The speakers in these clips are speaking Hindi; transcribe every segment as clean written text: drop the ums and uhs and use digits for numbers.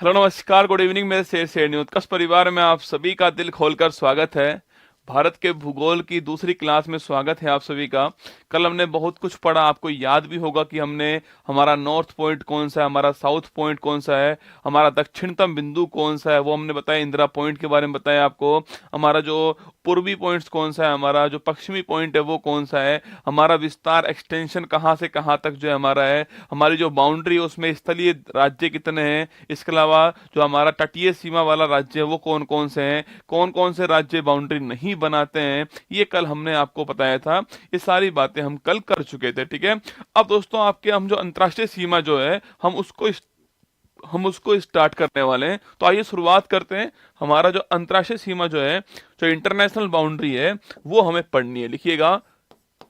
हेलो नमस्कार गुड इवनिंग मेरे शेर न्यूज उत्कर्ष परिवार में आप सभी का दिल खोलकर स्वागत है। भारत के भूगोल की दूसरी क्लास में स्वागत है आप सभी का। कल हमने बहुत कुछ पढ़ा, आपको याद भी होगा कि हमने हमारा नॉर्थ पॉइंट कौन सा है, हमारा साउथ पॉइंट कौन सा है, हमारा दक्षिणतम बिंदु कौन सा है वो हमने बताया, इंदिरा पॉइंट के बारे में बताया आपको। हमारा जो पूर्वी पॉइंट्स कौन सा है, हमारा जो पश्चिमी पॉइंट है वो कौन सा है, हमारा विस्तार एक्सटेंशन कहाँ से कहाँ तक जो है हमारा है, हमारी जो बाउंड्री है उसमें स्थलीय राज्य कितने हैं, इसके अलावा जो हमारा तटीय सीमा वाला राज्य है वो कौन कौन से हैं, कौन कौन से राज्य बाउंड्री नहीं बनाते हैं, ये कल हमने आपको बताया था। ये सारी बातें हम कल कर चुके थे, ठीक है। अब दोस्तों आपके हम जो अंतर्राष्ट्रीय सीमा जो है हम उसको स्टार्ट करने वाले हैं। तो आइए शुरुआत करते हैं। हमारा जो अंतर्राष्ट्रीय सीमा जो है, जो इंटरनेशनल बाउंड्री है, वो हमें पढ़नी है। लिखिएगा,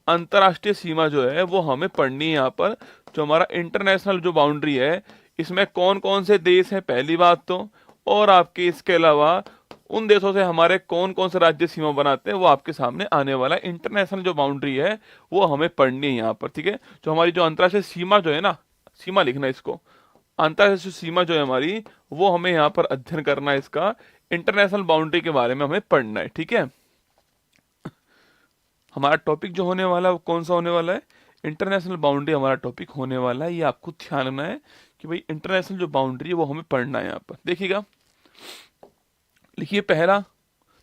अंतर्राष्ट्रीय सीमा जो है वो हमें पढ़नी है। यहाँ पर जो हमारा इंटरनेशनल जो बाउंड्री है, इसमें कौन कौन से देश हैं पहली बात तो, और आपके इसके अलावा उन देशों से हमारे कौन कौन से राज्य सीमा बनाते हैं वो आपके सामने आने वाला है। इंटरनेशनल जो बाउंड्री है वो हमें पढ़नी है यहाँ पर, ठीक है। जो हमारी जो अंतर्राष्ट्रीय सीमा जो है ना, सीमा लिखना इसको, अंतर्राष्ट्रीय सीमा जो है हमारी, वो हमें यहाँ पर अध्ययन करना है। इसका इंटरनेशनल बाउंड्री के बारे में हमें पढ़ना है, ठीक है। हमारा टॉपिक जो होने वाला है वो कौन सा होने वाला है, इंटरनेशनल बाउंड्री हमारा टॉपिक होने वाला है। ये आपको ध्यान रखना है कि भाई इंटरनेशनल जो बाउंड्री है वो हमें पढ़ना है। यहाँ पर देखिएगा, लिखिए पहला,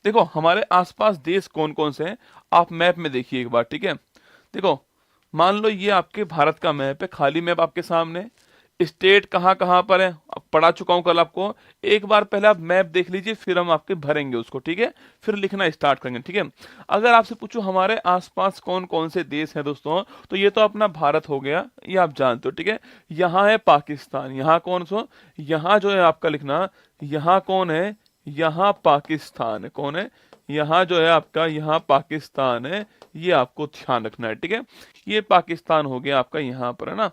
देखो हमारे आसपास देश कौन कौन से हैं, आप मैप में देखिए एक बार, ठीक है। देखो, मान लो ये आपके भारत का मैप है, खाली मैप आपके सामने। स्टेट कहाँ कहाँ पर है अब पढ़ा चुका हूं कल आपको। एक बार पहले आप मैप देख लीजिए, फिर हम आपके भरेंगे उसको, ठीक है। फिर लिखना स्टार्ट करेंगे, ठीक है। अगर आपसे पूछूं हमारे आसपास कौन कौन से देश हैं दोस्तों, तो ये तो अपना भारत हो गया, ये आप जानते हो, ठीक है। यहाँ है पाकिस्तान, यहाँ कौन सो, यहाँ जो है आपका लिखना, यहाँ कौन है, यहाँ पाकिस्तान है, कौन है, यहाँ जो है आपका, यहाँ पाकिस्तान है। ये आपको ध्यान रखना है, ठीक है। ये पाकिस्तान हो गया आपका, यहाँ पर है ना।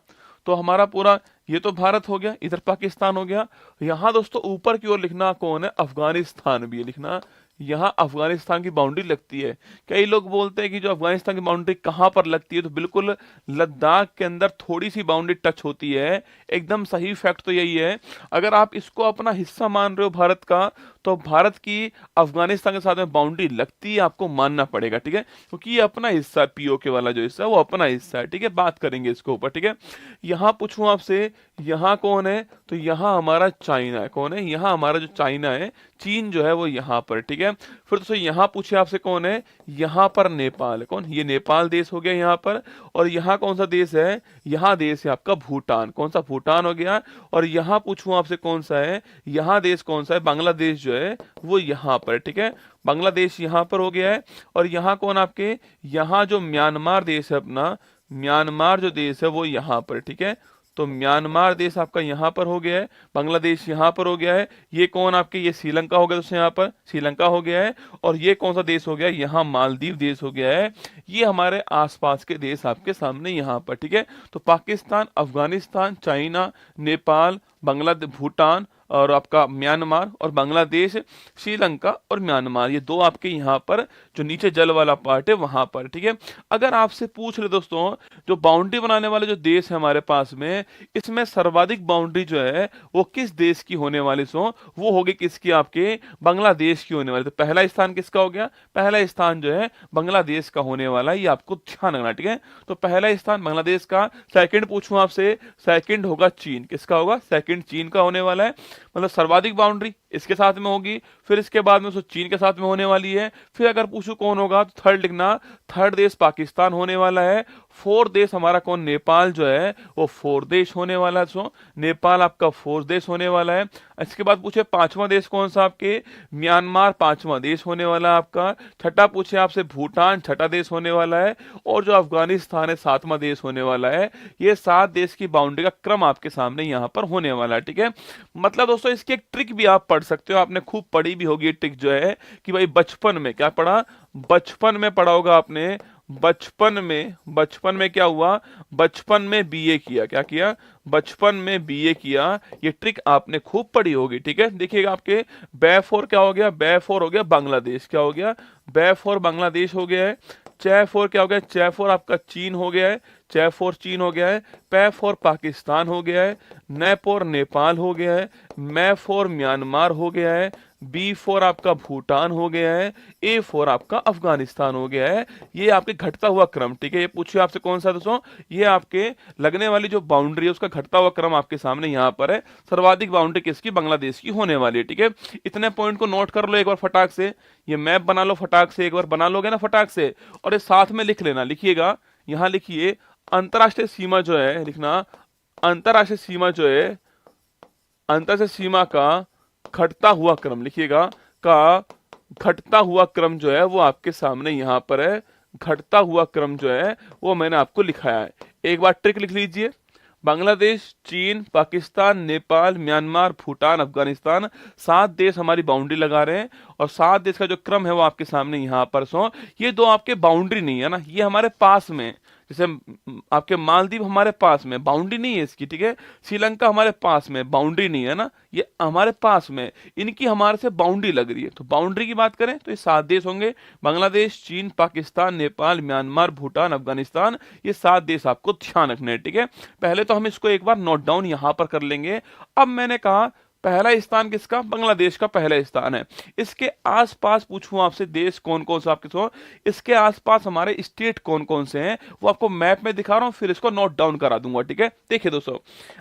तो हमारा पूरा ये तो भारत हो गया, इधर पाकिस्तान हो गया। यहाँ दोस्तों ऊपर की ओर लिखना कौन है, अफगानिस्तान भी है लिखना। यहाँ अफगानिस्तान की बाउंड्री लगती है। कई लोग बोलते हैं कि जो अफगानिस्तान की बाउंड्री कहाँ पर लगती है, तो बिल्कुल लद्दाख के अंदर थोड़ी सी बाउंड्री टच होती है। एकदम सही फैक्ट तो यही है। अगर आप इसको अपना हिस्सा मान रहे हो भारत का, तो भारत की अफगानिस्तान के साथ में बाउंड्री लगती है, आपको मानना पड़ेगा, ठीक है। क्योंकि ये अपना हिस्सा है, पीओके वाला जो हिस्सा है वो अपना हिस्सा है, ठीक है। बात करेंगे इसके ऊपर, ठीक है। यहाँ पूछूं आपसे, यहाँ कौन है, तो यहाँ हमारा चाइना है, कौन है, यहाँ हमारा जो चाइना है, चीन जो है वो यहाँ पर, ठीक है। फिर दोस्तों यहाँ पूछे आपसे कौन है, यहाँ पर नेपाल है, कौन, ये नेपाल देश हो गया यहाँ पर। और यहाँ कौन सा देश है, यहाँ देश है आपका भूटान, कौन सा, भूटान हो गया। और यहाँ पूछूं आपसे कौन सा है, यहाँ देश कौन सा है, बांग्लादेश जो है वो यहाँ पर, ठीक है। बांग्लादेश यहाँ पर हो गया है। और यहाँ कौन आपके, यहाँ जो म्यांमार देश है अपना, म्यांमार जो देश है वो यहाँ पर, ठीक है। तो म्यांमार देश आपका यहाँ पर हो गया है, बांग्लादेश यहाँ पर हो गया है। ये कौन आपके, ये श्रीलंका हो गया दोस्तों, यहाँ पर श्रीलंका हो गया है। और ये कौन सा देश हो गया, यहाँ मालदीव देश हो गया है। ये हमारे आसपास के देश आपके सामने यहाँ पर, ठीक है। तो पाकिस्तान, अफगानिस्तान, चाइना, नेपाल, बांग्लादेश, भूटान, और आपका म्यांमार और बांग्लादेश, श्रीलंका और म्यांमार, ये दो आपके यहाँ पर जो नीचे जल वाला पार्ट है वहां पर, ठीक है। अगर आपसे पूछ रहे दोस्तों, जो बाउंड्री बनाने वाले जो देश है हमारे पास में, इसमें सर्वाधिक बाउंड्री जो है वो किस देश की होने वाली सो, वो होगी किसकी, आपके बांग्लादेश की होने वाली। तो पहला स्थान किसका हो गया, पहला स्थान जो है बांग्लादेश का होने वाला है, ये आपको ध्यान रखना, ठीक है। तो पहला स्थान बांग्लादेश का। सेकंड पूछूं आपसे, सेकंड होगा चीन, किसका होगा, सेकंड चीन का होने वाला है। मतलब सर्वाधिक बाउंड्री इसके साथ में होगी, फिर इसके बाद में उसको चीन के साथ में होने वाली है। फिर अगर पूछूं कौन होगा, तो थर्ड लिखना, थर्ड देश पाकिस्तान होने वाला है। फोर्थ देश हमारा कौन, नेपाल जो है वो फोर्थ देश होने वाला है। सो नेपाल आपका फोर्थ देश होने वाला है। इसके बाद पूछे पांचवा देश कौन सा, आपके म्यांमार पांचवा देश होने वाला है आपका। छठा पूछे आपसे भूटान, छठा देश होने वाला है। और जो अफगानिस्तान है सातवां देश होने वाला है। ये 7 देश की बाउंड्री का क्रम आपके सामने यहाँ पर होने वाला है, ठीक है। मतलब दोस्तों इसकी एक ट्रिक भी आप पढ़ सकते हो, आपने खूब पढ़ी भी होगी ट्रिक जो है, कि भाई बचपन में क्या पढ़ा, बचपन में पढ़ा होगा आपने, बचपन में क्या हुआ, बचपन में बीए किया, क्या किया, बचपन में बीए किया। ये ट्रिक आपने खूब पढ़ी होगी, ठीक है। देखिएगा आपके बे फॉर क्या हो गया, बे फॉर हो गया बांग्लादेश, क्या हो गया, बे फॉर बांग्लादेश हो गया है। चे फॉर क्या हो गया, चे फॉर आपका चीन हो गया है, चे फॉर चीन हो गया है। पे फॉर पाकिस्तान हो गया है। ने फॉर नेपाल हो गया है। मैं फॉर म्यांमार हो गया है। बी फॉर आपका भूटान हो गया है। ए फॉर आपका अफगानिस्तान हो गया है। ये आपके घटता हुआ क्रम, ठीक है। ये पूछिए आपसे कौन सा दोस्तों, ये आपके लगने वाली जो बाउंड्री है उसका घटता हुआ क्रम आपके सामने यहाँ पर है। सर्वाधिक बाउंड्री किसकी, बांग्लादेश की होने वाली है, ठीक है। इतने पॉइंट को नोट कर लो एक बार फटाक से, ये मैप बना लो फटाक से, एक बार बना लोगे ना फटाक से, और ये साथ में लिख लेना। लिखिएगा, यहाँ लिखिए अंतरराष्ट्रीय सीमा जो है, लिखना अंतरराष्ट्रीय सीमा जो है, अंतरराष्ट्रीय सीमा का घटता हुआ क्रम, लिखिएगा का घटता हुआ क्रम जो है वो आपके सामने यहाँ पर है। घटता हुआ क्रम जो है वो मैंने आपको लिखाया है। एक बार ट्रिक लिख लीजिए, बांग्लादेश, चीन, पाकिस्तान, नेपाल, म्यांमार, भूटान, अफगानिस्तान, 7 देश हमारी बाउंड्री लगा रहे हैं, और 7 देश का जो क्रम है वो आपके सामने यहाँ पर सो। ये दो आपके बाउंड्री नहीं है ना, ये हमारे पास में, जैसे आपके मालदीव हमारे पास में, बाउंड्री नहीं है इसकी, ठीक है। श्रीलंका हमारे पास में, बाउंड्री नहीं है ना, ये हमारे पास में, इनकी हमारे से बाउंड्री लग रही है। तो बाउंड्री की बात करें तो ये 7 देश होंगे, बांग्लादेश, चीन, पाकिस्तान, नेपाल, म्यांमार, भूटान, अफगानिस्तान, ये 7 देश आपको ध्यान रखने हैं, ठीक है। पहले तो हम इसको एक बार नोट डाउन यहां पर कर लेंगे। अब मैंने कहा पहला स्थान किसका, बांग्लादेश का पहला स्थान है। इसके आसपास पूछूं आपसे देश कौन कौन से आपके सो, इसके आसपास हमारे स्टेट कौन कौन से हैं वो आपको मैप में दिखा रहा हूं, फिर इसको नोट डाउन करा दूंगा, ठीक है। देखिए दोस्तों,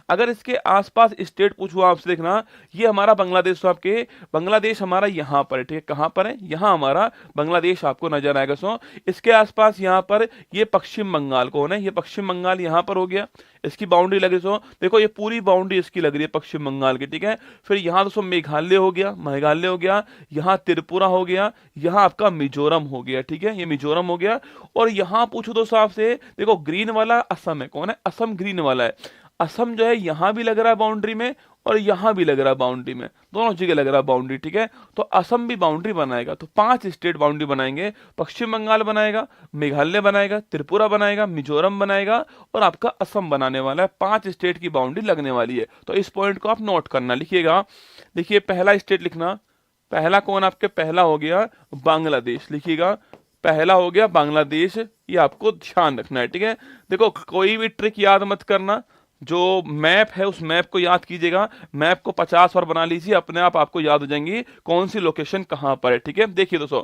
अगर इसके आसपास स्टेट पूछूं आपसे, देखना ये हमारा बांग्लादेश, तो आपके बांग्लादेश हमारा यहाँ पर है, ठीक है। कहां पर है, यहाँ हमारा बांग्लादेश आपको नजर आएगा। सो इसके आसपास यहाँ पर ये पश्चिम बंगाल कौन है, ये पश्चिम बंगाल यहाँ पर हो गया, इसकी बाउंड्री लगी। सो देखो ये पूरी बाउंड्री इसकी लग रही है पश्चिम बंगाल की, ठीक है। फिर यहाँ दोस्तों मेघालय हो गया, मेघालय हो गया, यहाँ त्रिपुरा हो गया, यहाँ आपका मिजोरम हो गया, ठीक है, ये मिजोरम हो गया। और यहाँ पूछो दोस्तों आपसे, देखो ग्रीन वाला असम है, कौन है, असम ग्रीन वाला है। असम जो है यहाँ भी लग रहा है बाउंड्री में, और यहाँ भी लग रहा है बाउंड्री में, दोनों जगह लग रहा है बाउंड्री, ठीक है। तो असम भी बाउंड्री बनाएगा, तो 5 स्टेट बाउंड्री बनाएंगे, पश्चिम बंगाल बनाएगा, मेघालय बनाएगा, त्रिपुरा बनाएगा, मिजोरम बनाएगा, और आपका असम बनाने वाला है। 5 स्टेट की बाउंड्री लगने वाली है। तो इस पॉइंट को आप नोट करना, लिखिएगा। देखिए पहला स्टेट लिखना, पहला कौन आपके, पहला हो गया बांग्लादेश, लिखिएगा पहला हो गया बांग्लादेश, ये आपको ध्यान रखना है, ठीक है। देखो कोई भी ट्रिक याद मत करना, जो मैप है उस मैप को याद कीजिएगा, मैप को 50 बार बना लीजिए, अपने आप आपको याद हो जाएंगी कौन सी लोकेशन कहां पर है, ठीक है। देखिए दोस्तों,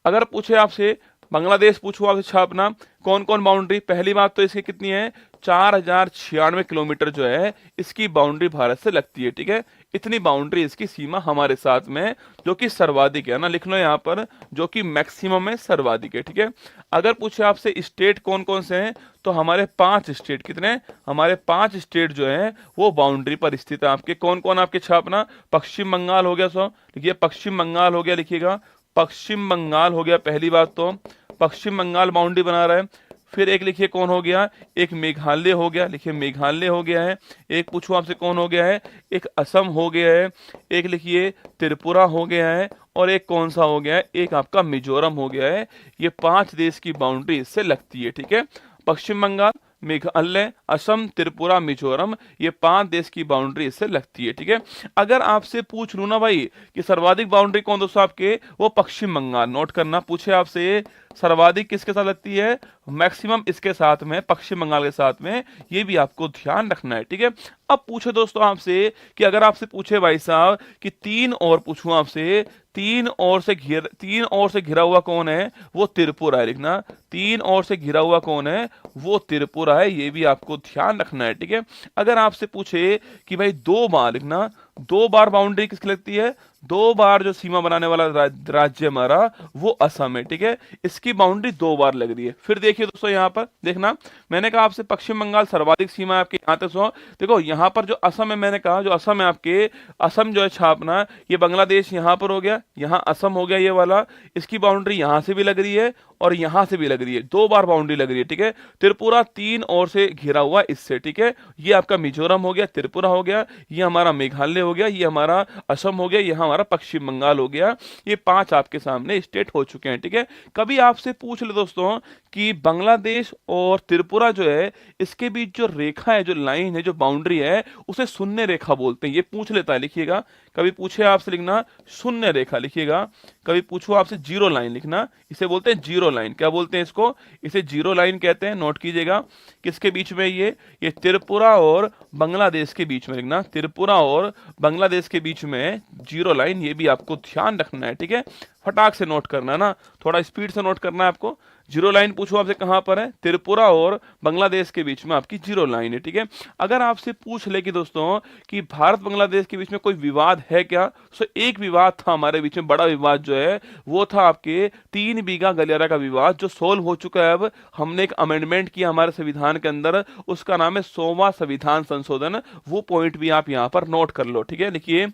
अगर पूछे आपसे बांग्लादेश, पूछो आपसे छापना कौन कौन बाउंड्री, पहली बात तो इसकी कितनी है, 4096 किलोमीटर जो है इसकी बाउंड्री भारत से लगती है, ठीक है। इतनी बाउंड्री इसकी सीमा हमारे साथ में, जो कि सर्वाधिक है ना, लिख लो यहाँ पर, जो कि मैक्सिमम है, सर्वाधिक है, ठीक है। अगर पूछे आपसे स्टेट कौन कौन से हैं, तो हमारे 5 स्टेट, कितने, हमारे 5 स्टेट जो है वो बाउंड्री पर स्थित है आपके। कौन कौन आपके छापना, पश्चिम बंगाल हो गया, सो लिखिए पश्चिम बंगाल हो गया, लिखिएगा पश्चिम बंगाल हो गया, पहली बात तो पश्चिम बंगाल बाउंड्री बना रहा है। फिर एक लिखिए कौन हो गया, एक मेघालय हो गया, लिखिए मेघालय हो गया है। एक पूछो आपसे कौन हो गया है, एक असम हो गया है। एक लिखिए त्रिपुरा हो गया है, और एक कौन सा हो गया है, एक आपका मिजोरम हो गया है। ये 5 देश की बाउंड्री इससे लगती है, ठीक है। पश्चिम बंगाल, मेघालय, असम, त्रिपुरा, मिजोरम, ये 5 देश की बाउंड्री इससे लगती है, ठीक है। अगर आपसे पूछ लूं ना भाई कि सर्वाधिक बाउंड्री कौन दोस्तों आपके, वो पश्चिम बंगाल, नोट करना। पूछे आपसे सर्वाधिक किसके साथ लगती है, मैक्सिमम इसके साथ में, पश्चिम बंगाल के साथ में, ये भी आपको ध्यान रखना है, ठीक है। अब पूछे दोस्तों आपसे कि अगर आपसे पूछे भाई साहब कि 3 और पूछूं आपसे, 3 और से घिरा हुआ कौन है, वो त्रिपुरा है, लिखना 3 और से घिरा हुआ कौन है, वो त्रिपुरा है, ये भी आपको ध्यान रखना है, ठीक है। अगर आपसे पूछे कि भाई 2 बार, लिखना 2 बार बाउंड्री किसकी लगती है, 2 बार जो सीमा बनाने वाला राज्य हमारा वो असम है, ठीक है। इसकी बाउंड्री 2 बार लग रही है। फिर देखिए दोस्तों यहाँ पर देखना, मैंने कहा आपसे पश्चिम बंगाल सर्वाधिक सीमा है आपके यहाँ तक सो। देखो यहाँ पर जो असम है, मैंने कहा जो असम है आपके, असम जो है छापना, ये बांग्लादेश यहाँ पर हो गया, यहाँ असम हो गया ये वाला, इसकी बाउंड्री यहाँ से भी लग रही है और यहाँ से भी लग रही है, 2 बार बाउंड्री लग रही है, ठीक है। त्रिपुरा 3 और से घिरा हुआ इससे, ठीक है। ये आपका मिजोरम हो गया, त्रिपुरा हो गया, ये हमारा मेघालय हो गया, ये हमारा असम हो गया, ये हमारा पश्चिम बंगाल हो गया। ये 5 आपके सामने स्टेट हो चुके हैं, ठीक है। कभी आपसे पूछ ले दोस्तों कि बांग्लादेश और त्रिपुरा जो है इसके बीच जो रेखा है, जो लाइन है, जो बाउंड्री है, उसे शून्य रेखा बोलते हैं। ये पूछ लेता है, लिखिएगा। कभी पूछे आपसे लिखना शून्य रेखा लिखिएगा, कभी पूछो आपसे जीरो लाइन लिखना, इसे बोलते हैं जीरो लाइन। क्या बोलते हैं इसको? इसे जीरो लाइन कहते हैं। नोट कीजिएगा। किसके बीच में? ये त्रिपुरा और बांग्लादेश के बीच में लिखना, त्रिपुरा और बांग्लादेश के बीच में जीरो लाइन। ये भी आपको ध्यान रखना है, ठीक है। फटाक से नोट करना है ना, थोड़ा स्पीड से नोट करना है आपको। जीरो लाइन पूछो आपसे कहां पर है? त्रिपुरा और बांग्लादेश के बीच में आपकी जीरो लाइन है, ठीक है। अगर आपसे पूछ ले कि दोस्तों कि भारत बांग्लादेश के बीच में कोई विवाद है क्या, तो एक विवाद था हमारे बीच में, बड़ा विवाद जो है वो था आपके 3 बीघा गलियारा का विवाद, जो सोल्व हो चुका है। अब हमने एक अमेंडमेंट किया हमारे संविधान के अंदर, उसका नाम है 100वां संविधान संशोधन। वो पॉइंट भी आप यहाँ पर नोट कर लो, ठीक है। लिखिए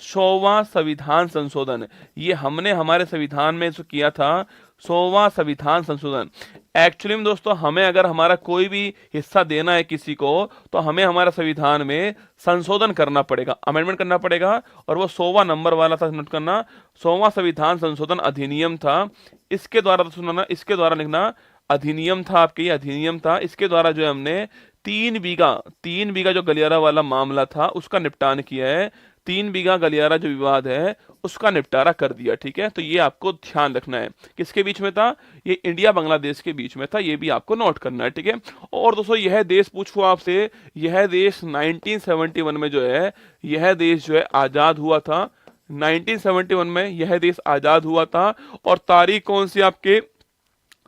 100वां संविधान संशोधन, ये हमने हमारे संविधान में जो किया था 100वां संविधान संशोधन। एक्चुअली में दोस्तों हमें अगर हमारा कोई भी हिस्सा देना है किसी को, तो हमें हमारा संविधान में संशोधन करना पड़ेगा, अमेंडमेंट करना पड़ेगा, और वो 100वां नंबर वाला था, नोट करना। 100वां संविधान संशोधन अधिनियम था। इसके द्वारा, तो सुनना, इसके द्वारा लिखना, अधिनियम था आपके, ये अधिनियम था। इसके द्वारा जो है हमने 3 बीघा जो गलियारा वाला मामला था उसका निपटान किया है। 3 बीघा गलियारा जो विवाद है उसका निपटारा कर दिया, ठीक है। तो ये आपको ध्यान रखना है। किसके बीच में था? ये इंडिया बांग्लादेश के बीच में था। ये भी आपको नोट करना है, ठीक है। और दोस्तों यह देश पूछूं आपसे, यह देश 1971 में जो है, यह देश जो है आजाद हुआ था। 1971 में यह देश आजाद हुआ था। और तारीख कौन सी आपके,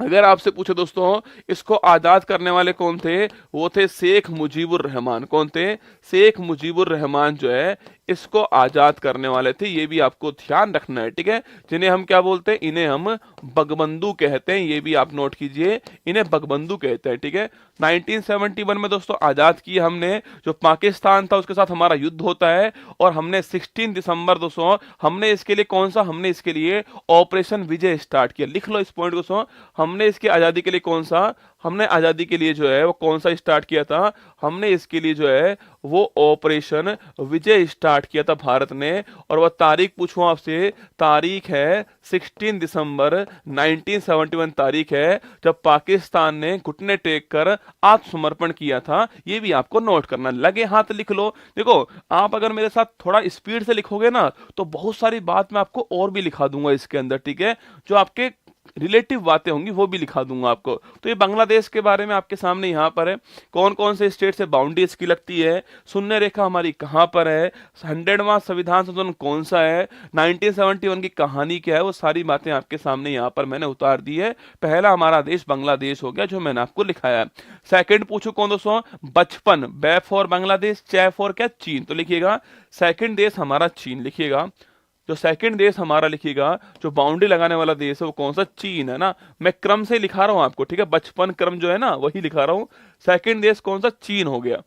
अगर आपसे पूछे दोस्तों इसको आजाद करने वाले कौन थे, वो थे शेख मुजीबुर रहमान। कौन थे? शेख मुजीबुर रहमान जो है इसको आजाद करने वाले थे। ये भी आपको ध्यान रखना है, ठीक है। जिन्हें हम क्या बोलते हैं? इन्हें हम बंगबंधु कहते हैं। ये भी आप नोट कीजिए, इन्हें बंगबंधु कहते हैं, ठीक है। 1971 में दोस्तों आजाद किया हमने। जो पाकिस्तान था उसके साथ हमारा युद्ध होता है, और हमने 16 दिसंबर दोस्तों, हमने इसके लिए कौन सा, हमने इसके लिए ऑपरेशन विजय स्टार्ट किया। लिख लो इस पॉइंट दोस्तों, हमने इसकी आजादी के लिए कौन सा, हमने आजादी के लिए जो है वो कौन सा स्टार्ट किया था? हमने इसके लिए जो है वो ऑपरेशन विजय स्टार्ट किया था भारत ने। और वह तारीख पूछूं आपसे, तारीख है 16 दिसंबर 1971 तारीख है, जब पाकिस्तान ने घुटने टेक कर आत्मसमर्पण किया था। ये भी आपको नोट करना, लगे हाथ लिख लो। देखो आप अगर मेरे साथ थोड़ा स्पीड से लिखोगे ना, तो बहुत सारी बात मैं आपको और भी लिखा दूंगा इसके अंदर, ठीक है। जो आपके रिलेटिव बातें होंगी वो भी लिखा दूंगा आपको। तो ये बांग्लादेश के बारे में आपके सामने यहाँ पर है, कौन कौन से स्टेट से बाउंड्री इसकी लगती है, शून्य रेखा हमारी कहाँ पर है, 100वां संविधान संशोधन कौन सा है, 1971 की कहानी क्या है, वो सारी बातें आपके सामने यहाँ पर मैंने उतार दी है। पहला हमारा देश बांग्लादेश हो गया, जो मैंने आपको लिखाया है। सेकंड पूछो कौन दोस्तों? बचपन, बै फॉर बांग्लादेश, चे फॉर क्या? चीन। तो लिखिएगा सेकंड देश हमारा चीन। लिखिएगा जो सेकंड देश हमारा, लिखिएगा जो बाउंड्री लगाने वाला देश है वो कौन सा? चीन है ना। मैं क्रम से लिखा रहा हूं आपको, ठीक है। बचपन क्रम जो है ना वही लिखा रहा हूं। सेकंड देश कौन सा? चीन हो गया।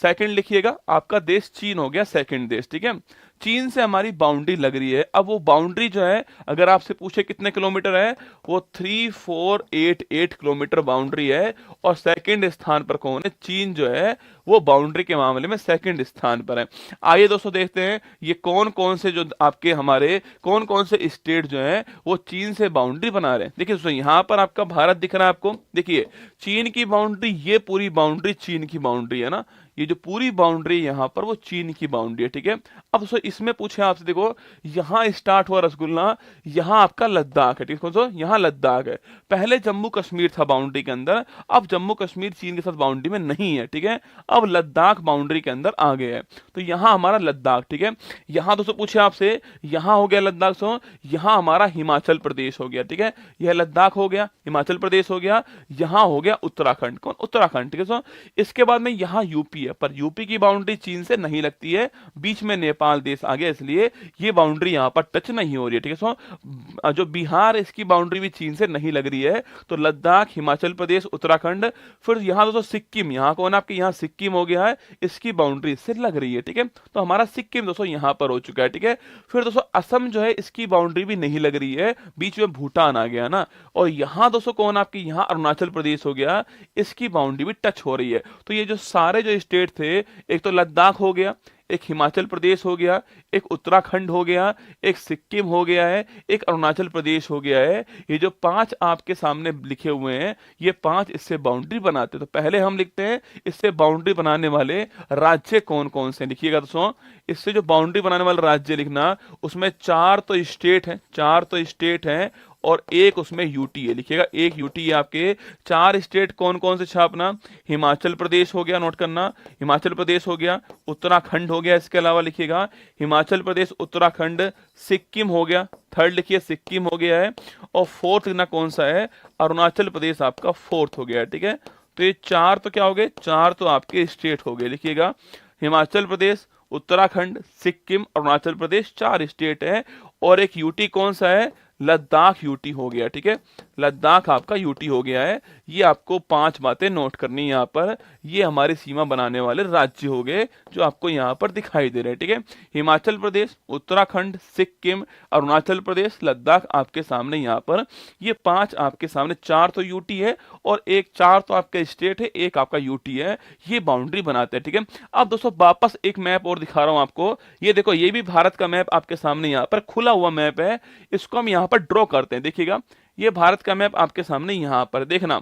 सेकंड लिखिएगा, आपका देश चीन हो गया सेकंड देश, ठीक है। चीन से हमारी बाउंड्री लग रही है। अब वो बाउंड्री जो है, अगर आपसे पूछे कितने किलोमीटर है, वो 3488 किलोमीटर बाउंड्री है। और सेकंड स्थान पर कौन है? चीन जो है वो बाउंड्री के मामले में सेकंड स्थान पर है। आइए दोस्तों देखते हैं ये कौन कौन से जो आपके हमारे कौन कौन से स्टेट जो है वो चीन से बाउंड्री बना रहे हैं। देखिए दोस्तों यहाँ पर आपका भारत दिख रहा है आपको, देखिए चीन की बाउंड्री, ये पूरी बाउंड्री चीन की बाउंड्री है ना। ये जो पूरी बाउंड्री यहाँ पर वो चीन की बाउंड्री है, ठीक है। अब दोस्तों इसमें पूछे आपसे, देखो यहाँ स्टार्ट हुआ रसगुल्ला, यहाँ आपका लद्दाख है, ठीक है दोस्तों, यहाँ लद्दाख है। पहले जम्मू कश्मीर था बाउंड्री के अंदर, अब जम्मू कश्मीर चीन के साथ बाउंड्री में नहीं है, ठीक है। अब लद्दाख बाउंड्री के अंदर आ गया है, तो यहाँ हमारा लद्दाख, ठीक है। यहाँ दोस्तों पूछे आपसे, यहाँ हो गया लद्दाख, सो यहाँ हमारा हिमाचल प्रदेश हो गया, ठीक है। यह लद्दाख हो गया, हिमाचल प्रदेश हो गया, यहाँ हो गया उत्तराखंड, कौन? उत्तराखंड, ठीक है। सो इसके बाद में यहाँ यूपी है, पर यूपी की बाउंड्री चीन से नहीं लगती है, बीच में नेपाल देश आ गया, इसलिए ये बाउंड्री यहाँ पर टच नहीं हो रही है, ठीक है। सो जो बिहार, इसकी बाउंड्री भी चीन से नहीं लग रही है। तो लद्दाख, हिमाचल प्रदेश, उत्तराखंड, फिर यहाँ दोस्तों सिक्किम, यहाँ कौन आपके? यहाँ सिक्किम हो गया है, इसकी बाउंड्री इससे लग रही है, ठीक है। तो हमारा सिक्किम दोस्तों यहाँ पर हो चुका है, ठीक है। फिर दोस्तों असम जो है इसकी बाउंड्री भी नहीं लग रही है, बीच में भूटान आ गया ना। और यहाँ दोस्तों कौन आपकी? यहाँ अरुणाचल प्रदेश हो गया, इसकी बाउंड्री भी टच हो रही है। तो ये जो सारे जो स्टेट थे, एक तो लद्दाख हो गया, एक हिमाचल प्रदेश हो गया, एक उत्तराखंड हो गया, एक सिक्किम हो गया है, एक अरुणाचल प्रदेश हो गया है। ये जो 5 आपके सामने लिखे हुए हैं, ये 5 इससे बाउंड्री बनाते हैं। तो पहले हम लिखते हैं इससे बाउंड्री बनाने वाले राज्य कौन कौन से, लिखिएगा दोस्तों। इससे जो बाउंड्री बनाने वाले राज्य लिखना, उसमें 4 तो स्टेट हैं, 4 तो स्टेट हैं और एक उसमें यूटी है, लिखिएगा एक यूटी है आपके। 4 स्टेट कौन कौन से छापना, हिमाचल प्रदेश हो गया, नोट करना, हिमाचल प्रदेश हो गया, उत्तराखंड हो गया, इसके अलावा लिखिएगा हिमाचल प्रदेश, उत्तराखंड, सिक्किम हो गया, थर्ड लिखिए सिक्किम हो गया है, और फोर्थ लिखना कौन सा है, अरुणाचल प्रदेश आपका फोर्थ हो गया है, ठीक है। तो ये 4 तो क्या हो गए, 4 तो आपके स्टेट हो गए, लिखिएगा हिमाचल प्रदेश, उत्तराखंड, सिक्किम, अरुणाचल प्रदेश, 4 स्टेट है। और एक यूटी कौन सा है, लद्दाख यूटी हो गया, ठीक है, लद्दाख आपका यूटी हो गया है। ये आपको 5 बातें नोट करनी है यहाँ पर। ये हमारी सीमा बनाने वाले राज्य हो गए जो आपको यहाँ पर दिखाई दे रहे हैं, ठीक है। हिमाचल प्रदेश, उत्तराखंड, सिक्किम, अरुणाचल प्रदेश, लद्दाख आपके सामने यहाँ पर ये 5 आपके सामने, 4 तो यूटी है और एक 4 तो आपका स्टेट है, एक आपका यूटी है। ये बाउंड्री बनाते हैं, ठीक है। अब दोस्तों वापस एक मैप और दिखा रहा हूं आपको। ये देखो, ये भी भारत का मैप आपके सामने यहाँ पर खुला हुआ मैप है। इसको हम यहाँ पर ड्रॉ करते हैं, देखिएगा ये भारत का मैप आपके सामने यहाँ पर देखना।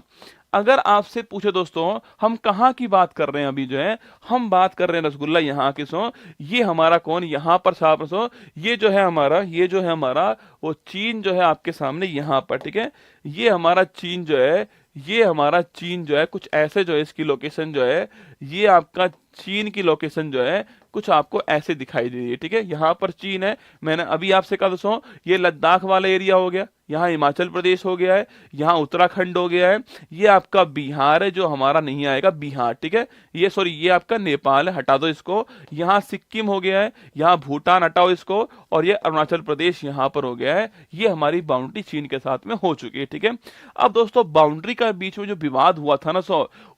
अगर आपसे पूछे दोस्तों हम कहाँ की बात कर रहे हैं, अभी जो है हम बात कर रहे हैं रसगुल्ला यहाँ की, सो ये हमारा कौन यहाँ पर छाप, सो ये जो है हमारा, ये जो है हमारा वो चीन जो है आपके सामने यहाँ पर, ठीक है। ये हमारा चीन जो है, ये हमारा चीन जो है कुछ ऐसे जो है, इसकी लोकेशन जो है, ये आपका चीन की लोकेशन जो है कुछ आपको ऐसे दिखाई दे रही है, ठीक है। यहाँ पर चीन है, मैंने अभी आपसे कहा दोस्तों ये लद्दाख वाला एरिया हो गया, यहाँ हिमाचल प्रदेश हो गया है, यहाँ उत्तराखंड हो गया है, ये आपका बिहार है जो हमारा नहीं आएगा, बिहार, ठीक है। ये सॉरी ये आपका नेपाल है, हटा दो इसको। यहाँ सिक्किम हो गया है, यहाँ भूटान, हटाओ इसको, और ये अरुणाचल प्रदेश यहाँ पर हो गया है। ये हमारी बाउंड्री चीन के साथ में हो चुकी है, ठीक है। अब दोस्तों बाउंड्री का बीच में जो विवाद हुआ था ना,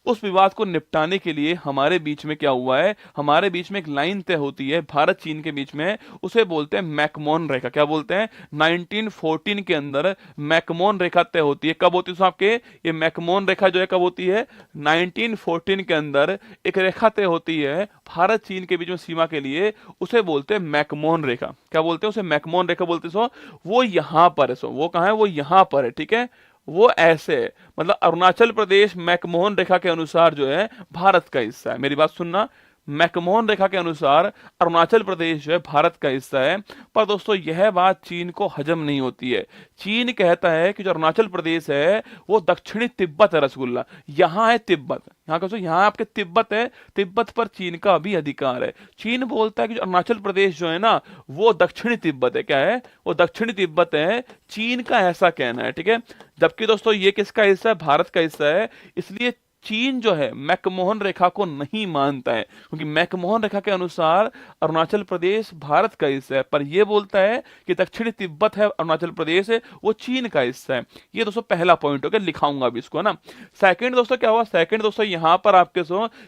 उस विवाद को निपटाने के लिए हमारे बीच में क्या हुआ है, हमारे बीच में एक लाइन तय होती है भारत चीन के बीच में, उसे बोलते हैं मैकमोहन रेखा। क्या बोलते हैं, 1914 के अंदर मैकमोहन रेखा तय होती है। कब होती है आपके, ये मैकमोहन रेखा जो है कब होती है, 1914 के अंदर एक रेखा तय होती है भारत चीन के बीच में सीमा के लिए, उसे बोलते हैं मैकमोहन रेखा। क्या बोलते हैं उसे, मैकमोहन रेखा बोलते हैं। वो यहां पर है, वो कहां है, वो यहां पर है, ठीक है। वो ऐसे है, मतलब अरुणाचल प्रदेश मैकमोहन रेखा के अनुसार जो है भारत का हिस्सा है। मेरी बात सुनना, मैकमोहन रेखा के अनुसार अरुणाचल प्रदेश जो है भारत का हिस्सा है। पर दोस्तों यह बात चीन को हजम नहीं होती है। चीन कहता है कि जो अरुणाचल प्रदेश है वो दक्षिणी तिब्बत है, रसगुल्ला यहाँ है तिब्बत, यहाँ का यहाँ आपके तिब्बत है, तिब्बत पर चीन का अभी अधिकार है। चीन बोलता है कि जो अरुणाचल प्रदेश जो है ना वो दक्षिणी तिब्बत है, क्या है, वो दक्षिणी तिब्बत है, चीन का ऐसा कहना है, ठीक है। जबकि दोस्तों ये किसका हिस्सा है, भारत का हिस्सा है। इसलिए चीन जो है मैकमोहन रेखा को नहीं मानता है, क्योंकि मैकमोहन रेखा के अनुसार अरुणाचल प्रदेश भारत का हिस्सा है, पर यह बोलता है कि दक्षिणी तिब्बत है, अरुणाचल प्रदेश है वो चीन का हिस्सा है। ये दोस्तों पहला पॉइंट हो गया, लिखाऊंगा अभी इसको ना। सेकंड दोस्तों क्या हुआ, सेकंड दोस्तों यहां पर आपके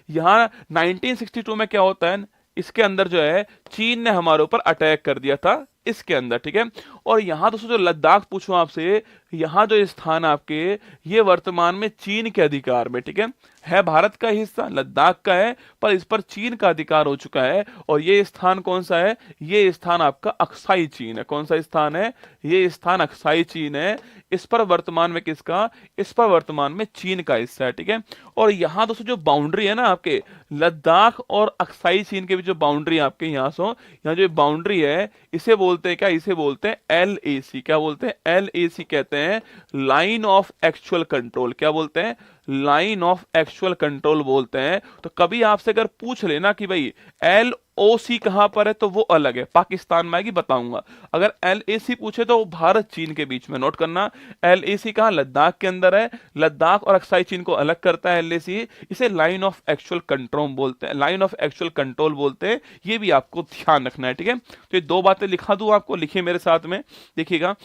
यहां 1962 में क्या होता है, इसके अंदर जो है चीन ने हमारे ऊपर अटैक कर दिया था इसके अंदर, ठीक है। और यहां दोस्तों जो लद्दाख पूछूं आपसे, यहां जो स्थान आपके ये वर्तमान में चीन के अधिकार में, ठीक है भारत का हिस्सा लद्दाख का है, पर इस पर चीन का अधिकार हो चुका है। और ये स्थान कौन सा है, ये स्थान आपका अक्साई चीन है। कौन सा स्थान है, ये स्थान अक्साई चीन है। इस पर वर्तमान में किसका, इस पर वर्तमान में चीन का हिस्सा है, ठीक है। और यहां दोस्तों जो बाउंड्री है ना आपके लद्दाख और अक्साई चीन के बीच जो बाउंड्री आपके यहाँ यहाँ जो बाउंड्री है इसे बोलते हैं क्या, इसे बोलते हैं LAC। क्या बोलते हैं, LAC कहते हैं लाइन ऑफ एक्चुअल कंट्रोल। क्या बोलते हैं, लाइन ऑफ एक्चुअल कंट्रोल बोलते हैं। तो कभी आपसे अगर पूछ लेना कि भाई LOC कहां पर है, तो वो अलग है, पाकिस्तान में आएगी, बताऊंगा। अगर LAC पूछे तो वो भारत चीन के बीच में, नोट करना। LAC कहां, लद्दाख के अंदर है। लद्दाख और अक्साई चीन को अलग करता है LAC। इसे लाइन ऑफ एक्चुअल कंट्रोल बोलते हैं, लाइन ऑफ एक्चुअल कंट्रोल बोलते हैं। ये भी आपको ध्यान रखना है, ठीक है। तो ये 2 बातें लिखा दूं आपको, लिखिए मेरे साथ में, देखिएगा।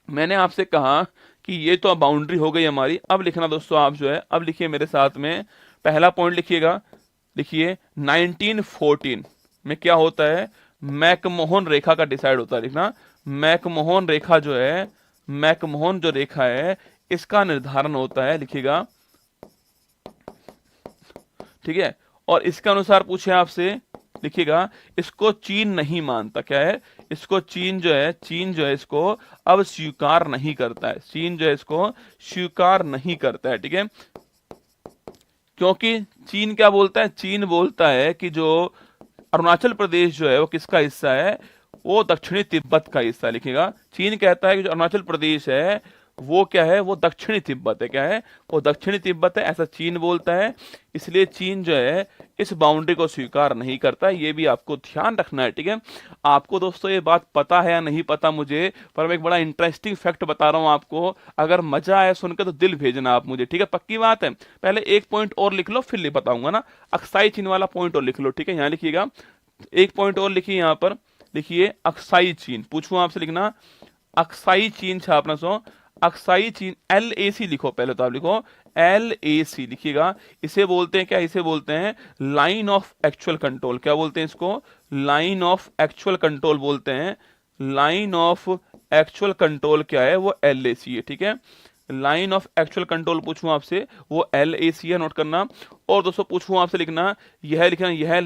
मैंने आपसे कहा कि ये तो बाउंड्री हो गई हमारी। अब लिखना दोस्तों आप जो है, अब लिखिए मेरे साथ में, पहला पॉइंट लिखिएगा, लिखिए 1914 में क्या होता है, मैकमोहन रेखा का डिसाइड होता है, लिखना मैकमोहन रेखा जो है, मैकमोहन जो रेखा है इसका निर्धारण होता है, लिखिएगा, ठीक है। और इसके अनुसार पूछे आपसे लिखिएगा, इसको चीन नहीं मानता। क्या है? इसको चीन जो है इसको अब स्वीकार नहीं करता है। चीन जो है इसको स्वीकार नहीं करता है, ठीक है। क्योंकि चीन क्या बोलता है? चीन बोलता है कि जो अरुणाचल प्रदेश जो है वो किसका हिस्सा है? वो दक्षिणी तिब्बत का हिस्सा है। लिखिएगा, चीन कहता है कि जो अरुणाचल प्रदेश है वो क्या है? वो दक्षिणी तिब्बत है। क्या है? वो दक्षिणी तिब्बत है, ऐसा चीन बोलता है। इसलिए चीन जो है इस बाउंड्री को स्वीकार नहीं करता। ये भी आपको ध्यान रखना है, ठीक है। आपको दोस्तों ये बात पता है या नहीं पता मुझे, पर मैं एक बड़ा इंटरेस्टिंग फैक्ट बता रहा हूं आपको। अगर मजा आया सुनकर तो दिल भेजना आप मुझे, ठीक है, पक्की बात है। पहले एक पॉइंट और लिख लो, फिर बताऊंगा ना। अक्साई चीन वाला पॉइंट और लिख लो, ठीक है। यहाँ लिखिएगा, एक पॉइंट और लिखिए, यहाँ पर लिखिए अक्साई चीन। पूछूं आपसे, लिखना अक्साई चीन छापना। सो अक्साई चीन, LAC लिखो, पहले तो आप लिखो LAC लिखिएगा। इसे बोलते हैं क्या? इसे बोलते हैं लाइन ऑफ एक्चुअल कंट्रोल। क्या बोलते हैं इसको? लाइन ऑफ एक्चुअल कंट्रोल बोलते हैं। लाइन ऑफ एक्चुअल कंट्रोल क्या है? वो LAC है, ठीक है। लाइन ऑफ एक्चुअल कंट्रोल पूछूं आपसे, वो LAC है, नोट करना। और दोस्तों पूछूं आपसे, लिखना यह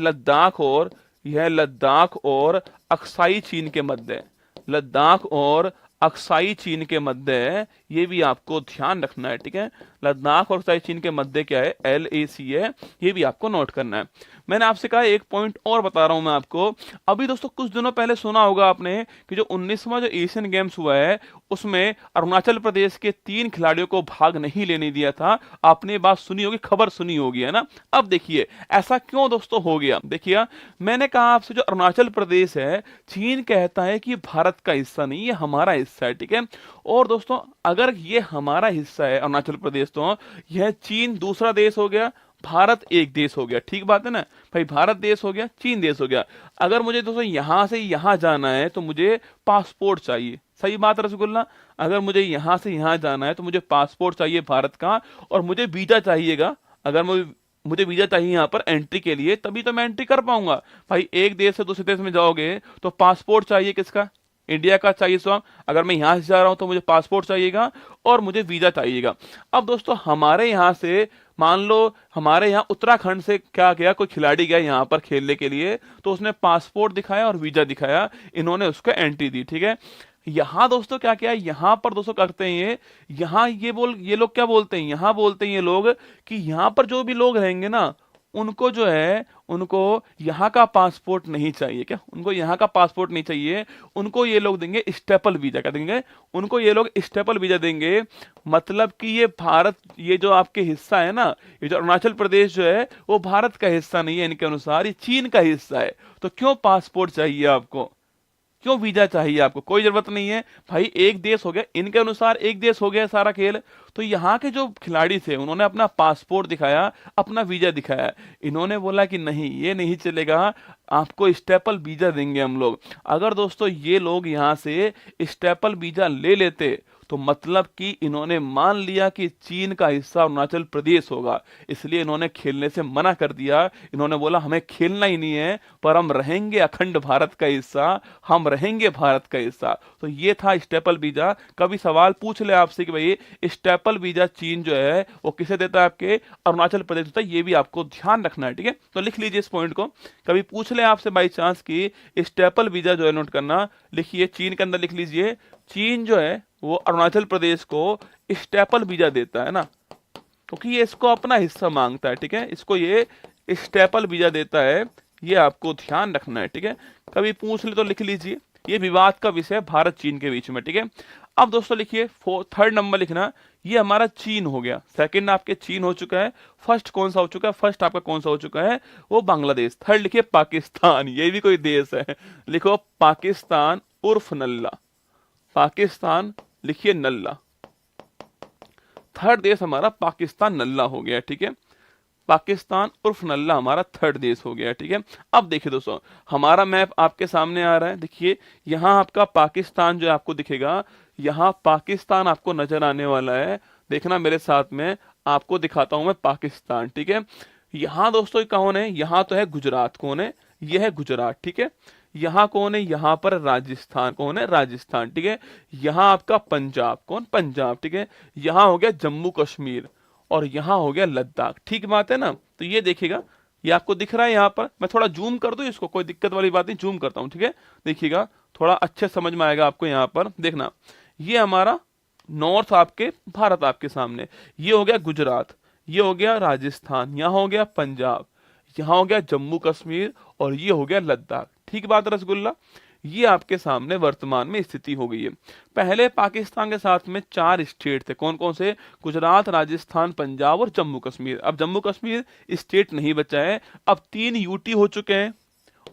लद्दाख और अक्साई चीन के मध्य है। लद्दाख और अक्साई चीन के मध्य है, ये भी आपको ध्यान रखना है, ठीक है। लद्दाख और अक्साई चीन के मध्य क्या है? LAC है, ये भी आपको नोट करना है। मैंने आपसे कहा एक पॉइंट और बता रहा हूं मैं आपको। अभी दोस्तों कुछ दिनों पहले सुना होगा आपने कि जो 19वां जो एशियन गेम्स हुआ है उसमें अरुणाचल प्रदेश के 3 खिलाड़ियों को भाग नहीं लेने दिया था। आपने बात सुनी होगी, खबर सुनी होगी, है ना। अब देखिए ऐसा क्यों दोस्तों हो गया। देखिए, मैंने कहा आपसे जो अरुणाचल प्रदेश है, चीन कहता है कि भारत का हिस्सा नहीं, ये हमारा हिस्सा है, ठीक है। और दोस्तों अगर ये हमारा हिस्सा है अरुणाचल प्रदेश, तो यह चीन दूसरा देश हो गया, भारत एक देश हो गया। ठीक बात है ना भाई, भारत देश हो गया, चीन देश हो गया। अगर मुझे दोस्तों यहां से यहां जाना है तो मुझे पासपोर्ट चाहिए। सही बात है रसगुल्ला। अगर मुझे यहां से यहां जाना है तो मुझे पासपोर्ट चाहिए भारत का, और मुझे वीजा चाहिएगा। अगर मुझे वीजा चाहिए यहाँ पर एंट्री के लिए, तभी तो मैं एंट्री कर पाऊंगा। भाई एक देश से दूसरे देश में जाओगे तो पासपोर्ट चाहिए, किसका? इंडिया का चाहिए। सो अगर मैं यहां से जा रहा हूं तो मुझे पासपोर्ट चाहिएगा और मुझे वीजा चाहिएगा। अब दोस्तों हमारे यहां से, मान लो हमारे यहाँ उत्तराखंड से क्या गया, कोई खिलाड़ी गया यहाँ पर खेलने के लिए, तो उसने पासपोर्ट दिखाया और वीजा दिखाया, इन्होंने उसको एंट्री दी, ठीक है। यहाँ दोस्तों क्या किया, यहाँ पर दोस्तों करते हैं यहाँ ये लोग क्या बोलते हैं, यहाँ बोलते हैं ये लोग कि यहाँ पर जो भी लोग रहेंगे ना, उनको जो है, उनको यहाँ का पासपोर्ट नहीं चाहिए। क्या? उनको यहाँ का पासपोर्ट नहीं चाहिए, उनको ये लोग देंगे स्टेपल वीजा। क्या देंगे? उनको ये लोग स्टेपल वीजा देंगे। मतलब कि ये भारत, ये जो आपके हिस्सा है ना, ये जो अरुणाचल प्रदेश जो है वो भारत का हिस्सा नहीं है, इनके अनुसार ये चीन का हिस्सा है। तो क्यों पासपोर्ट चाहिए आपको? क्यों वीजा चाहिए आपको? कोई जरूरत नहीं है भाई, एक देश हो गया, इनके अनुसार एक देश हो गया सारा खेल। तो यहाँ के जो खिलाड़ी थे उन्होंने अपना पासपोर्ट दिखाया, अपना वीजा दिखाया। इन्होंने बोला कि नहीं, ये नहीं चलेगा, आपको स्टेपल वीजा देंगे हम लोग। अगर दोस्तों ये लोग यहाँ से स्टेपल वीजा ले लेते तो मतलब कि इन्होंने मान लिया कि चीन का हिस्सा अरुणाचल प्रदेश होगा, इसलिए इन्होंने खेलने से मना कर दिया। इन्होंने बोला हमें खेलना ही नहीं है, पर हम रहेंगे अखंड भारत का हिस्सा, हम रहेंगे भारत का हिस्सा। तो ये था स्टेपल वीजा। कभी सवाल पूछ ले आपसे कि भाई स्टेपल वीजा चीन जो है वो किसे देता है? आपके अरुणाचल प्रदेश देता है। ये भी आपको ध्यान रखना है, ठीक है। तो लिख लीजिए इस पॉइंट को। कभी पूछ ले आपसे बाई चांस की स्टेपल वीजा जो है, नोट करना, लिखिए चीन के अंदर लिख लीजिए, चीन जो है वो अरुणाचल प्रदेश को स्टेपल वीजा देता है ना, क्योंकि ये इसको अपना हिस्सा मांगता है, ठीक है। इसको ये स्टेपल वीजा देता है, ये आपको ध्यान रखना है, ठीक है। कभी पूछ ले तो लिख लीजिए। ये विवाद का विषय भारत चीन के बीच में, ठीक है। अब दोस्तों लिखिए, थर्ड नंबर लिखना, ये हमारा चीन हो गया, सेकंड आपके चीन हो चुका है, फर्स्ट कौन सा हो चुका है? फर्स्ट आपका कौन सा हो चुका है? वो बांग्लादेश। थर्ड लिखिए पाकिस्तान, ये भी कोई देश है, लिखो पाकिस्तान उर्फ नल्ला। पाकिस्तान लिखिए नल्ला। थर्ड देश हमारा पाकिस्तान नल्ला हो गया, ठीक है। पाकिस्तान उर्फ नल्ला हमारा थर्ड देश हो गया, ठीक है। अब देखिए दोस्तों, हमारा मैप आपके सामने आ रहा है। देखिए यहाँ आपका पाकिस्तान जो है आपको दिखेगा, यहाँ पाकिस्तान आपको नजर आने वाला है। देखना मेरे साथ में, आपको दिखाता हूं मैं पाकिस्तान, ठीक है। यहाँ दोस्तों कौन है? यहाँ तो है गुजरात। कौन है? यह है गुजरात, ठीक है। यहाँ कौन है? यहाँ पर राजस्थान। कौन है? राजस्थान, ठीक है। यहाँ आपका पंजाब। कौन? पंजाब, ठीक है। यहाँ हो गया जम्मू कश्मीर, और यहाँ हो गया लद्दाख। ठीक बात है ना। तो ये देखिएगा, ये आपको दिख रहा है यहाँ पर, मैं थोड़ा जूम कर दूं इसको, कोई दिक्कत वाली बात नहीं, जूम करता हूँ, ठीक है। देखिएगा थोड़ा अच्छे समझ में आएगा आपको। यहाँ पर देखना, ये हमारा नॉर्थ आपके भारत आपके सामने, ये हो गया गुजरात, ये हो गया राजस्थान, यहाँ हो गया पंजाब, यहाँ हो गया जम्मू कश्मीर, और ये हो गया लद्दाख। ठीक बात रसगुल्ला, ये आपके सामने वर्तमान में स्थिति हो गई है। पहले पाकिस्तान के साथ में 4 स्टेट थे, कौन कौन से? गुजरात, राजस्थान, पंजाब और जम्मू कश्मीर। अब जम्मू कश्मीर स्टेट नहीं बचा है, अब 3 यूटी हो चुके हैं,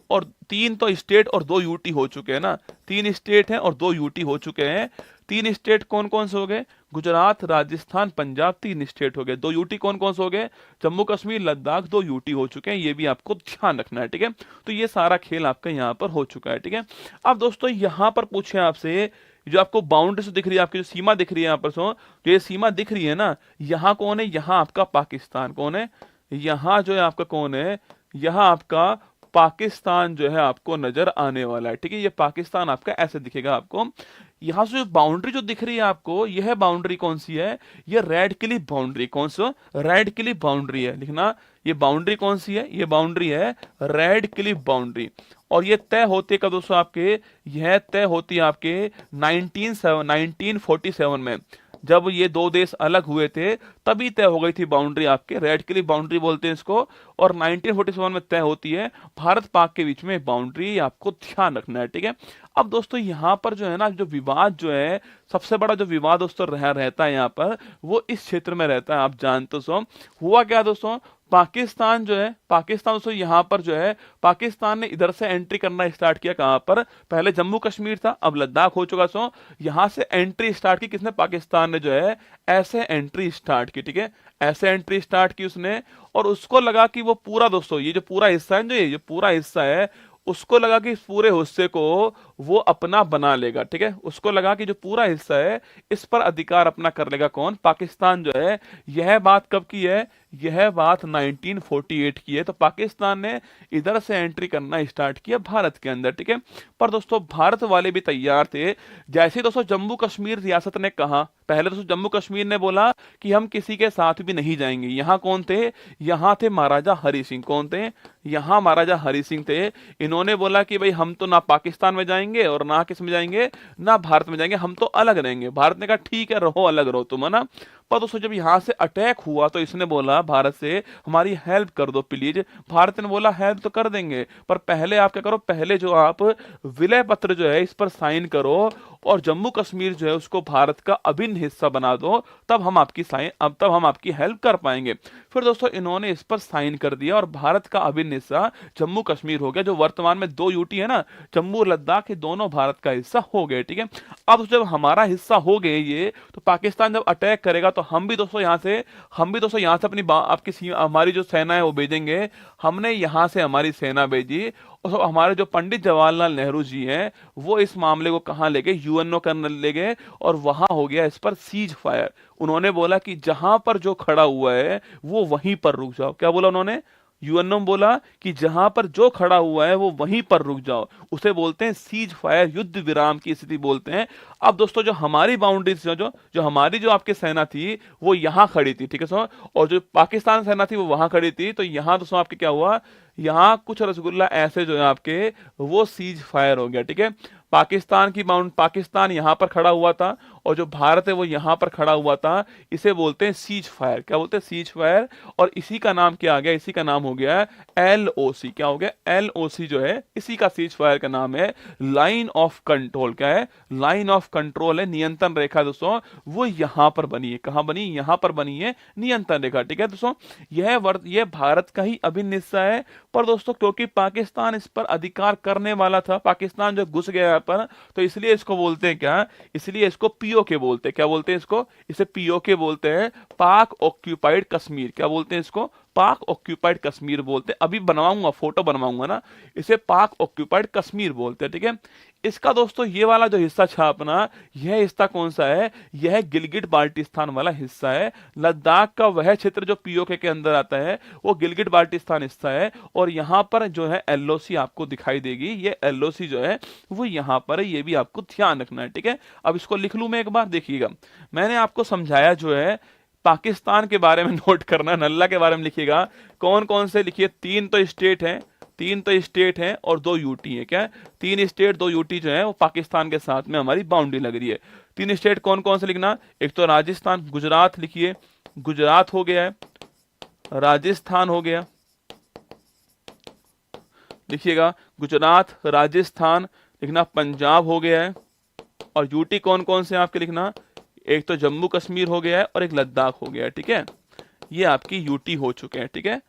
और 3 तो स्टेट और 2 यूटी हो चुके हैं ना, 3 स्टेट हैं और 2 यूटी हो चुके हैं। 3 स्टेट कौन कौन से हो गए? गुजरात, राजस्थान, पंजाब, 3 स्टेट हो गए। 2 यूटी कौन कौन से हो गए? जम्मू कश्मीर, लद्दाख, 2 यूटी हो चुके हैं। ये भी आपको ध्यान रखना है, ठीक है। तो ये सारा खेल आपका यहाँ पर हो चुका है, ठीक है। अब दोस्तों यहाँ पर पूछे आपसे, जो आपको बाउंड्री दिख रही है, आपकी जो सीमा दिख रही है यहाँ पर, जो ये सीमा दिख रही है ना, यहाँ कौन है? यहाँ आपका पाकिस्तान कौन है? यहाँ जो है आपका कौन है? यहाँ आपका पाकिस्तान जो है आपको नजर आने वाला है, ठीक है। ये पाकिस्तान आपका ऐसे दिखेगा आपको। यहाँ से जो बाउंड्री जो दिख रही है आपको, यह बाउंड्री कौन सी है? ये रेड क्लिफ बाउंड्री। कौन सा? रेड क्लिफ बाउंड्री है, लिखना। ये बाउंड्री कौन सी है? ये बाउंड्री है रेड क्लिफ बाउंड्री। और ये तय होती है कब दोस्तों आपके? यह तय होती है आपके 1947 में, जब ये 2 देश अलग हुए थे, तभी तय हो गई थी बाउंड्री आपके, रेड क्लिफ बाउंड्री बोलते हैं इसको। और 1947 में तय होती है भारत पाक के बीच में बाउंड्री, आपको ध्यान रखना है, ठीक है। अब दोस्तों यहाँ पर जो है ना, जो विवाद जो है, सबसे बड़ा जो विवाद दोस्तों रहता है यहाँ पर, वो इस क्षेत्र में रहता है। आप जानते हो हुआ क्या दोस्तों? पाकिस्तान जो है, पाकिस्तान दोस्तों यहाँ पर जो है, पाकिस्तान ने इधर से एंट्री करना स्टार्ट किया। कहाँ पर? पहले जम्मू कश्मीर था, अब लद्दाख हो चुका। यहाँ से एंट्री स्टार्ट की किसने? पाकिस्तान ने जो है ऐसे एंट्री स्टार्ट की, ठीक है। ऐसे एंट्री स्टार्ट की उसने, और उसको लगा कि वो पूरा दोस्तों, ये जो पूरा हिस्सा है, जो ये पूरा हिस्सा है, उसको लगा कि इस पूरे हिस्से को वो अपना बना लेगा, ठीक है। उसको लगा कि जो पूरा हिस्सा है, इस पर अधिकार अपना कर लेगा। कौन? पाकिस्तान जो है। यह बात कब की है? यह बात 1948 की है। तो पाकिस्तान ने इधर से एंट्री करना स्टार्ट किया भारत के अंदर, ठीक है। पर दोस्तों भारत वाले भी तैयार थे। जैसे दोस्तों जम्मू कश्मीर रियासत ने कहा, पहले दोस्तों जम्मू कश्मीर ने बोला कि हम किसी के साथ भी नहीं जाएंगे। यहाँ कौन थे? यहाँ थे महाराजा हरि सिंह। कौन थे? यहाँ महाराजा हरि सिंह थे। इन्होंने बोला कि भाई हम तो ना पाकिस्तान में जाएंगे और ना किस में जाएंगे, ना भारत में जाएंगे, हम तो अलग रहेंगे। भारत ने कहा ठीक है, रहो, अलग रहो तुम, है ना। पर दोस्तों जब यहाँ से अटैक हुआ, तो इसने बोला भारत से, हमारी हेल्प कर दो प्लीज। भारत ने बोला हेल्प तो कर देंगे, पर पहले आप क्या करो, पहले जो आप विलय पत्र जो है इस पर साइन करो, और जम्मू कश्मीर जो है उसको भारत का अभिन्न हिस्सा बना दो, तब हम आपकी हेल्प कर पाएंगे। फिर दोस्तों इन्होंने इस पर साइन कर दिया, और भारत का अभिन्न हिस्सा जम्मू कश्मीर हो गया, जो वर्तमान में 2 यूटी है ना, जम्मू और लद्दाख, ये दोनों भारत का हिस्सा हो गए, ठीक है। अब जब हमारा हिस्सा हो गए ये, तो पाकिस्तान जब अटैक करेगा, तो हम भी दोस्तों यहाँ से हमारी जो सेना है वो भेजेंगे। हमने यहाँ से हमारी सेना भेजी, और हमारे जो पंडित जवाहरलाल नेहरू जी हैं, वो इस मामले को कहाँ ले गए? यूएनओ के अंदर ले गए, और वहां हो गया इस पर सीज फायर। उन्होंने बोला कि जहां पर जो खड़ा हुआ है वो वहीं पर रुक जाओ। क्या बोला उन्होंने? यूएनओ में बोला कि जहां पर जो खड़ा हुआ है वो वहीं पर रुक जाओ। उसे बोलते हैं सीज फायर, युद्ध विराम की स्थिति बोलते हैं। अब दोस्तों जो हमारी बाउंड्री जो हमारी जो आपकी सेना थी वो यहाँ खड़ी थी, ठीक है सो, और जो पाकिस्तान सेना थी वो वहां खड़ी थी। तो यहाँ दोस्तों आपके क्या हुआ? यहाँ कुछ रसगुल्ला ऐसे जो है आपके, वो सीज फायर हो गया, ठीक है। पाकिस्तान यहाँ पर खड़ा हुआ था, और जो भारत है वो यहाँ पर खड़ा हुआ था। इसे बोलते हैं सीज फायर। क्या बोलते हैं? Cease fire. और इसी का नाम क्या आ गया? इसी का नाम हो गया LOC। क्या हो गया? LOC जो है, इसी का सीज फायर का नाम है लाइन ऑफ कंट्रोल। क्या है? लाइन ऑफ कंट्रोल है, नियंत्रण रेखा दोस्तों, वो यहाँ पर बनी है। कहाँ बनी? यहाँ पर बनी है नियंत्रण रेखा, ठीक है दोस्तों। यह भारत का ही अभिन्न हिस्सा है। पर दोस्तों क्योंकि पाकिस्तान इस पर अधिकार करने वाला था, पाकिस्तान जो घुस गया यहाँ पर, तो इसलिए इसको बोलते हैं क्या? इसलिए इसको POK बोलते हैं। क्या बोलते हैं इसको? इसे POK बोलते हैं, पाक ऑक्यूपाइड कश्मीर। क्या बोलते हैं इसको? पाक ऑक्यूपाइड कश्मीर बोलते हैं। अभी बनवाऊंगा, फोटो बनवाऊंगा ना, इसे पाक ऑक्यूपाइड कश्मीर बोलते हैं, ठीक है। इसका दोस्तों ये वाला जो हिस्सा था अपना, यह हिस्सा कौन सा है? यह गिलगिट बाल्टिस्तान वाला हिस्सा है। लद्दाख का वह क्षेत्र जो POK के अंदर आता है, वो गिलगिट बाल्टिस्तान हिस्सा है। और यहाँ पर जो है LOC आपको दिखाई देगी। ये LOC जो है वो यहाँ पर है, ये भी आपको ध्यान रखना है, ठीक है। अब इसको लिख लूं मैं एक बार, देखिएगा। मैंने आपको समझाया जो है पाकिस्तान के बारे में नोट करना, नल्ला के बारे में लिखिएगा। कौन कौन से लिखिए, तीन तो स्टेट हैं और 2 यूटी है। क्या, 3 स्टेट 2 यूटी जो है वो पाकिस्तान के साथ में हमारी बाउंड्री लग रही है। 3 स्टेट कौन कौन से लिखना, एक तो राजस्थान, गुजरात लिखिए, गुजरात हो गया है, राजस्थान हो गया, लिखिएगा गुजरात, राजस्थान लिखना, पंजाब हो गया है, और यूटी कौन कौन से आपके लिखना, एक तो जम्मू कश्मीर हो गया है और एक लद्दाख हो गया है। ठीक है, ये आपकी यूटी हो चुके हैं। ठीक है,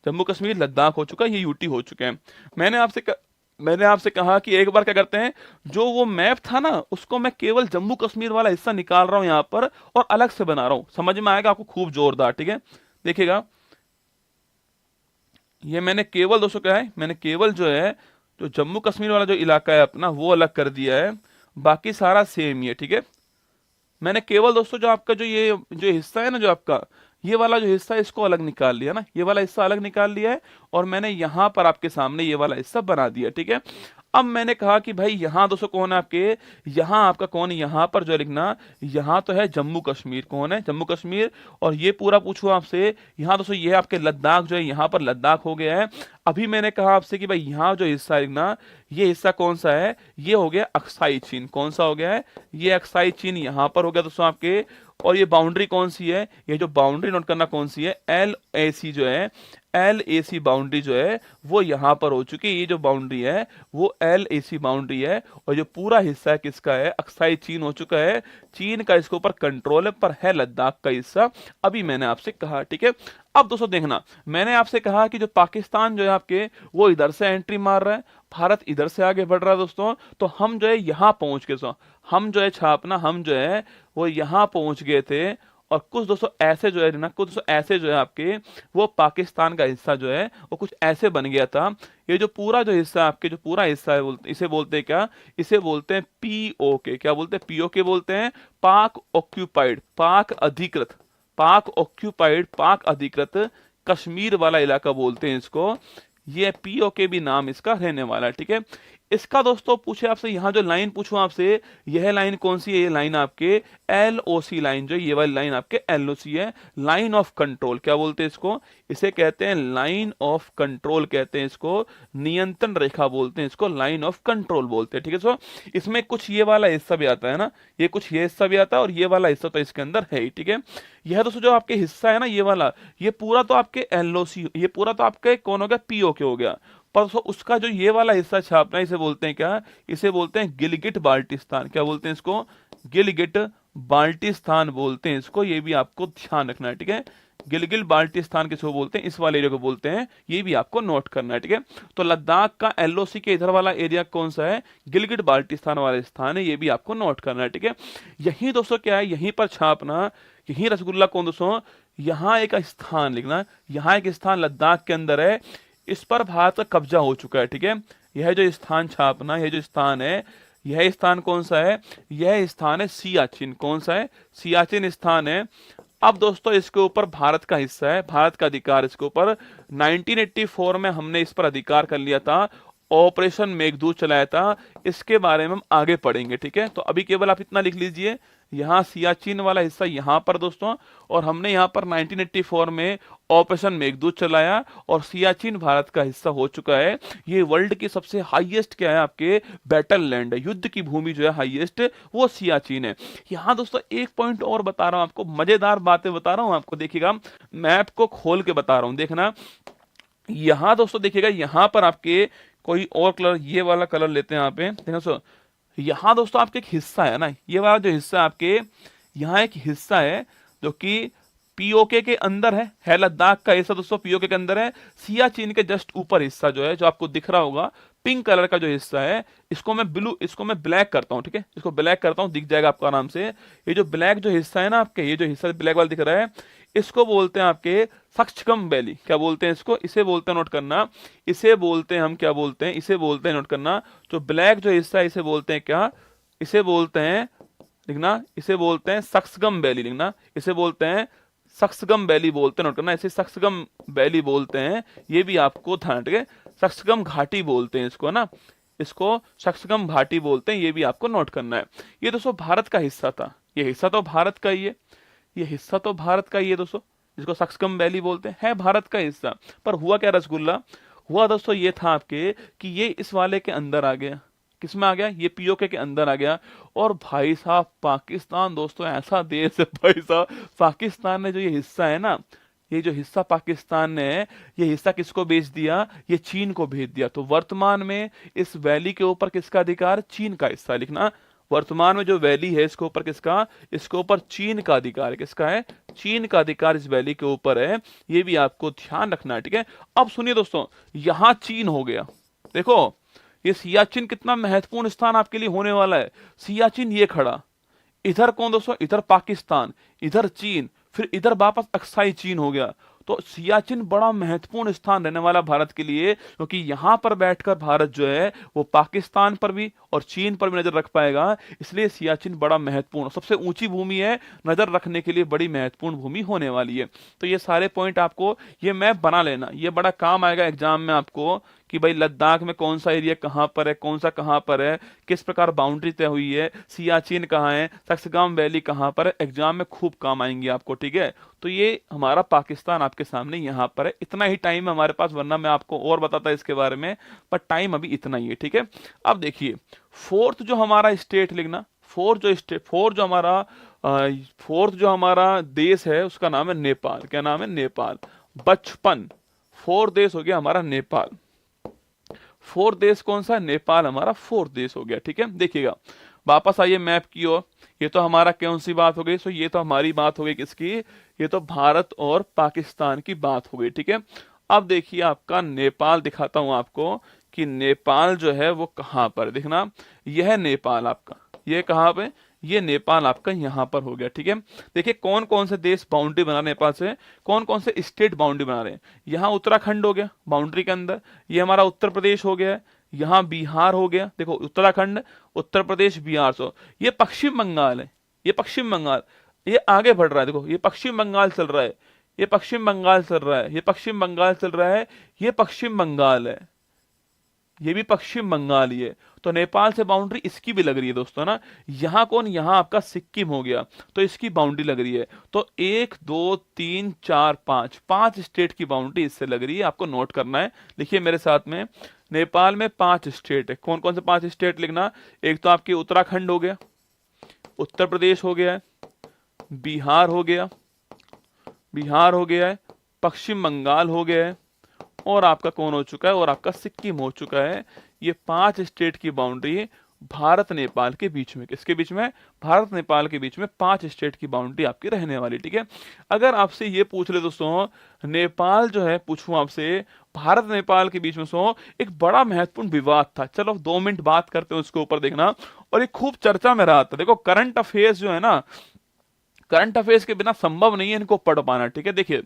जम्मू कश्मीर लद्दाख हो चुका है, ये यूटी हो चुके हैं। मैंने आपसे कहा कि एक बार क्या करते हैं, जो वो मैप था ना उसको मैं केवल जम्मू कश्मीर वाला हिस्सा निकाल रहा हूं यहां पर और अलग से बना रहा हूं, समझ में आएगा आपको खूब जोरदार। ठीक है, देखिएगा ये मैंने केवल दोस्तों क्या है, मैंने केवल जो है जो जम्मू कश्मीर वाला जो इलाका है अपना वो अलग कर दिया है, बाकी सारा सेम ही है। ठीक है, मैंने केवल दोस्तों जो आपका ये जो हिस्सा है ना, जो आपका ये वाला जो हिस्सा है इसको अलग निकाल लिया ना, ये वाला हिस्सा अलग निकाल लिया है और मैंने यहां पर आपके सामने ये वाला हिस्सा बना दिया। ठीक है, अब मैंने कहा कि भाई यहां दोस्तों कौन है आपके, यहां आपका कौन है, यहां पर जो लिखना, यहां तो है जम्मू कश्मीर, कौन है जम्मू कश्मीर, और ये पूरा पूछूं आपसे, यहां दोस्तों ये आपके लद्दाख जो है, यहां पर लद्दाख हो गया है। अभी मैंने कहा आपसे कि भाई यहां जो हिस्सा लिखना, ये हिस्सा कौन सा है, ये हो गया अक्साई चीन, कौन सा हो गया है, ये अक्साई चीन यहां पर हो गया दोस्तों आपके। और ये बाउंड्री कौन सी है, ये जो बाउंड्री नोट करना कौन सी है, LAC जो है, LAC बाउंड्री जो है वो यहां पर हो चुकी है। ये जो बाउंड्री है वो LAC बाउंड्री है और जो पूरा हिस्सा है किसका है, अक्साई चीन हो चुका है। चीन का इसके ऊपर कंट्रोल है, पर है लद्दाख का हिस्सा, अभी मैंने आपसे कहा। ठीक है, अब दोस्तों देखना, मैंने आपसे कहा कि जो पाकिस्तान जो है आपके वो इधर से एंट्री मार रहा है, भारत इधर से आगे बढ़ रहा है दोस्तों, तो हम जो है यहां पहुंच के हम जो है छापना, हम जो है वो यहां पहुंच गए थे। और कुछ दोस्तों ऐसे जो है ना, कुछ दोस्तों ऐसे जो है आपके वो पाकिस्तान का हिस्सा जो है वो कुछ ऐसे बन गया था। ये जो पूरा जो हिस्सा आपके जो पूरा हिस्सा है इसे बोलते हैं क्या, इसे बोलते हैं POK। क्या बोलते हैं, POK बोलते हैं, पाक ऑक्यूपाइड, पाक ऑक्यूपाइड, पाक अधिकृत कश्मीर वाला इलाका बोलते हैं इसको। ये POK भी नाम इसका रहने वाला है। ठीक है, इसका दोस्तों पूछे आपसे, यहां जो लाइन पूछूं आपसे, यह लाइन कौन सी है, ये लाइन आपके LOC लाइन जो ये वाली लाइन आपके LOC है, लाइन ऑफ कंट्रोल। क्या बोलते हैं इसको, इसे कहते हैं लाइन ऑफ कंट्रोल, कहते हैं इसको नियंत्रण रेखा बोलते हैं, इसको लाइन ऑफ कंट्रोल बोलते हैं। ठीक है, सो इसमें कुछ ये वाला हिस्सा भी आता है ना, ये कुछ ये हिस्सा भी आता है और ये वाला हिस्सा तो इसके अंदर है ही। ठीक है, यह दोस्तों जो आपके हिस्सा है ना ये वाला, ये पूरा तो आपके LOC, ये पूरा तो आपके कौन हो गया, POK हो गया। पर उसका जो ये वाला हिस्सा छापना, इसे बोलते हैं क्या, इसे बोलते हैं गिलगिट बाल्टिस्तान। क्या बोलते हैं इसको, गिलगिट बाल्टिस्तान बोलते हैं इसको, ये भी आपको ध्यान रखना है। ठीक है, गिलगिट बाल्टिस्तान किसको बोलते हैं, इस वाले एरिया को बोलते हैं, ये भी आपको नोट करना है। ठीक है, तो लद्दाख का LOC के इधर वाला एरिया कौन सा है, गिलगिट बाल्टिस्तान वाला स्थान है, ये भी आपको नोट करना है। ठीक है, यही दोस्तों क्या है, यहीं पर छापना, यही रसगुल्ला कौन दोस्तों, यहां एक स्थान लिखना, यहां एक स्थान लद्दाख के अंदर है, इस पर भारत का कब्जा हो चुका है। ठीक है, यह जो स्थान छापना, यह जो स्थान है, यह स्थान कौन सा है, यह स्थान है सियाचिन। कौन सा है, सियाचिन स्थान है। अब दोस्तों इसके ऊपर भारत का हिस्सा है, भारत का अधिकार इसके ऊपर, 1984 में हमने इस पर अधिकार कर लिया था, ऑपरेशन मेघदूत चलाया था, इसके बारे में हम आगे पढ़ेंगे। ठीक है, तो अभी केवल आप इतना लिख लीजिए, यहाँ सियाचिन वाला हिस्सा यहाँ पर दोस्तों, और हमने यहाँ पर 1984 में ऑपरेशन मेघदूत चलाया और सियाचिन भारत का हिस्सा हो चुका है। ये वर्ल्ड की सबसे हाईएस्ट क्या है आपके, बैटल लैंड है, युद्ध की भूमि जो है हाईएस्ट, वो सियाचिन है। यहाँ दोस्तों एक पॉइंट और बता रहा हूं आपको, मजेदार बातें बता रहा हूं आपको, देखिएगा मैप को खोल के बता रहा हूं, देखना यहाँ दोस्तों, देखिएगा यहाँ पर आपके कोई और कलर, ये वाला कलर लेते हैं यहाँ पे, देखो सो यहाँ दोस्तों आपके एक हिस्सा है ना, ये वाला जो हिस्सा है आपके, यहाँ एक हिस्सा है जो कि POK के अंदर है लद्दाख का हिस्सा दोस्तों, POK के अंदर है। सियाचिन के जस्ट ऊपर हिस्सा जो है, जो आपको दिख रहा होगा पिंक कलर का जो हिस्सा है, इसको मैं ब्लैक करता हूँ। ठीक है, इसको ब्लैक करता हूँ, दिख जाएगा आपको आराम से। ये जो ब्लैक जो हिस्सा है ना आपके, ये जो हिस्सा ब्लैक वाला दिख रहा है, इसको बोलते हैं आपके सक्चकम वैली। क्या बोलते हैं इसको, इसे बोलते हैं, नोट करना, इसे बोलते हैं हम, क्या बोलते हैं, इसे बोलते हैं, नोट करना, जो ब्लैक जो हिस्सा है इसे बोलते हैं क्या, इसे बोलते हैं, लिखना, इसे बोलते हैं सक्सगम वैली, लिखना, इसे बोलते हैं सक्सगम वैली बोलते हैं, नोट करना, इसे सक्सगम वैली बोलते हैं, ये भी आपको ध्यान रखें। सक्सगम घाटी बोलते हैं इसको ना, इसको सक्सगम घाटी बोलते हैं, ये भी आपको नोट करना है। ये दोस्तों भारत का हिस्सा था, ये हिस्सा तो भारत का ही है, ये हिस्सा तो भारत का ही है दोस्तों, जिसको सक्सकम वैली बोलते हैं, है भारत का हिस्सा। पर हुआ क्या रसगुल्ला, हुआ दोस्तों ये था आपके कि ये इस वाले के अंदर आ गया। किसमें आ गया, ये पीओके के अंदर आ गया। और भाई साहब पाकिस्तान दोस्तों ऐसा देश है भाई साहब, पाकिस्तान ने जो ये हिस्सा है ना, ये जो हिस्सा पाकिस्तान ने है, ये हिस्सा किसको बेच दिया, ये चीन को भेज दिया। तो वर्तमान में इस वैली के ऊपर किसका अधिकार, चीन का हिस्सा लिखना। वर्तमान में जो वैली है इसके ऊपर किसका, इसके ऊपर चीन का अधिकार है। किसका है, चीन का अधिकार इस वैली के ऊपर है। ये भी आपको ध्यान रखना है, ठीक है। अब सुनिए दोस्तों, यहां चीन हो गया, देखो ये सियाचिन कितना महत्वपूर्ण स्थान आपके लिए होने वाला है। सियाचिन ये खड़ा, इधर कौन दोस्तों, इधर पाकिस्तान, इधर चीन, फिर इधर वापस अक्साई चीन हो गया। तो सियाचिन बड़ा महत्वपूर्ण स्थान रहने वाला भारत के लिए, क्योंकि यहां पर बैठकर भारत जो है वो पाकिस्तान पर भी और चीन पर भी नजर रख पाएगा। इसलिए सियाचिन बड़ा महत्वपूर्ण, सबसे ऊंची भूमि है, नजर रखने के लिए बड़ी महत्वपूर्ण भूमि होने वाली है। तो ये सारे पॉइंट आपको ये मैप बना लेना, ये बड़ा काम आएगा एग्जाम में आपको, कि भाई लद्दाख में कौन सा एरिया कहाँ पर है, कौन सा कहाँ पर है, किस प्रकार बाउंड्री तय हुई है, सियाचिन कहाँ है, सक्सगाम वैली कहाँ पर है, एग्जाम में खूब काम आएंगी आपको, ठीक है। तो ये हमारा पाकिस्तान आपके सामने यहाँ पर है। इतना ही टाइम है हमारे पास, वरना मैं आपको और बताता इसके बारे में, पर टाइम अभी इतना ही है, ठीक है। अब देखिए फोर्थ जो हमारा स्टेट लिखना, फोर्थ जो हमारा देश है उसका नाम है नेपाल। क्या नाम है, नेपाल। बचपन, फोर्थ देश हो गया हमारा नेपाल। फोर्थ देश कौन सा है, नेपाल हमारा फोर्थ देश हो गया, ठीक है। देखिएगा वापस आइए मैप की ओर। ये तो हमारा कौन सी बात हो गई, सो ये तो हमारी बात हो गई किसकी, ये तो भारत और पाकिस्तान की बात हो गई, ठीक है। अब देखिए आपका नेपाल दिखाता हूं आपको कि नेपाल जो है वो कहां पर, देखना यह है नेपाल आपका, ये कहां पे, ये नेपाल आपका यहां पर हो गया, ठीक है। देखिए कौन कौन से देश बाउंड्री बना रहे हैं नेपाल से, कौन कौन से स्टेट बाउंड्री बना रहे हैं। यहाँ उत्तराखंड हो गया बाउंड्री के अंदर, ये हमारा उत्तर प्रदेश हो गया है, यहाँ बिहार हो गया, देखो उत्तराखंड, उत्तर प्रदेश, बिहार। सो ये पश्चिम बंगाल है, ये पश्चिम बंगाल, ये आगे बढ़ रहा है, देखो ये पश्चिम बंगाल चल रहा है, ये पश्चिम बंगाल चल रहा है, ये पश्चिम बंगाल चल रहा है, ये पश्चिम बंगाल है, ये भी पश्चिम बंगाल ही है। तो नेपाल से बाउंड्री इसकी भी लग रही है दोस्तों ना। यहाँ कौन, यहाँ आपका सिक्किम हो गया, तो इसकी बाउंड्री लग रही है। तो 1 2 3 4 5, 5 स्टेट की बाउंड्री इससे लग रही है, आपको नोट करना है। लिखिए मेरे साथ में, नेपाल में 5 स्टेट है। कौन कौन से 5 स्टेट लिखना, एक तो आपकी उत्तराखंड हो गया, उत्तर प्रदेश हो गया है, बिहार हो गया, बिहार हो गया है, पश्चिम बंगाल हो गया है, और आपका कौन हो चुका है, और आपका सिक्किम हो चुका है। ये 5 स्टेट की बाउंड्री भारत नेपाल के बीच में, किसके बीच में, भारत नेपाल के बीच में 5 स्टेट की बाउंड्री आपकी रहने वाली, ठीक है। अगर आपसे ये पूछ ले दोस्तों, नेपाल जो है, पूछूं आपसे भारत नेपाल के बीच में सो एक बड़ा महत्वपूर्ण विवाद था, चलो 2 मिनट बात करते हैं उसके ऊपर, देखना। और ये खूब चर्चा में रहा था। देखो करंट अफेयर्स जो है ना, करंट अफेयर्स के बिना संभव नहीं है इनको पढ़ पाना, ठीक है। देखिए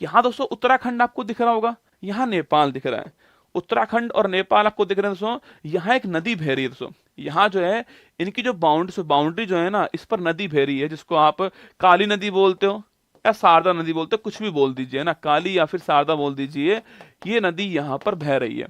यहां दोस्तों उत्तराखंड आपको दिख रहा होगा, यहाँ नेपाल दिख रहा है, उत्तराखंड और नेपाल आपको दिख रहे हैं दोस्तों। यहाँ एक नदी बह रही है दोस्तों, यहाँ जो है इनकी जो बाउंड्री जो है ना, इस पर नदी बह रही है, जिसको आप काली नदी बोलते हो या शारदा नदी बोलते हो, कुछ भी बोल दीजिए ना, काली या फिर शारदा बोल दीजिए। ये नदी यहाँ पर बह रही है।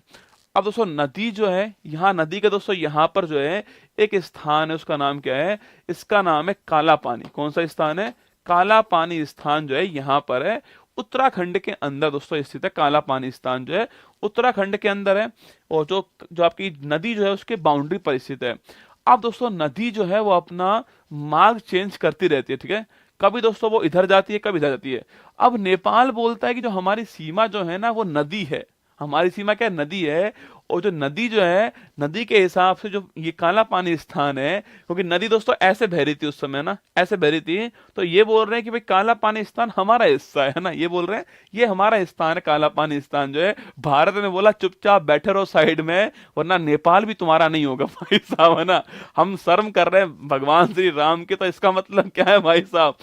अब दोस्तों नदी जो है, यहाँ नदी का दोस्तों यहाँ पर जो है एक स्थान है, उसका नाम क्या है, इसका नाम है काला पानी। कौन सा स्थान है, काला पानी स्थान जो है यहाँ पर है, उत्तराखंड के अंदर दोस्तों स्थित है। काला पानी स्थान जो है उत्तराखंड के अंदर है, और जो जो आपकी नदी जो है उसके बाउंड्री पर स्थित है। अब दोस्तों नदी जो है वो अपना मार्ग चेंज करती रहती है, ठीक है। कभी दोस्तों वो इधर जाती है, कभी इधर जाती है। अब नेपाल बोलता है कि जो हमारी सीमा जो है ना वो नदी है, हमारी सीमा क्या है, नदी है। और जो नदी जो है, नदी के हिसाब से जो ये काला पानी स्थान है, क्योंकि नदी दोस्तों ऐसे बह रही थी उस समय ना, ऐसे बह रही थी, तो ये बोल रहे हैं कि भाई काला पानी स्थान हमारा हिस्सा है ना, ये बोल रहे हैं ये हमारा स्थान है, काला पानी स्थान जो है। भारत ने बोला चुपचाप बैठे रहो साइड में, वरना नेपाल भी तुम्हारा नहीं होगा भाई साहब, है ना। हम शर्म कर रहे हैं भगवान श्री राम के, तो इसका मतलब क्या है भाई साहब,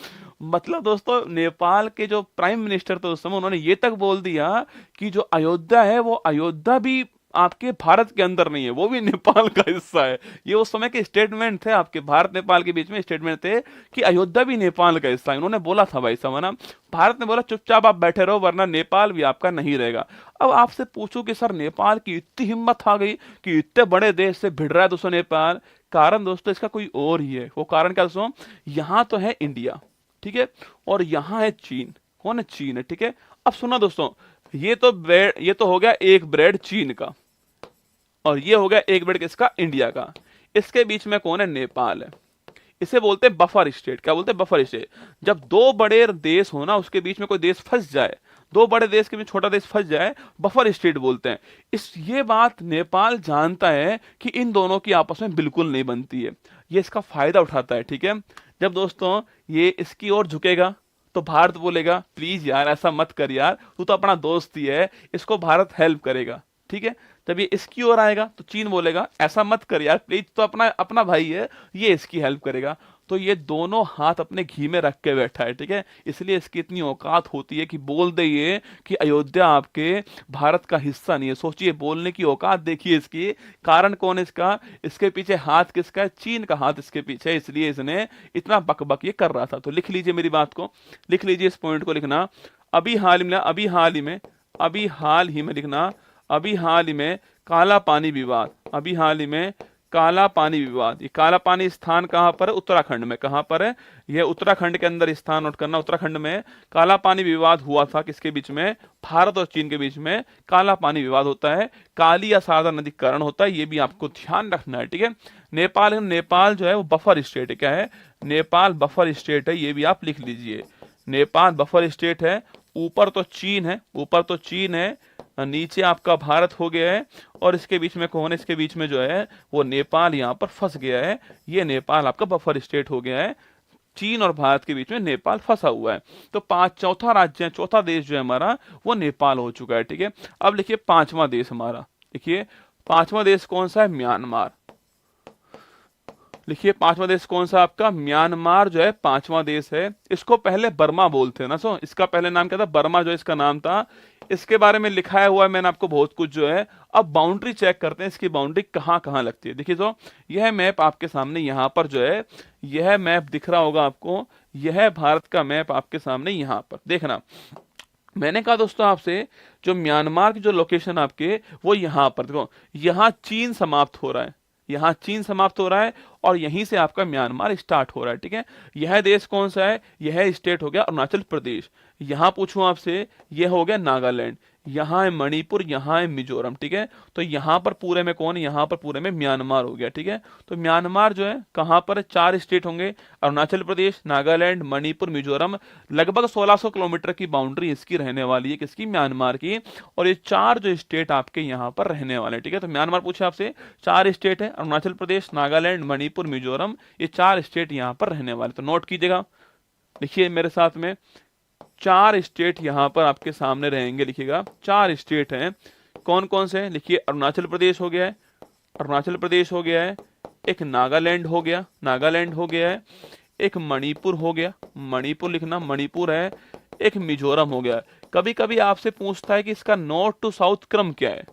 मतलब दोस्तों नेपाल के जो प्राइम मिनिस्टर थे उस समय, उन्होंने ये तक बोल दिया कि जो अयोध्या है वो अयोध्या भी आपके भारत के अंदर नहीं है, वो भी नेपाल का हिस्सा है। ये उस समय के स्टेटमेंट थे आपके, भारत नेपाल के बीच में स्टेटमेंट थे कि अयोध्या भी नेपाल का हिस्सा है। उन्होंने बोला था भाई साहब ना, भारत ने बोला चुपचाप आप बैठे रहो, वरना नेपाल भी आपका नहीं रहेगा। अब आपसे पूछो कि सर नेपाल की इतनी हिम्मत आ गई कि इतने बड़े देश से भिड़ रहा है दोस्तों नेपाल, कारण दोस्तों इसका कोई और ही है। वो कारण क्या दोस्तों, यहाँ तो है इंडिया, ठीक है। और यहाँ है चीन, कौन है? चीन है, ठीक है। अब सुना दोस्तों, ये तो हो गया एक ब्रेड चीन का, और ये हो गया एक ब्रेड किसका? इंडिया का। इसके बीच में कौन है? नेपाल है। इसे बोलते हैं बफर स्टेट। क्या बोलते हैं? Buffer state. जब दो बड़े देश हो ना, उसके बीच में कोई देश फंस जाए, दो बड़े देश के बीच छोटा देश फंस जाए, बफर स्टेट बोलते हैं। ये बात नेपाल जानता है कि इन दोनों की आपस में बिल्कुल नहीं बनती है, ये इसका फायदा उठाता है, ठीक है। जब दोस्तों ये इसकी ओर झुकेगा तो भारत बोलेगा प्लीज यार ऐसा मत कर यार, तू तो अपना दोस्त ही है, इसको भारत हेल्प करेगा, ठीक है। जब ये इसकी ओर आएगा तो चीन बोलेगा ऐसा मत कर यार प्लीज, तो अपना अपना भाई है, ये इसकी हेल्प करेगा। तो ये दोनों हाथ अपने घी में रख के बैठा है, ठीक है। इसलिए इसकी इतनी औकात होती है कि बोल दे ये कि अयोध्या आपके भारत का हिस्सा नहीं है। सोचिए, बोलने की औकात देखिए इसकी। कारण कौन है इसका? इसके पीछे हाथ किसका है? चीन का हाथ इसके पीछे है, इसलिए इसने इतना बकबक ये कर रहा था। तो लिख लीजिए मेरी बात को, लिख लीजिए इस पॉइंट को लिखना। अभी हाल ही में लिखना, अभी हाल ही में काला पानी विवाद, अभी हाल ही में काला पानी विवाद। ये काला पानी स्थान कहां पर है? उत्तराखंड में। कहां पर है? ये उत्तराखंड के अंदर स्थान नोट करना। उत्तराखंड में काला पानी विवाद हुआ था, किसके बीच में? भारत और चीन के बीच में काला पानी विवाद होता है, काली या शारदा नदी के कारण होता है, ये भी आपको ध्यान रखना है, ठीक है। नेपाल जो है वो बफर स्टेट है। क्या है? नेपाल बफर स्टेट है, ये भी आप लिख लीजिए। नेपाल बफर स्टेट है। ऊपर तो चीन है, ऊपर तो चीन है, नीचे आपका भारत हो गया है, और इसके बीच में कौन है? इसके बीच में जो है वो नेपाल यहाँ पर फंस गया है। ये नेपाल आपका बफर स्टेट हो गया है, चीन और भारत के बीच में नेपाल फंसा हुआ है। तो चौथा राज्य है, चौथा देश जो है हमारा वो नेपाल हो चुका है, ठीक है। अब लिखिए पांचवा देश हमारा, देखिए पांचवा देश कौन सा है? म्यांमार। लिखिए पांचवा देश कौन सा आपका? म्यांमार जो है पांचवा देश है। इसको पहले बर्मा बोलते हैं ना, सो इसका पहले नाम क्या था? बर्मा जो इसका नाम था। इसके बारे में लिखाया हुआ है मैंने आपको बहुत कुछ जो है। अब बाउंड्री चेक करते हैं, इसकी बाउंड्री कहाँ कहाँ लगती है। देखिए तो यह मैप आपके सामने यहाँ पर जो है, यह मैप दिख रहा होगा आपको, यह भारत का मैप आपके सामने यहाँ पर देखना। मैंने कहा दोस्तों आपसे, जो म्यांमार की जो लोकेशन आपके वो यहाँ पर देखो, यहाँ चीन समाप्त हो रहा है, यहाँ चीन समाप्त हो रहा है, और यहीं से आपका म्यांमार स्टार्ट हो रहा है, ठीक है। यह देश कौन सा है? यह स्टेट हो गया अरुणाचल प्रदेश। यहाँ पूछूं आपसे, यह हो गया नागालैंड, यहाँ है मणिपुर, यहाँ है मिजोरम, ठीक है। तो यहाँ पर पूरे में कौन? यहाँ पर पूरे में म्यांमार हो गया, ठीक है। तो म्यांमार जो है कहाँ पर? 4 स्टेट होंगे, अरुणाचल प्रदेश, नागालैंड, मणिपुर, मिजोरम। लगभग 1600 किलोमीटर की बाउंड्री इसकी रहने वाली है, किसकी? म्यांमार की। और ये 4 जो स्टेट आपके यहाँ पर रहने वाले, ठीक है। तो म्यांमार पूछे आपसे, 4 स्टेट है, अरुणाचल प्रदेश, नागालैंड, मणिपुर, मिजोरम, ये 4 स्टेट यहाँ पर रहने वाले। तो नोट कीजिएगा, लिखिए मेरे साथ में, 4 स्टेट यहां पर आपके सामने रहेंगे। लिखिएगा 4 स्टेट हैं, कौन कौन से हैं? लिखिए अरुणाचल प्रदेश हो गया है, अरुणाचल प्रदेश हो गया है, एक नागालैंड हो गया, नागालैंड हो गया है, एक मणिपुर हो गया, मणिपुर लिखना, मणिपुर है, एक मिजोरम हो गया। कभी कभी आपसे पूछता है कि इसका नॉर्थ टू साउथ क्रम क्या है,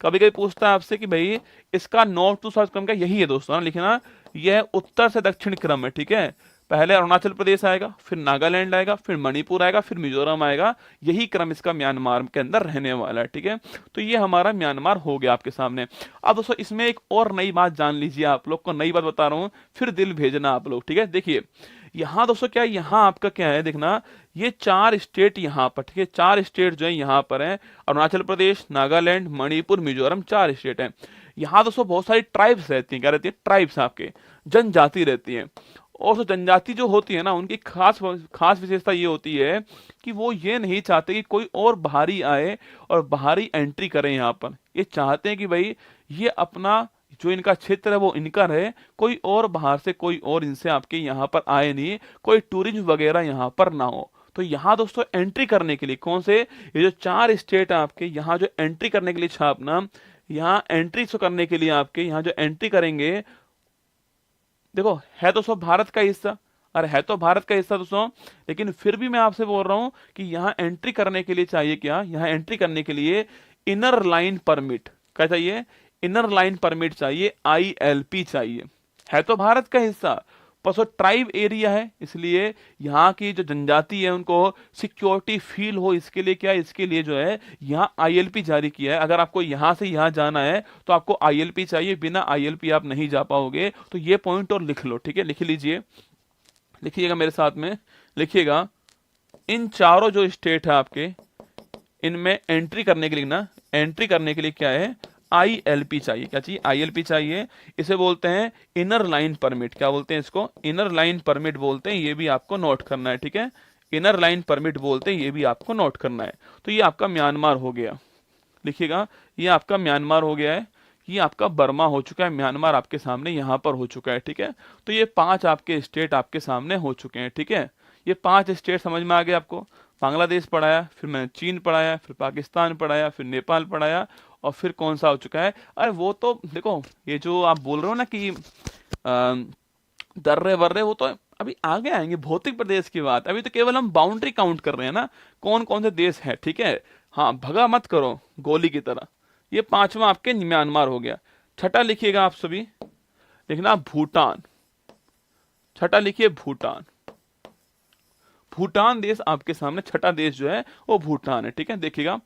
कभी कभी पूछता है आपसे कि भाई इसका नॉर्थ टू साउथ क्रम क्या? यही है दोस्तों, लिखना, यह उत्तर से दक्षिण क्रम है, ठीक है। पहले अरुणाचल प्रदेश आएगा, फिर नागालैंड आएगा, फिर मणिपुर आएगा, फिर मिजोरम आएगा, यही क्रम इसका म्यांमार के अंदर रहने वाला है, ठीक है। तो ये हमारा म्यांमार हो गया आपके सामने। अब दोस्तों इसमें एक और नई बात जान लीजिए, आप लोग को नई बात बता रहा हूं, फिर दिल भेजना आप लोग, ठीक है। देखिए यहाँ दोस्तों क्या है, यहाँ आपका क्या है देखना, ये 4 स्टेट यहाँ पर, ठीक है, 4 स्टेट जो है यहाँ पर है, अरुणाचल प्रदेश, नागालैंड, मणिपुर, मिजोरम, 4 स्टेट है। यहाँ दोस्तों बहुत सारी ट्राइब्स रहती हैं, क्या रहती है? ट्राइब्स, आपके जनजाति रहती है। और तो जनजाति जो होती है ना, उनकी खास खास विशेषता ये होती है कि वो ये नहीं चाहते कि कोई और बाहरी आए और बाहरी एंट्री करे यहाँ पर। ये चाहते हैं कि भाई ये अपना जो इनका क्षेत्र है वो इनका रहे, कोई और बाहर से कोई और इनसे आपके यहाँ पर आए नहीं, कोई टूरिज्म वगैरह यहाँ पर ना हो। तो यहाँ दोस्तों एंट्री करने के लिए कौन से, ये जो 4 स्टेट है आपके, यहाँ जो एंट्री करने के लिए छापना, यहाँ एंट्री करने के लिए आपके यहाँ जो एंट्री करेंगे, देखो है तो सब भारत का हिस्सा, अरे है तो भारत का हिस्सा दोस्तों, लेकिन फिर भी मैं आपसे बोल रहा हूं कि यहां एंट्री करने के लिए चाहिए क्या? यहां एंट्री करने के लिए इनर लाइन परमिट, क्या चाहिए? इनर लाइन परमिट चाहिए, ILP चाहिए। है तो भारत का हिस्सा, पर ट्राइब एरिया है, इसलिए यहाँ की जो जनजाति है उनको सिक्योरिटी फील हो, इसके लिए क्या है? इसके लिए जो है यहाँ ILP जारी किया है। अगर आपको यहाँ से यहाँ जाना है तो आपको ILP चाहिए, बिना ILP आप नहीं जा पाओगे। तो ये पॉइंट और लिख लो, ठीक है, लिख लीजिए, लिखिएगा मेरे साथ में, लिखिएगा इन चारों जो स्टेट है आपके, इनमें एंट्री करने के लिए ना, एंट्री करने के लिए क्या है, ILP चाहिए। क्या चाहिए, ILP चाहिए। इसे बोलते हैं इनर लाइन परमिट। क्या बोलते हैं इसको, इनर लाइन परमिट बोलते हैं। ये भी आपको नोट करना है, ठीक है, इनर लाइन परमिट बोलते हैं, ये भी आपको नोट करना है। तो ये आपका म्यांमार हो गया, लिखिएगा ये आपका म्यांमार हो गया है, ये आपका बर्मा हो चुका है, म्यांमार आपके सामने यहाँ पर हो चुका है, ठीक है। तो ये 5 आपके स्टेट आपके सामने हो चुके हैं, ठीक है। ये 5 स्टेट समझ में आ गए आपको। बांग्लादेश पढ़ाया, फिर मैंने चीन पढ़ाया, फिर पाकिस्तान पढ़ाया, फिर नेपाल पढ़ाया, और फिर कौन सा हो चुका है, अरे वो तो देखो, ये जो आप बोल रहे हो ना कि दर्रे वर्रे, वो तो अभी आगे आएंगे, भौतिक प्रदेश की बात, अभी तो केवल हम बाउंड्री काउंट कर रहे हैं ना, कौन कौन से देश है, ठीक है। हाँ, भगा मत करो गोली की तरह। ये 5वां आपके म्यांमार हो गया। छठा लिखिएगा आप सभी, लिखना भूटान। छठा लिखिए भूटान। भूटान देश आपके सामने, छठा देश जो है वो भूटान है, ठीक है। देखिएगा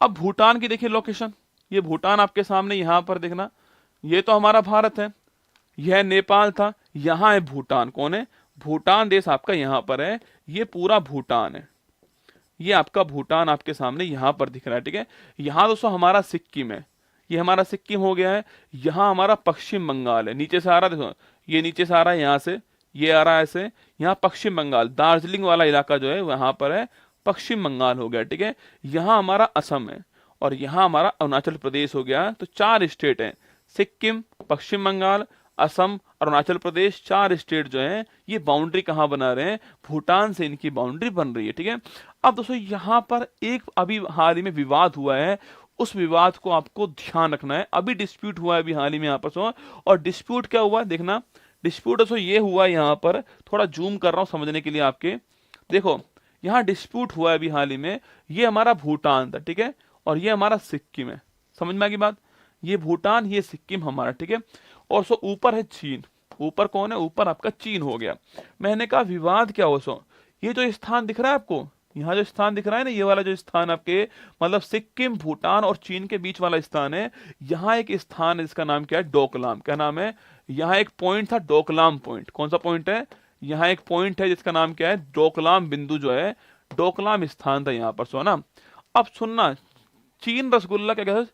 अब भूटान की देखिए लोकेशन, ये भूटान आपके सामने यहां पर देखना, ये तो हमारा भारत है, यह नेपाल था, यहां है भूटान। कौन है, भूटान देश आपका यहां पर है, ये पूरा भूटान है, ये आपका भूटान आपके सामने यहां पर दिख रहा है, ठीक है। यहां दोस्तों हमारा सिक्किम है, ये हमारा सिक्किम हो गया है। यहां हमारा पश्चिम बंगाल है, नीचे से आ रहा है, देखो ये नीचे से आ रहा है, यहां से ये आ रहा है ऐसे, यहाँ पश्चिम बंगाल, दार्जिलिंग वाला इलाका जो है वहां पर है, पश्चिम बंगाल हो गया, ठीक है। यहाँ हमारा असम है, और यहाँ हमारा अरुणाचल प्रदेश हो गया। तो 4 स्टेट हैं, सिक्किम, पश्चिम बंगाल, असम, अरुणाचल प्रदेश, 4 स्टेट जो हैं ये बाउंड्री कहाँ बना रहे हैं, भूटान से इनकी बाउंड्री बन रही है, ठीक है। अब दोस्तों यहाँ पर एक अभी हाल ही में विवाद हुआ है, उस विवाद को आपको ध्यान रखना है। अभी डिस्प्यूट हुआ है अभी हाल ही में आपस में, और डिस्प्यूट क्या हुआ देखना, डिस्प्यूट दोस्तों ये हुआ, यहाँ पर थोड़ा जूम कर रहा हूँ समझने के लिए आपके, देखो यहाँ डिस्प्यूट हुआ है अभी हाल ही में, ये हमारा भूटान था, ठीक है, और ये हमारा सिक्किम है, समझ में आ गई बात, ये भूटान ये सिक्किम हमारा, ठीक है। और सो ऊपर है चीन, ऊपर कौन है, ऊपर आपका चीन हो गया। मैंने कहा विवाद क्या हो, सो ये जो स्थान दिख रहा है आपको, यहाँ जो स्थान दिख रहा है ना, ये वाला जो स्थान आपके, मतलब सिक्किम, भूटान और चीन के बीच वाला स्थान है, यहाँ एक स्थान है जिसका नाम क्या है, डोकलाम। क्या नाम है, यहाँ एक पॉइंट था डोकलाम पॉइंट। कौन सा पॉइंट है, यहाँ एक पॉइंट है जिसका नाम क्या है, डोकलाम बिंदु जो है, डोकलाम स्थान था यहाँ पर, सो ना। अब सुनना, चीन रसगुल्ला क्या कहता है,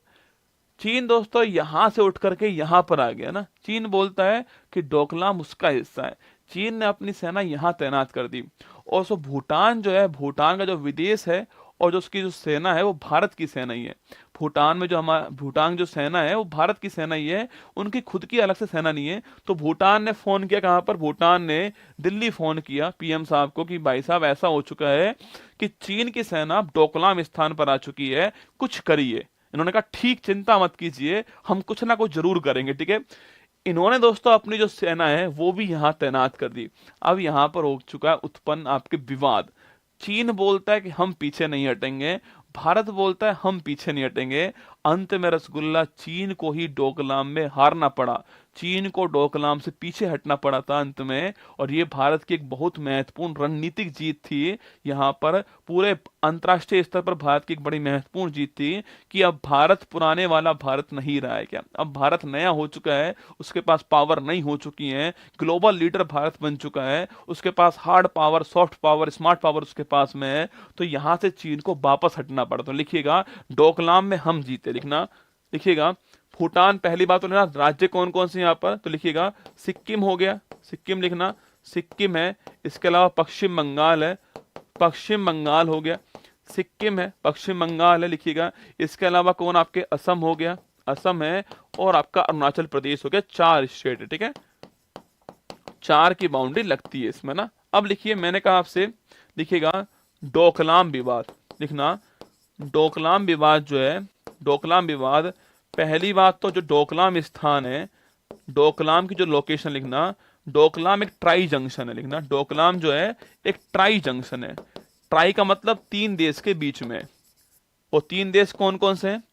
चीन दोस्तों यहां से उठ करके यहां पर आ गया ना, चीन बोलता है कि डोकलाम उसका हिस्सा है, चीन ने अपनी सेना यहां तैनात कर दी। और सो भूटान जो है, भूटान का जो विदेश है और जो उसकी जो सेना है वो भारत की सेना ही है। भूटान में जो हमारा, भूटान जो सेना है वो भारत की सेना ही है, उनकी खुद की अलग से सेना नहीं है। तो भूटान ने फोन किया, कहां पर, भूटान ने दिल्ली फोन किया पीएम साहब को कि भाई साहब ऐसा हो चुका है कि चीन की सेना अब डोकलाम स्थान पर आ चुकी है, कुछ करिए। इन्होंने कहा ठीक, चिंता मत कीजिए, हम कुछ ना कुछ जरूर करेंगे, ठीक है। इन्होंने दोस्तों अपनी जो सेना है वो भी यहाँ तैनात कर दी। अब यहाँ पर हो चुका है उत्पन्न आपके विवाद। चीन बोलता है कि हम पीछे नहीं हटेंगे, भारत बोलता है हम पीछे नहीं हटेंगे। अंत में रसगुल्ला चीन को ही डोकलाम में हारना पड़ा, चीन को डोकलाम से पीछे हटना पड़ा था अंत में। और ये भारत की एक बहुत महत्वपूर्ण रणनीतिक जीत थी, यहाँ पर पूरे अंतर्राष्ट्रीय स्तर पर भारत की एक बड़ी महत्वपूर्ण जीत थी कि अब भारत पुराने वाला भारत नहीं रहा है, क्या अब भारत नया हो चुका है, उसके पास पावर नहीं हो चुकी है, ग्लोबल लीडर भारत बन चुका है, उसके पास hard power, soft power, smart power उसके पास में है। तो यहां से चीन को वापस हटना पड़ा। तो लिखिएगा डोकलाम में हम जीते, लिखना, लिखिएगा भूटान। पहली बात तो लेना राज्य कौन कौन से यहाँ पर, तो लिखिएगा सिक्किम हो गया, सिक्किम लिखना, सिक्किम है। इसके अलावा पश्चिम बंगाल है, पश्चिम बंगाल हो गया, सिक्किम है, पश्चिम बंगाल है, लिखिएगा। इसके अलावा कौन, आपके असम हो गया, असम है, और आपका अरुणाचल प्रदेश हो गया। 4 स्टेट है, ठीक है, 4 की बाउंड्री लगती है इसमें ना। अब लिखिए, मैंने कहा आपसे, लिखिएगा डोकलाम विवाद, लिखना डोकलाम विवाद जो है, डोकलाम विवाद, पहली बात तो जो डोकलाम स्थान है, डोकलाम की जो लोकेशन लिखना, डोकलाम एक ट्राई जंक्शन है, लिखना डोकलाम जो है एक ट्राई जंक्शन है। ट्राई का मतलब 3 देश के बीच में। वो 3 देश कौन कौन से हैं,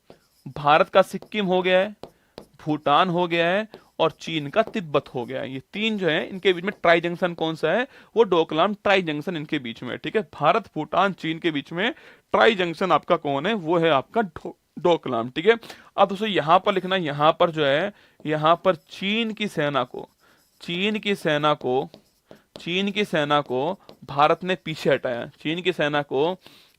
भारत का सिक्किम हो गया है, भूटान हो गया है, और चीन का तिब्बत हो गया है। ये 3 जो है इनके बीच में ट्राई जंक्शन कौन सा है, वो डोकलाम ट्राई जंक्शन इनके बीच में है, ठीक है। भारत, भूटान, चीन के बीच में ट्राई जंक्शन आपका कौन है, वो है आपका डोकलाम, ठीक है। अब दोस्तों यहां पर लिखना, यहां पर जो है, यहां पर चीन की सेना को, चीन की सेना को, चीन की सेना को भारत ने पीछे हटाया, चीन की सेना को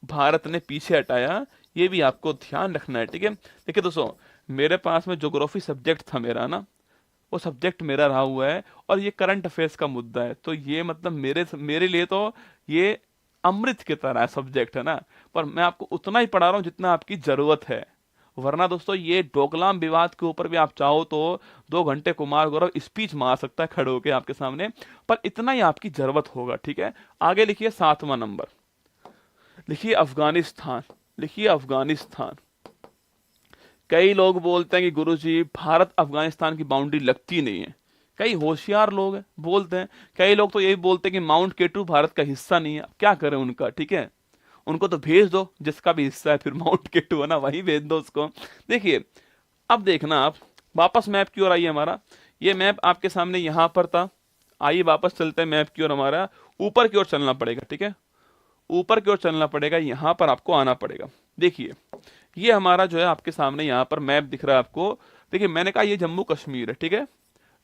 भारत ने पीछे हटाया, ये भी आपको ध्यान रखना है, ठीक है। देखिए दोस्तों, मेरे पास में ज्योग्राफी सब्जेक्ट था मेरा ना, वो सब्जेक्ट मेरा रहा हुआ है और ये करंट अफेयर्स का मुद्दा है, तो ये मतलब मेरे लिए तो ये अमृत की तरह सब्जेक्ट है ना, पर मैं आपको उतना ही पढ़ा रहा हूँ जितना आपकी जरूरत है। वरना दोस्तों ये डोकलाम विवाद के ऊपर भी आप चाहो तो 2 घंटे कुमार गौरव स्पीच मार सकता है खड़े होके आपके सामने, पर इतना ही आपकी जरूरत होगा, ठीक है। आगे लिखिए 7वां नंबर, लिखिए अफगानिस्तान, लिखिए अफगानिस्तान। कई लोग बोलते हैं कि गुरुजी भारत अफगानिस्तान की बाउंड्री लगती नहीं है, कई होशियार लोग हैं बोलते हैं, कई लोग तो यही बोलते हैं कि माउंट केटू भारत का हिस्सा नहीं है। अब क्या करें उनका, ठीक है, उनको तो भेज दो जिसका भी हिस्सा है, फिर माउंट केटू है ना वही भेज दो उसको। देखिए अब देखना आप, वापस मैप की ओर आइए, हमारा ये मैप आपके सामने यहां पर था, आइए वापस चलते हैं मैप की ओर, हमारा ऊपर की ओर चलना पड़ेगा, ठीक है, ऊपर की ओर चलना पड़ेगा, यहां पर आपको आना पड़ेगा। देखिए ये हमारा जो है आपके सामने यहां पर मैप दिख रहा है आपको। देखिए मैंने कहा ये जम्मू कश्मीर है, ठीक है,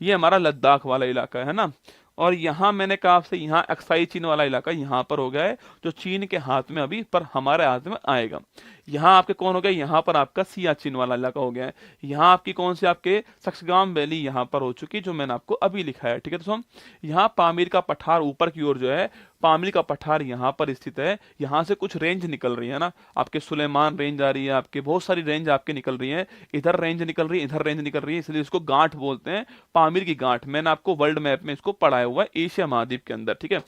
ये हमारा लद्दाख वाला इलाका है ना, और यहाँ मैंने कहा आपसे यहाँ अक्साई चीन वाला इलाका यहाँ पर हो गया है, जो चीन के हाथ में अभी पर हमारे हाथ में आएगा। यहाँ आपके कौन हो गया, यहाँ पर आपका सियाचिन वाला इलाका हो गया है। यहाँ आपकी कौन सी आपके सक्सगाम वैली यहाँ पर हो चुकी, जो मैंने आपको अभी लिखा है, ठीक है दोस्तों। यहाँ पामीर का पठार ऊपर की ओर जो है, पामीर का पठार यहाँ पर स्थित है, यहाँ से कुछ रेंज निकल रही है ना, आपके सुलेमान रेंज आ रही है, आपके बहुत सारी रेंज आपके निकल रही है, इधर रेंज निकल रही है, इधर रेंज निकल रही है, इसलिए इसको गांठ बोलते हैं, पामीर की गांठ। मैंने आपको वर्ल्ड मैप में इसको पढ़ाया हुआ है एशिया महाद्वीप के अंदर, ठीक है।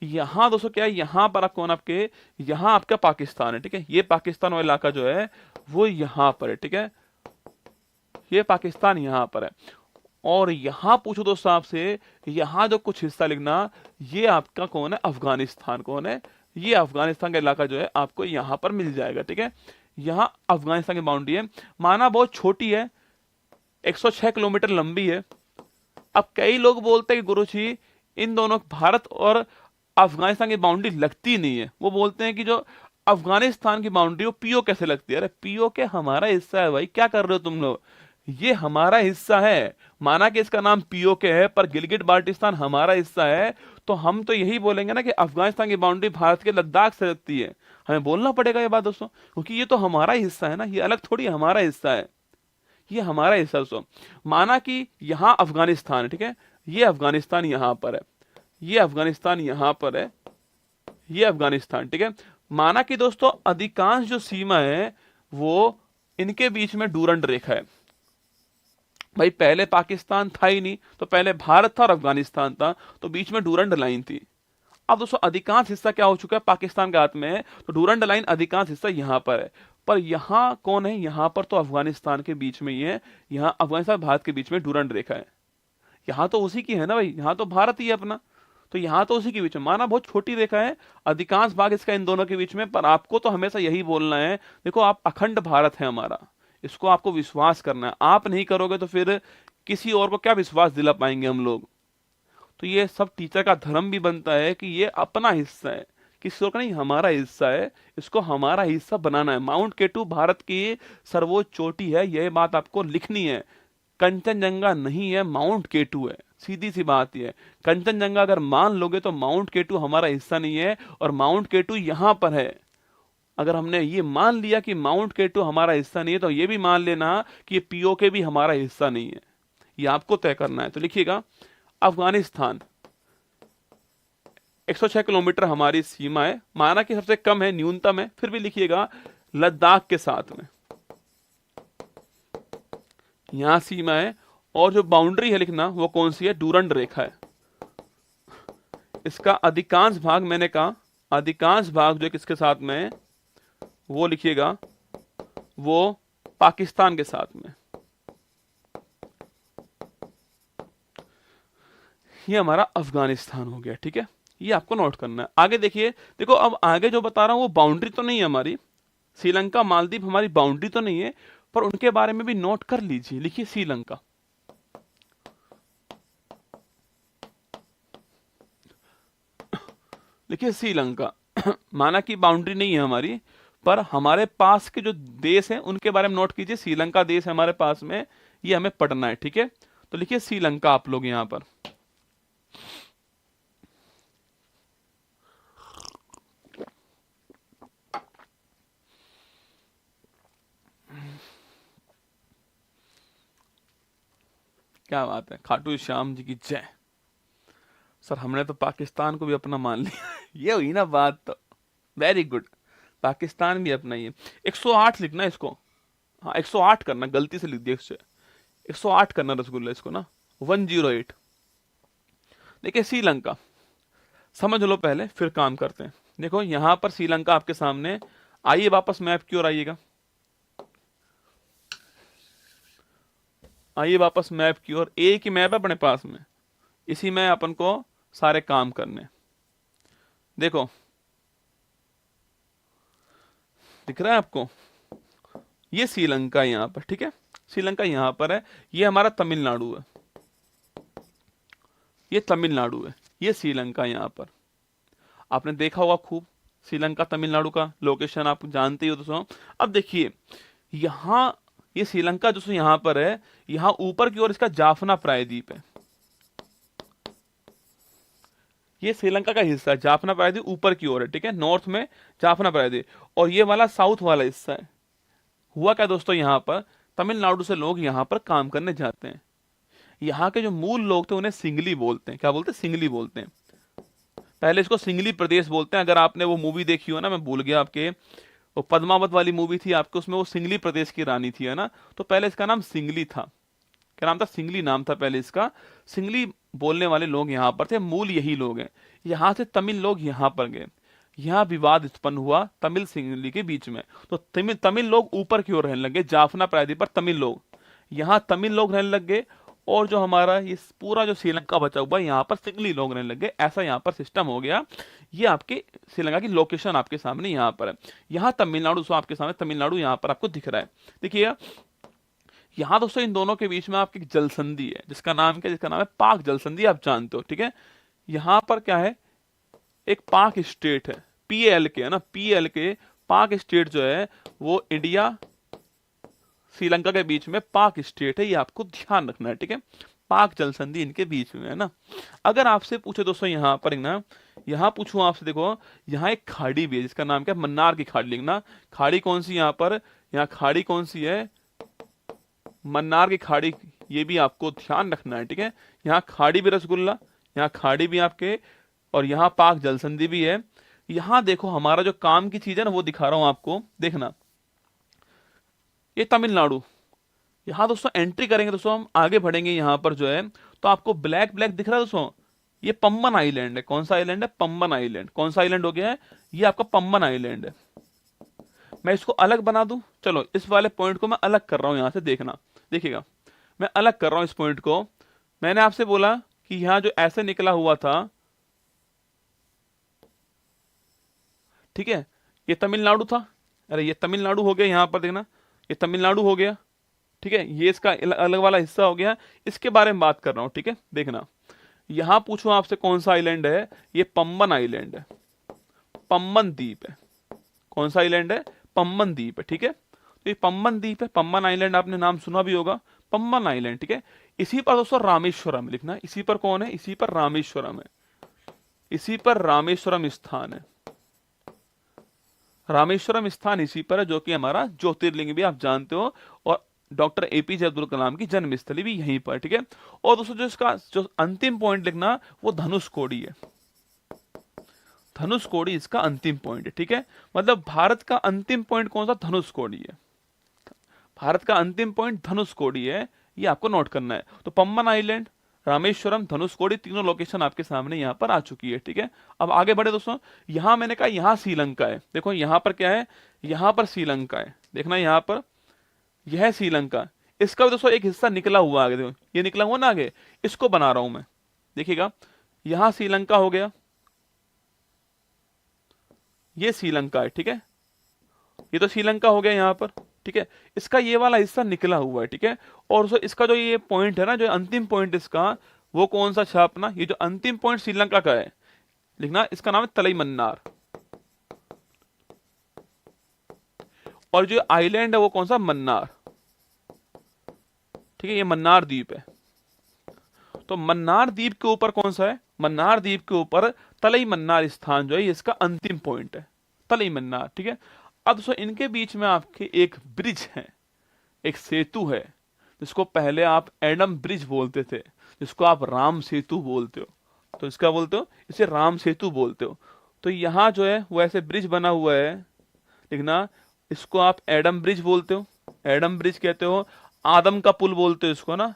यहाँ दोस्तों क्या है, यहाँ पर कौन आपके, यहाँ आपका पाकिस्तान है, ठीक है, ये पाकिस्तान वाला इलाका जो है वो यहाँ पर है, ठीक है, ये पाकिस्तान यहाँ पर है। और यहां पूछो दोस्तों आपसे, यहां जो कुछ हिस्सा लिखना, ये आपका कौन है, अफगानिस्तान कौन है, ये अफगानिस्तान का इलाका जो है आपको यहां पर मिल जाएगा, ठीक है। यहां अफगानिस्तान की बाउंड्री है, माना बहुत छोटी है, 106 किलोमीटर लंबी है। अब कई लोग बोलते हैं कि गुरुजी इन दोनों भारत और अफगानिस्तान की बाउंड्री लगती नहीं है, वो बोलते हैं कि जो अफगानिस्तान की बाउंड्री वो पीओ कैसे लगती है। अरे पीओ के हमारा हिस्सा है भाई, क्या कर रहे हो तुम लोग, ये हमारा हिस्सा है, माना कि इसका नाम पीओके है पर गिलगिट बाल्टिस्तान हमारा हिस्सा है, तो हम तो यही बोलेंगे ना कि अफगानिस्तान की बाउंड्री भारत के लद्दाख से लगती है, हमें बोलना पड़ेगा ये बात दोस्तों, क्योंकि ये तो हमारा हिस्सा है ना, ये अलग थोड़ी हमारा हिस्सा है, ये हमारा हिस्सा दोस्तों। माना कि यहां अफगानिस्तान है, ठीक है, ये अफगानिस्तान यहां पर है, ये अफगानिस्तान यहां पर है, ये अफगानिस्तान, ठीक है। माना कि दोस्तों अधिकांश जो सीमा है वो इनके बीच में डूरंड रेखा है, भाई पहले पाकिस्तान था ही नहीं, तो पहले भारत था और अफगानिस्तान था, तो बीच में डूरंड लाइन थी। अब दोस्तों अधिकांश हिस्सा क्या हो चुका है, पाकिस्तान के हाथ में है, तो डूरंड लाइन अधिकांश हिस्सा यहां पर है, पर यहां कौन है, यहां पर तो अफगानिस्तान के बीच में ही है, यहां अफगानिस्तान भारत के बीच में डूरंड रेखा है, यहां तो उसी की है ना भाई, यहां तो भारत ही है अपना, तो यहां तो उसी के बीच में, माना बहुत छोटी रेखा है, अधिकांश भाग इसका इन दोनों के बीच में, पर आपको तो हमेशा यही बोलना है, देखो आप अखंड भारत है हमारा, इसको आपको विश्वास करना है, आप नहीं करोगे तो फिर किसी और को क्या विश्वास दिला पाएंगे हम लोग। तो ये सब टीचर का धर्म भी बनता है कि ये अपना हिस्सा है, किसी और का नहीं, हमारा हिस्सा है, इसको हमारा हिस्सा बनाना है। माउंट केटू भारत की सर्वोच्च चोटी है, यह बात आपको लिखनी है, कंचनजंगा नहीं है, माउंट केटू है, सीधी सी बात यह है। कंचनजंगा अगर मान लोगे तो माउंट केटू हमारा हिस्सा नहीं है, और माउंट केटू यहां पर है। अगर हमने ये मान लिया कि माउंट केटू हमारा हिस्सा नहीं है, तो ये भी मान लेना कि पीओके भी हमारा हिस्सा नहीं है, ये आपको तय करना है। तो लिखिएगा अफगानिस्तान 106 किलोमीटर हमारी सीमा है, माना कि सबसे कम है, न्यूनतम है, फिर भी लिखिएगा लद्दाख के साथ में यहां सीमा है, और जो बाउंड्री है लिखना वो कौन सी है, डूरंड रेखा है। इसका अधिकांश भाग मैंने कहा, अधिकांश भाग जो किसके साथ में है वो लिखिएगा, वो पाकिस्तान के साथ में। ये हमारा अफगानिस्तान हो गया, ठीक है, ये आपको नोट करना है। आगे देखिए, देखो अब आगे जो बता रहा हूं वो बाउंड्री तो नहीं है हमारी, श्रीलंका मालदीव हमारी बाउंड्री तो नहीं है, पर उनके बारे में भी नोट कर लीजिए। लिखिए श्रीलंका, लिखिए श्रीलंका माना कि बाउंड्री नहीं है हमारी, पर हमारे पास के जो देश हैं उनके बारे में नोट कीजिए। श्रीलंका देश है हमारे पास में, ये हमें पढ़ना है, ठीक है। तो लिखिए श्रीलंका आप लोग यहां पर, क्या बात है, खाटू श्याम जी की जय। सर हमने तो पाकिस्तान को भी अपना मान लिया ये हुई ना बात तो। वेरी गुड, पाकिस्तान भी अपना ही है। 108 लिखना है इसको। हाँ 108 करना, गलती से लिख दिया इससे। 108 करना रसगुल्ला इसको ना, 108। देखिए श्रीलंका समझ लो पहले, फिर काम करते हैं। देखो यहां पर श्रीलंका आपके सामने। आइए वापस मैप की ओर आइएगा, आइए वापस मैप की ओर। एक ही मैप है अपने पास में, इसी में अपन को सारे काम करने। देखो दिख रहा है आपको, ये श्रीलंका यहां पर, ठीक है। श्रीलंका यहां पर है, ये हमारा तमिलनाडु है, ये तमिलनाडु है, ये श्रीलंका यहां पर। आपने देखा होगा खूब श्रीलंका तमिलनाडु का लोकेशन आप जानते ही हो दोस्तों। अब देखिए यहां ये श्रीलंका दोस्तों यहां पर है, यहां ऊपर की ओर इसका जाफना प्रायद्वीप है। ये श्रीलंका का हिस्सा है, जाफना प्रायद्वीप ऊपर की ओर है, ठीक है, नॉर्थ में जाफना प्रायद्वीप। और ये वाला साउथ वाला हिस्सा है। हुआ क्या दोस्तों, यहां पर तमिलनाडु से लोग यहां पर काम करने जाते हैं। यहाँ के जो मूल लोग थे उन्हें सिंगली बोलते हैं। क्या बोलते हैं? सिंगली बोलते हैं। पहले इसको सिंगली प्रदेश बोलते हैं। अगर आपने वो मूवी देखी हो ना, मैं भूल गया आपके, वो पद्मावत वाली मूवी थी आपके, उसमें वो सिंगली प्रदेश की रानी थी, है ना। तो पहले इसका नाम सिंगली था। क्या नाम था? सिंगली नाम था पहले इसका। सिंगली बोलने वाले लोग यहाँ पर थे, मूल यही लोग हैं। यहाँ से तमिल लोग यहाँ पर गए, यहाँ विवाद उत्पन्न हुआ तमिल सिंगली के बीच में। तो तमिल तमिल लोग ऊपर की ओर रहने लगे, जाफना प्रायद्वीप पर तमिल लोग, यहाँ तमिल लोग रहने लग गए। और जो हमारा ये पूरा जो श्रीलंका बचा हुआ है, यहाँ पर सिंगली लोग रहने लग गए। ऐसा यहाँ पर सिस्टम हो गया। ये आपके श्रीलंका की लोकेशन आपके सामने यहाँ पर है। यहाँ तमिलनाडु, सो आपके सामने तमिलनाडु यहाँ पर आपको दिख रहा है। देखिए यहाँ दोस्तों इन दोनों के बीच में आपकी जल संधि है, जिसका नाम क्या है? जिसका नाम है पाक जल संधि, आप जानते हो, ठीक है। यहाँ पर क्या है? एक पाक स्टेट है, पीएल के, है ना, पीएल के। पाक स्टेट जो है वो इंडिया श्रीलंका के बीच में पाक स्टेट है, ये आपको ध्यान रखना है, ठीक है। पाक जल संधि इनके बीच में है ना। अगर आपसे पूछे दोस्तों यहाँ पर ना, यहाँ पूछूं आपसे, देखो यहाँ एक खाड़ी भी है जिसका नाम क्या है? मन्नार की खाड़ी लिखना। खाड़ी कौन सी यहाँ पर? यहाँ खाड़ी कौन सी है? मन्नार की खाड़ी। ये भी आपको ध्यान रखना है, ठीक है। यहाँ खाड़ी भी रसगुल्ला, यहाँ खाड़ी भी आपके, और यहाँ पाक जल संधि भी है। यहाँ देखो हमारा जो काम की चीज है ना, वो दिखा रहा हूं आपको, देखना। ये तमिलनाडु, यहाँ दोस्तों एंट्री करेंगे दोस्तों, हम आगे बढ़ेंगे यहाँ पर जो है, तो आपको ब्लैक ब्लैक दिख रहा है दोस्तों, ये पम्बन आइलैंड है। कौन सा आइलैंड है? पम्बन आइलैंड। कौन सा आइलैंड हो गया है? ये आपका पम्बन आइलैंड है। मैं इसको अलग बना दूं, चलो इस वाले पॉइंट को मैं अलग कर रहा हूं, यहां से देखना, देखिएगा मैं अलग कर रहा हूं इस पॉइंट को। मैंने आपसे बोला कि यहां जो ऐसे निकला हुआ था, ठीक है, ये तमिलनाडु था। अरे ये तमिलनाडु हो गया, यहां पर देखना, ये तमिलनाडु हो गया, ठीक है। ये इसका अलग वाला हिस्सा हो गया, इसके बारे में बात कर रहा हूं, ठीक है। देखना यहां पूछूं आपसे कौन सा आइलैंड है? ये पम्बन आइलैंड है, पम्बन द्वीप है। कौन सा आइलैंड है? पम्बन द्वीप है, ठीक है। तो ये पम्बन द्वीप है, पम्बन आइलैंड आपने नाम सुना भी होगा, पम्बन आइलैंड, ठीक है। इसी पर दोस्तों रामेश्वरम लिखना। इसी पर कौन है? इसी पर रामेश्वरम है, इसी पर रामेश्वरम स्थान है। रामेश्वरम स्थान इसी पर है, जो कि हमारा ज्योतिर्लिंग भी आप जानते हो, और डॉक्टर एपीजे अब्दुल कलाम की जन्मस्थली भी यहीं पर, ठीक है। और दोस्तों जो इसका जो अंतिम पॉइंट लिखना, वो धनुषकोडी है। धनुषकोडी इसका अंतिम पॉइंट है, ठीक है। मतलब भारत का अंतिम पॉइंट कौन सा? धनुषकोडी है। भारत का अंतिम पॉइंट धनुषकोडी है, ये आपको नोट करना है। तो पम्बन आइलैंड, रामेश्वरम, धनुषकोडी, तीनों लोकेशन आपके सामने यहाँ पर आ चुकी है, ठीक है। अब आगे बढ़े दोस्तों। यहां मैंने कहा यहाँ श्रीलंका है, देखो यहाँ पर क्या है? यहाँ पर श्रीलंका है, देखना यहाँ पर, यह है श्रीलंका। इसका भी दोस्तों एक हिस्सा निकला हुआ आगे, देखो ये निकला हुआ ना आगे, इसको बना रहा हूं मैं, देखिएगा। यहां श्रीलंका हो गया, ये श्रीलंका है, ठीक है। ये तो श्रीलंका हो गया यहाँ पर, ठीक है। इसका ये वाला हिस्सा निकला हुआ है, ठीक है। और इसका जो ये पॉइंट है ना, जो अंतिम पॉइंट इसका, वो कौन सा छापना? ये जो अंतिम पॉइंट श्रीलंका का है, लिखना, इसका नाम है तलईमन्नार। और जो आइलैंड है वो कौन सा? मन्नार, ठीक है। ये मन्नार द्वीप है। तो मन्नार द्वीप के ऊपर कौन सा है? मन्नार द्वीप के ऊपर तलईमन्नार स्थान जो है, इसका अंतिम पॉइंट है, तलईमन्नार, ठीक है। अब दोस्तों इनके बीच में आपके एक ब्रिज है, एक सेतु है, जिसको पहले आप एडम ब्रिज बोलते थे, जिसको आप राम सेतु बोलते हो, तो इसका बोलते हो, इसे राम सेतु बोलते हो। तो यहाँ जो है वो ऐसे ब्रिज बना हुआ है, लिखना, इसको आप एडम ब्रिज बोलते हो, एडम ब्रिज कहते हो, आदम का पुल बोलते हो इसको ना,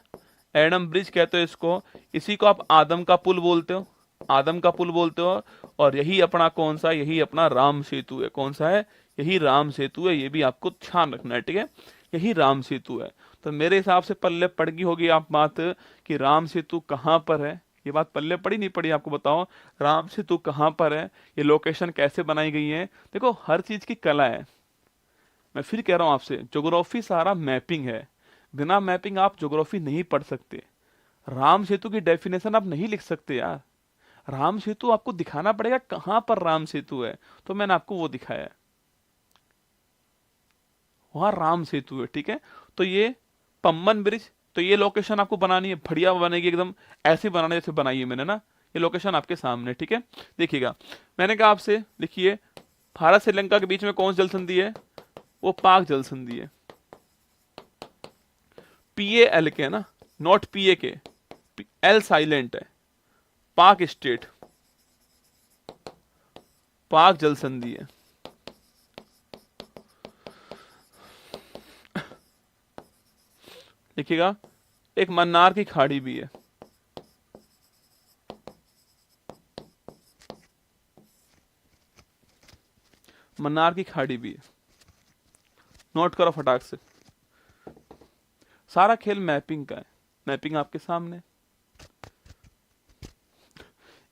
एडम ब्रिज कहते हो इसको, इसी को आप आदम का पुल बोलते हो, आदम का पुल बोलते हो। और यही अपना कौन सा, यही अपना राम सेतु है। कौन सा है? यही राम सेतु है, ये भी आपको ध्यान रखना है, ठीक है, यही राम सेतु है। तो मेरे हिसाब से पल्ले पड़ गई होगी आप बात कि राम सेतु कहाँ पर है। ये बात पल्ले पड़ी नहीं पड़ी आपको बताओ, राम सेतु कहाँ पर है, ये लोकेशन कैसे बनाई गई है। देखो हर चीज की कला है, मैं फिर कह रहा हूं आपसे, ज्योग्राफी सारा मैपिंग है, बिना मैपिंग आप ज्योग्राफी नहीं पढ़ सकते। राम सेतु की डेफिनेशन आप नहीं लिख सकते यार, राम सेतु आपको दिखाना पड़ेगा कहां पर राम सेतु है, तो मैंने आपको वो दिखाया है, वहां राम सेतु है, ठीक है। तो ये पम्बन ब्रिज, तो ये लोकेशन आपको बनानी है, बढ़िया बनेगी एकदम, ऐसे बनाने जैसे बनाई है मैंने ना, ये लोकेशन आपके सामने, ठीक है। देखिएगा, मैंने कहा आपसे, लिखिए, भारत श्रीलंका के बीच में कौन सी जल संधि है? वो पाक जल संधि है, PAL के ना, नॉट PA के, L साइलेंट है, पाक स्टेट, पाक जल संधि है। देखिएगा, एक मन्नार की खाड़ी भी है, मन्नार की खाड़ी भी है, नोट करो फटाक से। सारा खेल मैपिंग का है, मैपिंग आपके सामने।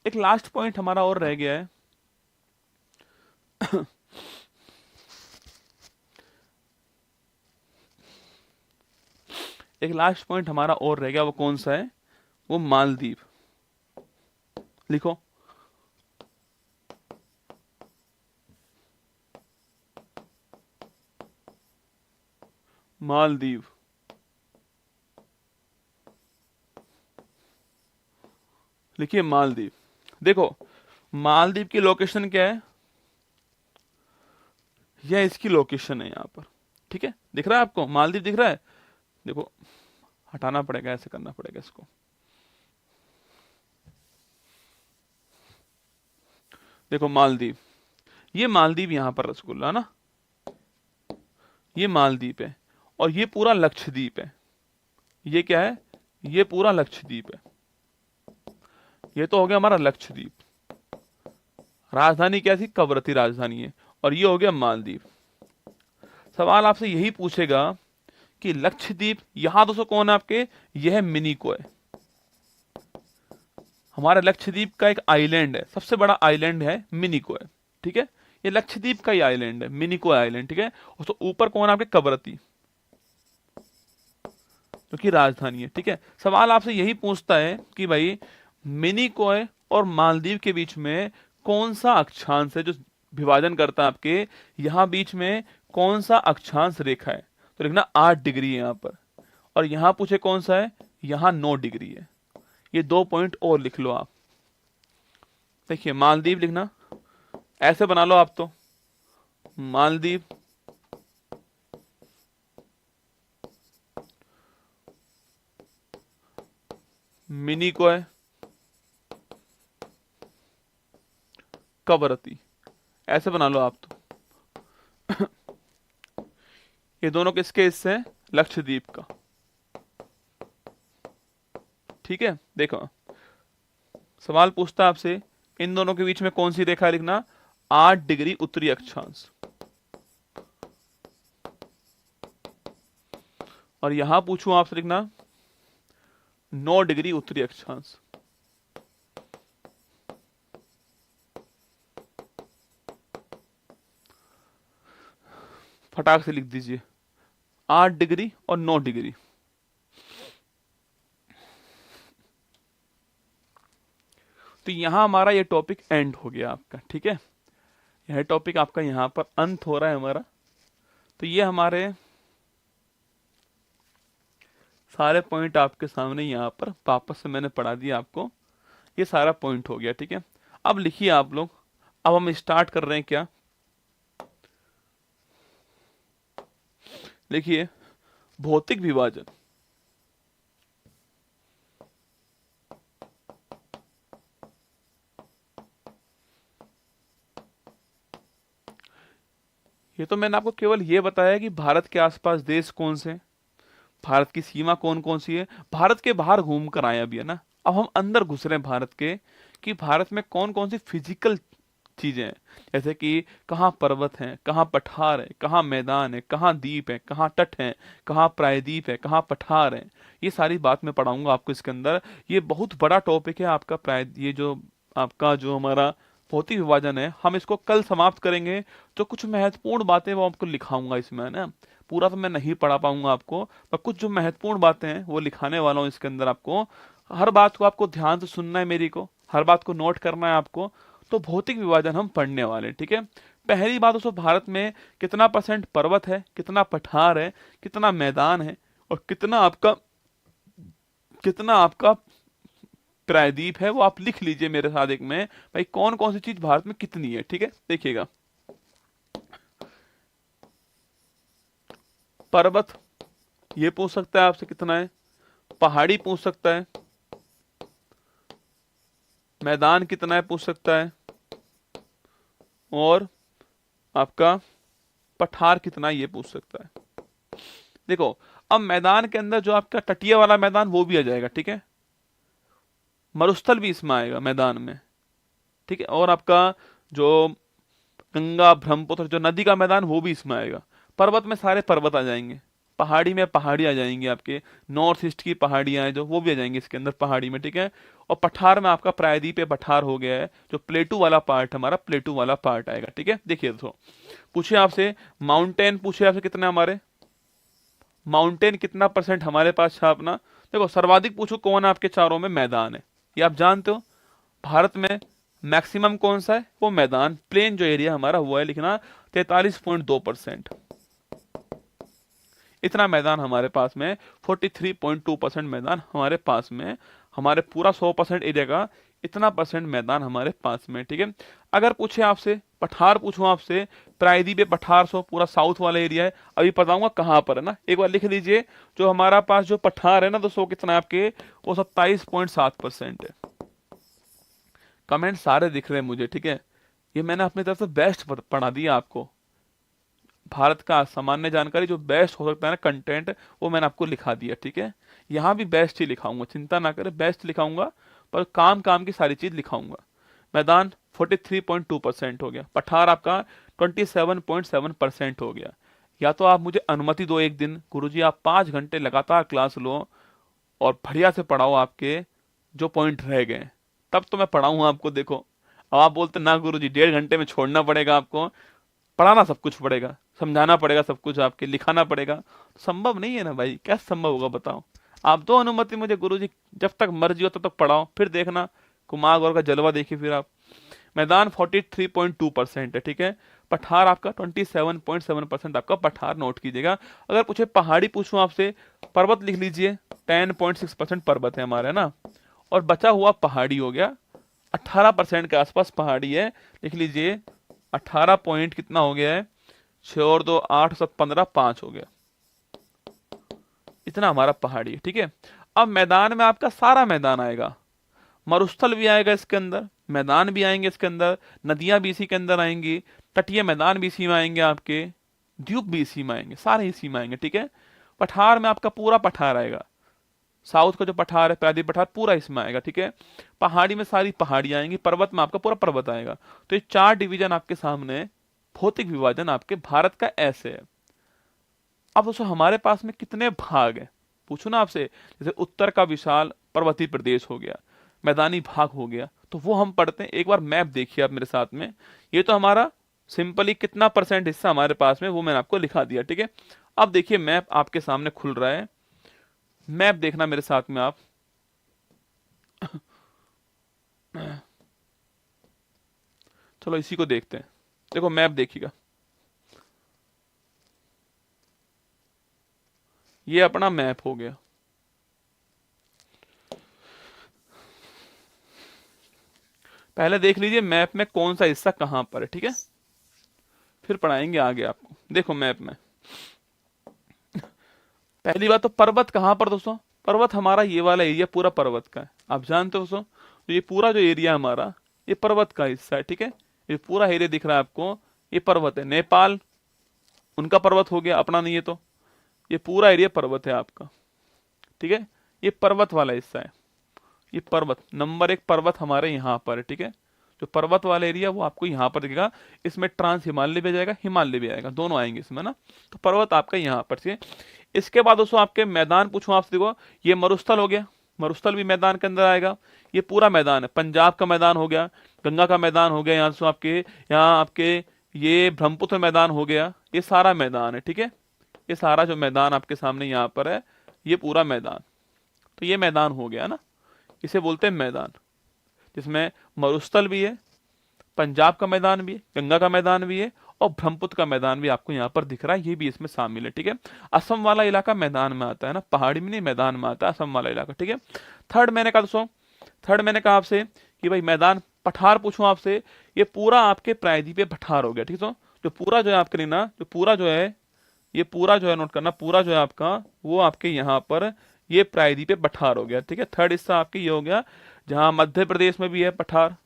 एक लास्ट पॉइंट हमारा और रह गया है एक लास्ट पॉइंट हमारा और रह गया, वो कौन सा है? वो मालदीव। लिखो, मालदीव। लिखिए मालदीव। देखो मालदीव की लोकेशन क्या है, यह इसकी लोकेशन है यहां पर, ठीक है, दिख रहा है आपको, मालदीव दिख रहा है। देखो हटाना पड़ेगा, ऐसे करना पड़ेगा इसको, देखो मालदीव, ये मालदीव यहां पर रसगुल्ला ना, ये मालदीप है, और ये पूरा लक्षद्वीप है। ये क्या है? ये पूरा लक्षद्वीप है, ये तो हो गया हमारा लक्षद्वीप। राजधानी क्या थी? कवरत्ती राजधानी है, और ये हो गया मालदीव। सवाल आपसे यही पूछेगा कि लक्षद्वीप यहां दोस्तों कौन है आपके? यह है मिनिकॉय, हमारा लक्षद्वीप का एक आइलैंड है, सबसे बड़ा आइलैंड है मिनिकॉय, ठीक है, ये लक्षद्वीप का ही आइलैंड है, मिनिकॉय आइलैंड, ठीक है। उसको ऊपर कौन है आपके? कवरत्ती, जो कि राजधानी है, ठीक है। सवाल आपसे यही पूछता है कि भाई मिनिकॉय और मालदीव के बीच में कौन सा अक्षांश है जो विभाजन करता है आपके, यहां बीच में कौन सा अक्षांश रेखा है? तो लिखना 8 डिग्री है यहां पर, और यहां पूछे कौन सा है, यहां 9 डिग्री है। ये 2 पॉइंट और लिख लो आप। देखिए मालदीव लिखना, ऐसे बना लो आप, तो मालदीव, मिनिकॉय, कवरत्ती, ऐसे बना लो आप तो ये दोनों किसके हिस्से हैं? लक्षद्वीप का, ठीक है। देखो सवाल पूछता है आपसे, इन दोनों के बीच में कौन सी रेखा है? लिखना 8 डिग्री उत्तरी अक्षांश, और यहां पूछूं आपसे, लिखना 9 डिग्री उत्तरी अक्षांश। फटाक से लिख दीजिए, 8 डिग्री और 9 डिग्री। तो यहां हमारा ये टॉपिक एंड हो गया आपका, ठीक है, यह टॉपिक आपका यहां पर अंत हो रहा है हमारा। तो ये हमारे सारे पॉइंट आपके सामने यहां पर वापस से मैंने पढ़ा दिया आपको, ये सारा पॉइंट हो गया, ठीक है। अब लिखिए आप लोग, अब हम स्टार्ट कर रहे हैं क्या? लिखिए भौतिक विभाजन, ये तो मैंने आपको केवल ये बताया कि भारत के आसपास देश कौन से हैं, भारत की सीमा कौन कौन सी है, भारत के बाहर घूम कर आए अभी, है ना। अब हम अंदर घुस रहे हैं भारत के, कि भारत में कौन कौन सी फिजिकल चीजें हैं, जैसे कि कहाँ पर्वत हैं, कहाँ पठार है, कहाँ मैदान है, कहाँ द्वीप है, कहाँ तट है, कहाँ प्रायद्वीप है, कहाँ पठार है। ये सारी बात मैं पढ़ाऊंगा आपको इसके अंदर। ये बहुत बड़ा टॉपिक है आपका प्राय, ये जो आपका जो हमारा भौतिक विभाजन है, हम इसको कल समाप्त करेंगे। तो कुछ महत्वपूर्ण बातें वो आपको लिखाऊंगा इसमें, है ना। पूरा तो मैं नहीं पढ़ा पाऊंगा आपको, पर कुछ जो महत्वपूर्ण बातें हैं वो लिखाने वाला हूँ इसके अंदर आपको। हर बात को आपको ध्यान से सुनना है, मेरी को हर बात को नोट करना है आपको। तो भौतिक विभाजन हम पढ़ने वाले हैं, ठीक है। पहली बात दोस्तों, भारत में कितना परसेंट पर्वत है, कितना पठार है, कितना मैदान है, और कितना आपका प्रायद्वीप है, वो आप लिख लीजिए मेरे साथ एक में, भाई कौन कौन सी चीज भारत में कितनी है, ठीक है। देखिएगा, पर्वत ये पूछ सकता है आपसे कितना है, पहाड़ी पूछ सकता है, मैदान कितना है पूछ सकता है, और आपका पठार कितना है ये पूछ सकता है। देखो, अब मैदान के अंदर जो आपका तटीय वाला मैदान वो भी आ जाएगा, ठीक है। मरुस्थल भी इसमें आएगा मैदान में, ठीक है। और आपका जो गंगा ब्रह्मपुत्र जो नदी का मैदान वो भी इसमें आएगा। पर्वत में सारे पर्वत आ जाएंगे, पहाड़ी में पहाड़ी आ जाएंगी, आपके नॉर्थ ईस्ट की पहाड़ियां हैं जो वो भी आ जाएंगी इसके अंदर पहाड़ी में, ठीक है। और पठार में आपका प्रायद्वीप पे पठार हो गया है, जो प्लेटू वाला पार्ट हमारा प्लेटू वाला पार्ट आएगा, ठीक है। देखिए दोस्तों, पूछिए आपसे माउंटेन, पूछिए आपसे कितने हमारे माउंटेन कितना परसेंट हमारे पास है अपना। देखो, सर्वाधिक पूछो कौन है आपके चारों में, मैदान है, ये आप जानते हो। भारत में मैक्सिमम कौन सा है, वो मैदान प्लेन जो एरिया हमारा हुआ है, लिखना 43.2%। इतना मैदान हमारे पास में, 43.2% मैदान हमारे पास में, हमारे पूरा 100% एरिया का इतना परसेंट मैदान हमारे पास में, ठीक है। अगर पूछे आपसे पठार, पूछूं आपसे प्रायद्वीप पठार, सो पूरा साउथ वाला एरिया है, अभी बताऊंगा कहां पर है ना, एक बार लिख लीजिए। जो हमारा पास जो पठार है ना दोस्तों, कितना है आपके, वो 27.7% है। कमेंट सारे दिख रहे हैं मुझे, ठीक है। ये मैंने अपनी तरफ से बेस्ट पढ़ा दिया आपको, भारत का सामान्य जानकारी जो बेस्ट हो सकता है ना कंटेंट, वो मैंने आपको लिखा दिया, ठीक है। यहाँ भी बेस्ट ही लिखाऊंगा, चिंता ना करें, बेस्ट लिखाऊंगा, पर काम काम की सारी चीज लिखाऊंगा। मैदान 43.2% हो गया, पठार आपका 27.7% हो गया। या तो आप मुझे अनुमति दो एक दिन, गुरुजी आप 5 घंटे लगातार क्लास लो और बढ़िया से पढ़ाओ आपके जो पॉइंट रह गए, तब तो मैं पढ़ाऊंगा आपको। देखो, अब आप बोलते ना गुरुजी 1.5 घंटे में छोड़ना पड़ेगा आपको, पढ़ाना सब कुछ पड़ेगा, समझाना पड़ेगा सब कुछ, आपके लिखाना पड़ेगा, तो संभव नहीं है ना भाई, कैसे संभव होगा बताओ। आप दो अनुमति मुझे गुरुजी, जब तक मर्जी हो तब तक पढ़ाओ, फिर देखना कुमार गौर का जलवा देखिए फिर आप। मैदान 43.2% है, ठीक है। पठार आपका 27.7% आपका पठार, नोट कीजिएगा। अगर पूछे पहाड़ी पूछूं आपसे, पर्वत लिख लीजिए, 10.6% पर्वत है हमारे, ना। और बचा हुआ पहाड़ी हो गया 18% के आसपास पहाड़ी है, लिख लीजिए 18 पॉइंट कितना हो गया है, 6 और 2 8 7 15 5 हो गया, इतना हमारा पहाड़ी है, ठीक है। अब मैदान में आपका सारा मैदान आएगा, मरुस्थल भी आएगा इसके अंदर, मैदान भी आएंगे इसके अंदर, नदियां भी इसी के अंदर आएंगी, तटीय मैदान भी इसी में आएंगे, आपके द्वीप भी इसी में आएंगे, सारे इसी में आएंगे, ठीक है। पठार में आपका पूरा पठार आएगा, साउथ का जो पठार है प्रायद्वीप पठार पूरा इसमें आएगा, ठीक है। पहाड़ी में सारी पहाड़ी आएंगी, पर्वत में आपका पूरा पर्वत आएगा। तो ये 4 डिवीजन आपके सामने, भौतिक विभाजन आपके भारत का ऐसे है। अब दोस्तों हमारे पास में कितने भाग है, पूछू ना आपसे, जैसे उत्तर का विशाल पर्वतीय प्रदेश हो गया, मैदानी भाग हो गया, तो वो हम पढ़ते हैं। एक बार मैप देखिए आप मेरे साथ में, ये तो हमारा सिंपली कितना परसेंट हिस्सा हमारे पास में वो मैंने आपको लिखा दिया, ठीक है। अब देखिए मैप आपके सामने खुल रहा है, मैप देखना मेरे साथ में आप। चलो इसी को देखते हैं, देखो मैप देखिएगा, ये अपना मैप हो गया। पहले देख लीजिए मैप में कौन सा हिस्सा कहां पर है, ठीक है, फिर पढ़ाएंगे आगे आपको। देखो मैप में पहली बात तो पर्वत कहां पर दोस्तों, पर्वत हमारा ये वाला एरिया पूरा पर्वत का है, आप जानते हो दोस्तों। तो ये पूरा जो एरिया हमारा, ये पर्वत का हिस्सा है, ठीक है। ये पूरा एरिया दिख रहा है आपको, ये पर्वत है। नेपाल उनका पर्वत हो गया, अपना नहीं है तो। ये पूरा एरिया पर्वत है आपका, ठीक है। ये पर्वत वाला हिस्सा है, ये पर्वत, नंबर 1 पर्वत हमारे यहाँ पर है, ठीक है। जो पर्वत वाला एरिया वो आपको यहाँ पर दिखेगा। इसमें ट्रांस हिमालय भी जाएगा, हिमालय भी आएगा, दोनों आएंगे इसमें ना। तो पर्वत आपका यहाँ पर से। इसके बाद दोस्तों आपके मैदान पूछूं आपसे, देखो ये मरुस्थल हो गया, मरुस्थल भी मैदान के अंदर आएगा। ये पूरा मैदान है, पंजाब का मैदान हो गया, गंगा का मैदान हो गया, यहाँ से आपके, यहाँ आपके ये ब्रह्मपुत्र मैदान हो गया, ये सारा मैदान है, ठीक है। ये सारा जो मैदान आपके सामने यहाँ पर है, ये पूरा मैदान, तो ये मैदान हो गया ना, इसे बोलते हैं मैदान, जिसमें मरुस्थल भी है, पंजाब का मैदान भी है, गंगा का मैदान भी है, और ब्रह्मपुत्र का मैदान भी आपको यहाँ पर दिख रहा है, ये भी इसमें शामिल है, ठीक है। असम वाला इलाका मैदान में आता है ना, पहाड़ी में नहीं, मैदान में आता है असम वाला इलाका, ठीक है। थर्ड मैंने कहा दोस्तों, थर्ड मैंने कहा आपसे कि भाई मैदान, पठार पूछूं आपसे, ये पूरा आपके प्रायद्वीपीय पठार हो गया, ठीक है। जो पूरा जो है आपके लिए ना, जो पूरा जो है, ये पूरा जो है नोट करना, पूरा जो है आपका वो आपके यहाँ पर ये प्रायद्वीपीय पठार हो गया, ठीक है। थर्ड हिस्सा आपके ये हो गया, जहाँ मध्य प्रदेश में भी है पठार,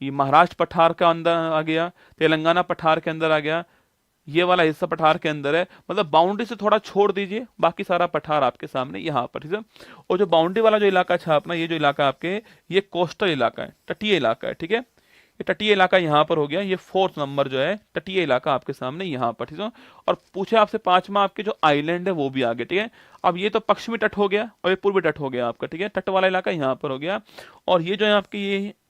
ये महाराष्ट्र पठार का अंदर आ गया, तेलंगाना पठार के अंदर आ गया, ये वाला हिस्सा पठार के अंदर है। मतलब बाउंड्री से थोड़ा छोड़ दीजिए, बाकी सारा पठार आपके सामने यहाँ पर, ठीक है। और जो बाउंड्री वाला जो इलाका है अपना, ये जो इलाका आपके, ये कोस्टल इलाका है, तटीय इलाका है, ठीक है। ये तटीय इलाका यहाँ पर हो गया, ये 4th नंबर जो है तटीय इलाका आपके सामने यहाँ पर, ठीक है। और पूछे आपसे 5वां आपके जो आइलैंड है वो भी आगे, ठीक है। अब ये तो पश्चिमी तट हो गया और ये पूर्वी तट हो गया आपका, ठीक है। तट वाला इलाका यहाँ पर हो गया, और ये जो है आपके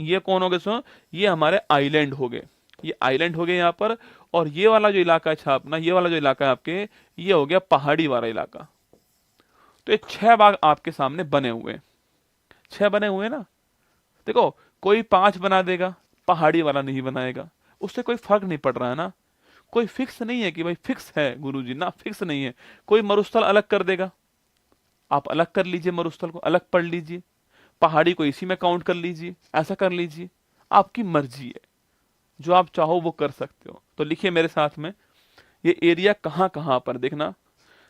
ये कौन हो गए सो, ये हमारे आइलैंड हो गए, ये आइलैंड हो गए यहाँ पर। और ये वाला जो इलाका है अपना, ये वाला जो इलाका है आपके, ये हो गया पहाड़ी वाला इलाका। तो ये 6 भाग आपके सामने बने हुए, 6 बने हुए ना। देखो कोई 5 बना देगा, पहाड़ी वाला नहीं बनाएगा, उससे कोई फर्क नहीं पड़ रहा है ना। कोई फिक्स नहीं है कि भाई फिक्स है गुरुजी ना, फिक्स नहीं है। कोई मरुस्थल अलग कर देगा, आप अलग कर लीजिए, मरुस्थल को अलग पढ़ लीजिए, पहाड़ी को इसी में काउंट कर लीजिए, ऐसा कर लीजिए, आपकी मर्जी है, जो आप चाहो वो कर सकते हो। तो लिखिए मेरे साथ में, ये एरिया कहां कहां पर, देखना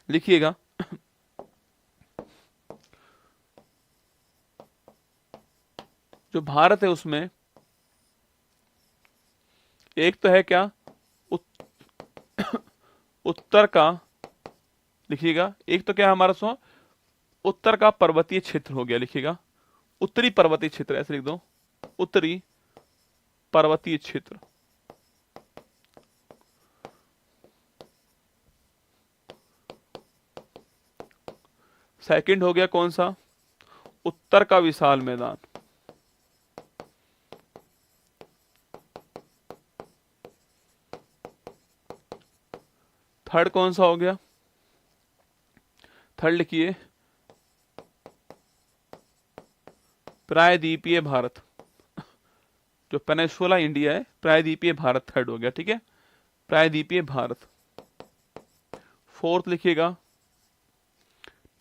लिखिएगा। जो भारत है उसमें एक तो है क्या, उत्तर का, लिखिएगा, एक तो क्या है हमारा सो, उत्तर का पर्वतीय क्षेत्र हो गया, लिखिएगा उत्तरी पर्वतीय क्षेत्र, ऐसे लिख दो, उत्तरी पर्वतीय क्षेत्र। सेकंड हो गया कौन सा, उत्तर का विशाल मैदान। थर्ड कौन सा हो गया, थर्ड लिखिए प्रायद्वीपीय भारत, जो पेनिनसुला इंडिया है, प्रायद्वीपीय भारत थर्ड हो गया, ठीक है, प्रायद्वीपीय भारत। फोर्थ लिखिएगा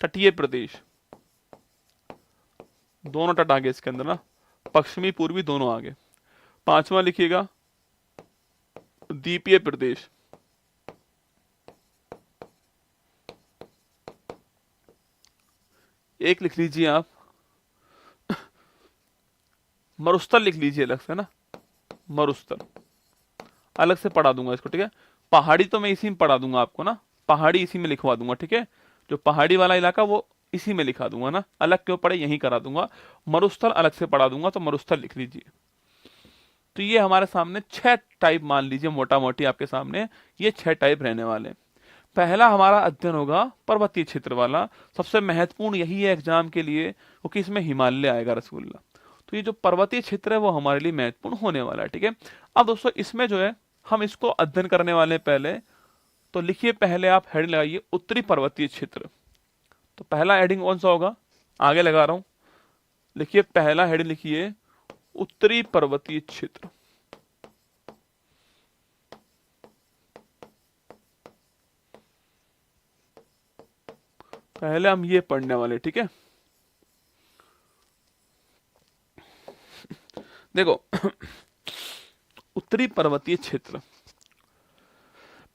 तटीय प्रदेश, दोनों तट आगे इसके अंदर ना, पश्चिमी पूर्वी दोनों आगे। 5वां लिखिएगा द्वीपीय प्रदेश, एक लिख लीजिए आप मरुस्थल लिख लीजिए अलग से ना, मरुस्थल अलग से पढ़ा दूंगा इसको, ठीक है। पहाड़ी तो मैं इसी में पढ़ा दूंगा आपको ना, पहाड़ी इसी में लिखवा दूंगा, ठीक है। जो पहाड़ी वाला इलाका वो इसी में लिखा दूंगा ना, अलग क्यों पढ़े, यहीं करा दूंगा। मरुस्थल अलग से पढ़ा दूंगा, तो मरुस्थल लिख लीजिए। तो ये हमारे सामने 6 टाइप मान लीजिए, मोटा मोटी आपके सामने ये 6 टाइप रहने वाले। पहला हमारा अध्ययन होगा पर्वतीय क्षेत्र वाला, सबसे महत्वपूर्ण यही है एग्जाम के लिए, क्योंकि इसमें हिमालय आएगा रसगुल्ला। तो ये जो पर्वतीय क्षेत्र है वो हमारे लिए महत्वपूर्ण होने वाला है, ठीक है। अब दोस्तों इसमें जो है हम इसको अध्ययन करने वाले हैं पहले, तो लिखिए पहले आप हेडिंग लगाइए उत्तरी पर्वतीय क्षेत्र। तो पहला हेडिंग कौन सा होगा, आगे लगा रहा हूं, लिखिए पहला हेडिंग लिखिए उत्तरी पर्वतीय क्षेत्र। पहले हम ये पढ़ने वाले, ठीक है। देखो उत्तरी पर्वतीय क्षेत्र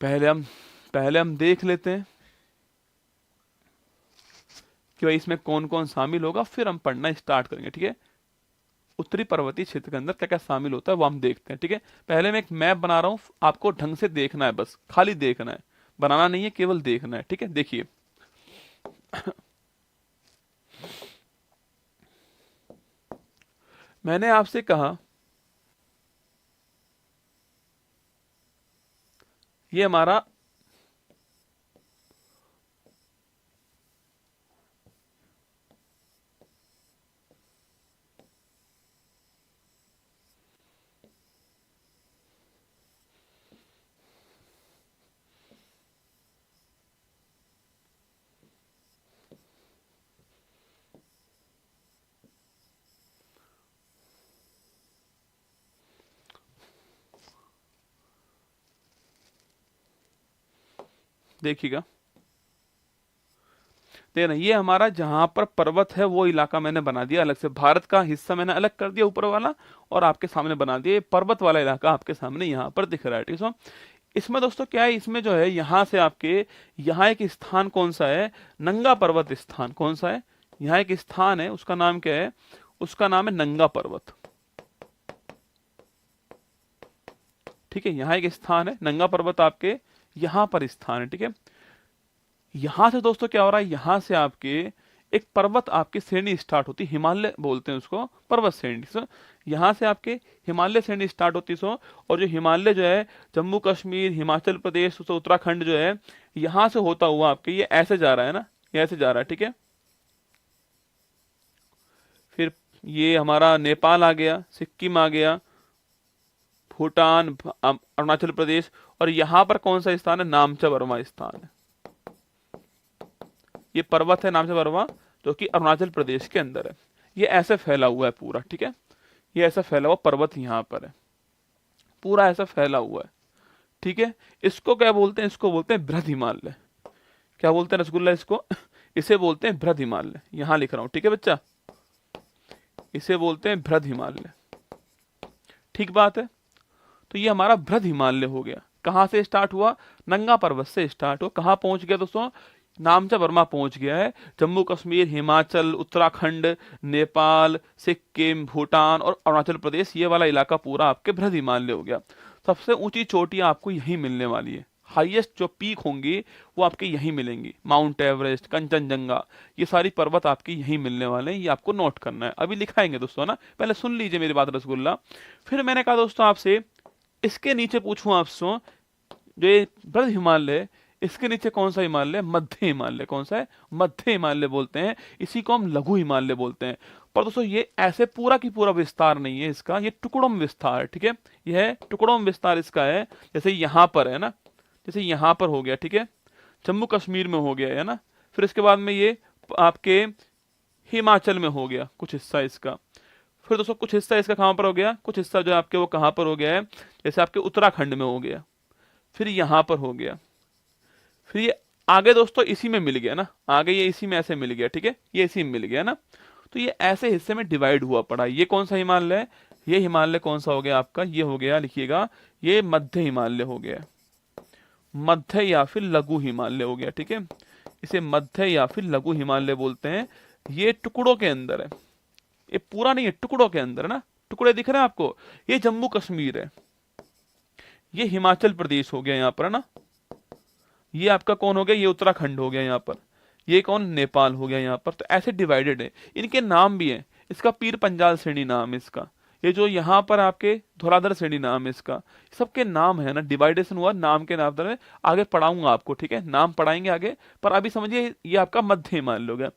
पहले हम देख लेते हैं कि भाई इसमें कौन कौन शामिल होगा, फिर हम पढ़ना स्टार्ट करेंगे, ठीक है। उत्तरी पर्वतीय क्षेत्र के अंदर क्या क्या शामिल होता है वो हम देखते हैं, ठीक है। पहले मैं एक मैप बना रहा हूं, आपको ढंग से देखना है, बस खाली देखना है, बनाना नहीं है, केवल देखना है, ठीक है। देखिए मैंने आपसे कहा ये हमारा देखिएगा, देखना ये हमारा जहां पर पर्वत है वो इलाका मैंने बना दिया अलग से, भारत का हिस्सा मैंने अलग कर दिया ऊपर वाला और आपके सामने बना दिया। ये पर्वत वाला इलाका आपके सामने यहाँ पर दिख रहा है, ठीक है। इसमें दोस्तों क्या है, इसमें जो है यहाँ से आपके यहाँ एक स्थान कौन सा है, नंगा पर्वत स्थान कौन सा है, यहाँ एक स्थान है, उसका नाम क्या है, उसका नाम है नंगा पर्वत, ठीक है। यहाँ एक स्थान है नंगा पर्वत, आपके यहाँ पर स्थान है, ठीक है। यहां से दोस्तों क्या हो रहा है, यहां से आपके एक पर्वत आपकी श्रेणी स्टार्ट होती है, हिमालय बोलते हैं उसको, पर्वत श्रेणी। सो यहां से आपके हिमालय श्रेणी स्टार्ट होती है। सो और जो हिमालय जो है जम्मू कश्मीर, हिमाचल प्रदेश, उत्तराखंड जो है यहां से होता हुआ आपके ये ऐसे जा रहा है ना, ये ऐसे जा रहा है, ठीक है। फिर ये हमारा नेपाल आ गया, सिक्किम आ गया, भूटान, अरुणाचल प्रदेश, और यहां पर कौन सा स्थान है, नामचा वर्मा स्थान है। ये पर्वत है नामचा वर्मा जो कि अरुणाचल प्रदेश के अंदर है। ये ऐसे फैला हुआ है पूरा, ठीक है। ये ऐसा फैला हुआ पर्वत यहाँ पर है, पूरा ऐसा फैला हुआ है, ठीक है। इसको क्या बोलते हैं, इसको बोलते हैं बृहद हिमालय। क्या बोलते हैं रसगुल्ला इसको इसे बोलते हैं बृहद हिमालय, यहां लिख रहा हूं, ठीक है बच्चा, इसे बोलते हैं बृहद हिमालय, ठीक बात है। तो ये हमारा बृहद हिमालय हो गया। कहां से स्टार्ट हुआ, नंगा पर्वत से स्टार्ट हुआ, कहां पहुंच गया दोस्तों, नामचा वर्मा पहुंच गया है, जम्मू कश्मीर, हिमाचल, उत्तराखंड, नेपाल, सिक्किम, भूटान और अरुणाचल प्रदेश, ये वाला इलाका पूरा आपके बृहद हिमालय हो गया। सबसे ऊंची चोटियां आपको यहीं मिलने वाली है, हाईएस्ट जो पीक होंगी वो आपके यहीं मिलेंगी, माउंट एवरेस्ट, कंचनजंगा, ये सारी पर्वत आपके यहीं मिलने वाले हैं। ये आपको नोट करना है, अभी लिखाएंगे दोस्तों ना, पहले सुन लीजिए मेरी बात रसगुल्ला। फिर मैंने कहा दोस्तों आपसे इसके नीचे पूछूं आपसे, जो ये बृहद हिमालय है इसके नीचे कौन सा हिमालय, मध्य हिमालय, कौन सा है, मध्य हिमालय बोलते हैं, इसी को हम लघु हिमालय बोलते हैं। पर दोस्तों ये ऐसे पूरा की पूरा विस्तार नहीं है इसका, ये टुकड़ों में विस्तार है, ठीक है। यह है टुकड़ों में विस्तार इसका है, जैसे यहाँ पर है ना, जैसे यहाँ पर हो गया, ठीक है, जम्मू कश्मीर में हो गया है ना, फिर इसके बाद में ये आपके हिमाचल में हो गया कुछ हिस्सा इसका, फिर दोस्तों कुछ हिस्सा इसका कहां पर हो गया, कुछ हिस्सा जो आपके वो कहां पर हो गया है, जैसे आपके उत्तराखंड में हो गया, फिर यहां पर हो गया, फिर ये आगे दोस्तों इसी में मिल गया ना, आगे ये इसी में ऐसे मिल गया, ठीक है, ये इसी में मिल गया ना। तो ये ऐसे हिस्से में डिवाइड हुआ पड़ा। ये कौन सा हिमालय है, ये हिमालय कौन सा हो गया आपका, ये हो गया, लिखिएगा, ये मध्य हिमालय हो गया, मध्य या फिर लघु हिमालय हो गया, ठीक है। इसे मध्य या फिर लघु हिमालय बोलते हैं। ये टुकड़ों के अंदर है, ये पूरा नहीं है, टुकड़ों के अंदर ना, टुकड़े दिख रहे हैं आपको, ये जम्मू कश्मीर है, ये हिमाचल प्रदेश हो गया यहाँ पर, है ना, ये आपका कौन हो गया, ये उत्तराखंड हो गया यहाँ पर, ये कौन, नेपाल हो गया यहाँ पर। तो ऐसे डिवाइडेड है, इनके नाम भी हैं, इसका पीर पंजाल श्रेणी नाम है इसका, ये जो यहाँ पर आपके धौलाधर श्रेणी नाम है इसका, सबके नाम है ना, डिवाइडेशन हुआ नाम के नाम पर, आगे पढ़ाऊंगा आपको, ठीक है, नाम पढ़ाएंगे आगे, पर अभी समझिए ये आपका मध्य हिमालय हो गया।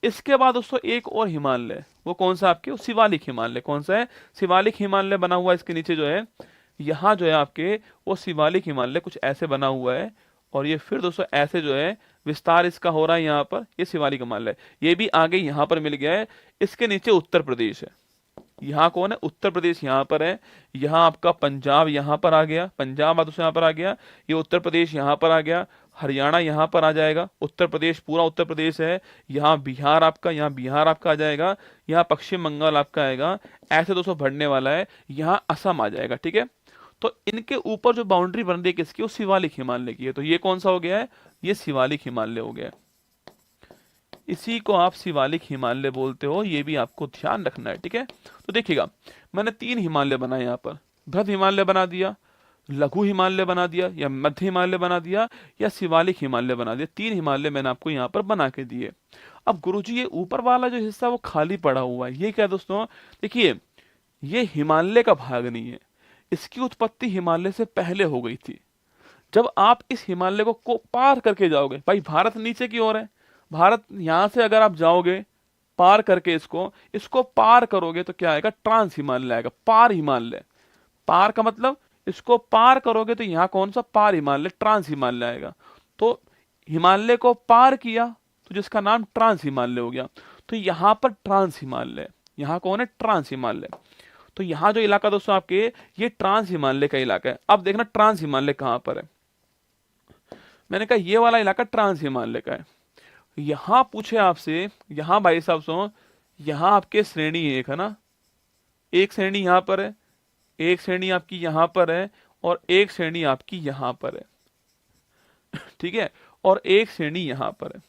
इसके बाद दोस्तों एक और हिमालय, वो कौन सा आपके, शिवालिक हिमालय, कौन सा है, शिवालिक हिमालय बना हुआ इसके नीचे जो है, यहाँ जो है आपके वो शिवालिक हिमालय कुछ ऐसे बना हुआ है, और ये फिर दोस्तों ऐसे जो है विस्तार इसका हो रहा है यहाँ पर, ये शिवालिक हिमालय, ये भी आगे यहाँ पर मिल गया है। इसके नीचे उत्तर प्रदेश है, यहाँ कौन है, उत्तर प्रदेश यहाँ पर है, यहाँ आपका पंजाब यहाँ पर आ गया, पंजाब दोस्तों यहाँ पर आ गया, ये उत्तर प्रदेश यहाँ पर आ गया, हरियाणा यहाँ पर आ जाएगा, उत्तर प्रदेश पूरा उत्तर प्रदेश है, यहाँ बिहार आपका, यहाँ बिहार आपका आ जाएगा, यहाँ पश्चिम बंगाल आपका आएगा, ऐसे दोस्तों बढ़ने वाला है, यहाँ असम आ जाएगा, ठीक है। तो इनके ऊपर जो बाउंड्री बन रही है किसकी, वो शिवालिक हिमालय की है। तो ये कौन सा हो गया है, ये शिवालिक हिमालय हो गया, इसी को आप शिवालिक हिमालय बोलते हो, ये भी आपको ध्यान रखना है, ठीक है। तो देखिएगा मैंने 3 हिमालय बनाए यहाँ पर, बृहद हिमालय बना दिया, लघु हिमालय बना दिया, या मध्य हिमालय बना दिया, या शिवालिक हिमालय बना दिया। 3 हिमालय मैंने आपको यहाँ पर बना के दिए। अब गुरुजी ये ऊपर वाला जो हिस्सा वो खाली पड़ा हुआ है, ये क्या दोस्तों? देखिए, ये हिमालय का भाग नहीं है, इसकी उत्पत्ति हिमालय से पहले हो गई थी। जब आप इस हिमालय को पार करके जाओगे, भाई भारत नीचे की ओर है, भारत यहाँ से अगर आप जाओगे पार करके इसको पार करोगे तो क्या आएगा? ट्रांस हिमालय आएगा, पार हिमालय। पार का मतलब इसको पार करोगे तो यहाँ कौन सा? पार हिमालय, ट्रांस हिमालय आएगा। तो हिमालय को पार किया तो जिसका नाम ट्रांस हिमालय हो गया। तो यहाँ पर ट्रांस हिमालय, यहाँ कौन है? ट्रांस हिमालय। तो यहाँ जो इलाका दोस्तों आपके, ये ट्रांस हिमालय का इलाका है। अब देखना ट्रांस हिमालय कहाँ पर है। मैंने कहा ये वाला इलाका ट्रांस हिमालय का है। यहाँ पूछे आपसे, यहाँ भाई साहब सुनो, यहाँ आपके श्रेणी एक है ना, एक श्रेणी यहाँ पर है, एक श्रेणी आपकी यहाँ पर है, और एक श्रेणी आपकी यहाँ पर है, ठीक है, और एक श्रेणी यहाँ पर है।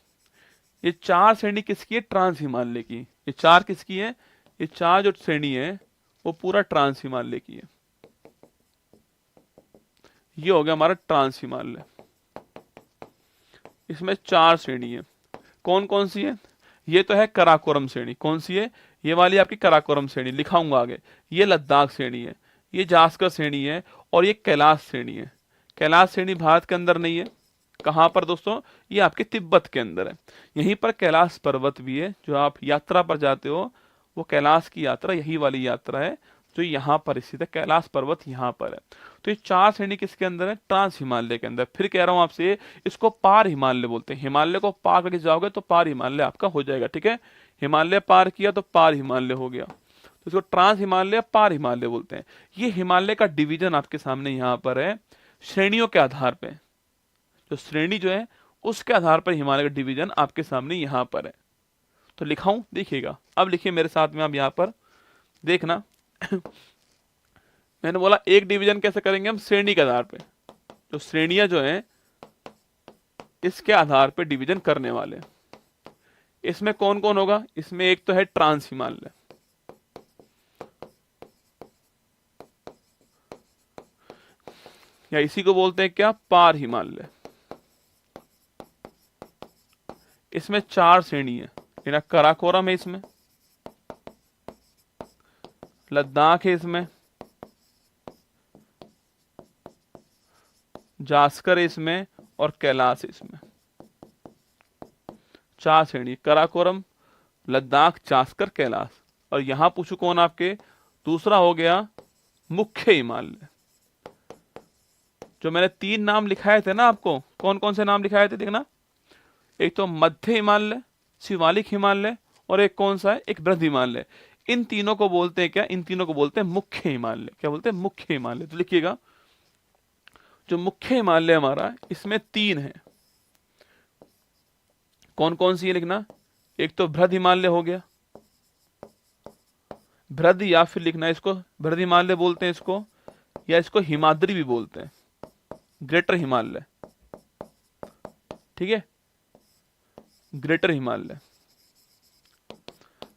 ये 4 श्रेणी किसकी है? ट्रांस हिमालय की। ये 4 किसकी है? ये 4 जो श्रेणी है वो पूरा ट्रांस हिमालय की है। ये हो गया हमारा ट्रांस हिमालय। इसमें 4 श्रेणी है। कौन कौन सी है? ये तो है कराकोरम श्रेणी। कौन सी है? ये वाली आपकी कराकोरम श्रेणी, लिखाऊंगा आगे। ये लद्दाख श्रेणी है, ये जास्कर श्रेणी है, और ये कैलाश श्रेणी है। कैलाश श्रेणी भारत के अंदर नहीं है। कहाँ पर दोस्तों? ये आपके तिब्बत के अंदर है। यहीं पर कैलाश पर्वत भी है। जो आप यात्रा पर जाते हो वो कैलाश की यात्रा यही वाली यात्रा है जो यहाँ पर स्थित है। कैलाश पर्वत यहाँ पर है। तो ये 4 श्रेणी किसके अंदर है? ट्रांस हिमालय के अंदर। फिर कह रहा हूं आपसे, इसको पार हिमालय बोलते हैं। हिमालय को पार करके जाओगे तो पार हिमालय आपका हो जाएगा, ठीक है। हिमालय पार किया तो पार हिमालय हो गया, तो इसको ट्रांस हिमालय, पार हिमालय बोलते हैं। ये हिमालय का डिवीजन आपके सामने यहाँ पर है, श्रेणियों के आधार पे। जो श्रेणी जो है उसके आधार पर हिमालय का डिवीजन आपके सामने यहाँ पर है। तो लिखाऊं, देखिएगा। अब लिखिए मेरे साथ में, आप यहाँ पर देखना। मैंने बोला एक डिवीजन कैसे करेंगे हम? श्रेणी के आधार पे। जो श्रेणियां जो हैं इसके आधार पे डिवीजन करने वाले। इसमें कौन कौन होगा? इसमें एक तो है ट्रांस हिमालय, या इसी को बोलते हैं क्या? पार हिमालय। इसमें 4 श्रेणी है। कराकोरम है, इसमें लद्दाख है, इसमें जास्कर है, इसमें और कैलाश है। इसमें 4 श्रेणी, कराकोरम, लद्दाख, जास्कर, कैलाश। और यहां पूछू कौन आपके? दूसरा हो गया मुख्य हिमालय। जो मैंने 3 नाम लिखाए थे ना आपको, कौन कौन से नाम लिखाए थे देखना। एक तो मध्य हिमालय, शिवालिक हिमालय, और एक कौन सा है? एक बृहद हिमालय। इन तीनों को बोलते हैं क्या? इन तीनों को बोलते हैं मुख्य हिमालय। क्या बोलते हैं? मुख्य हिमालय। तो लिखिएगा, जो मुख्य हिमालय हमारा, इसमें 3 है। कौन कौन सी है लिखना। एक तो बृहद हिमालय हो गया, बृहद, या फिर लिखना इसको बृहद हिमालय बोलते हैं इसको, या इसको हिमाद्री भी बोलते हैं, ग्रेटर हिमालय, ठीक है, ग्रेटर हिमालय।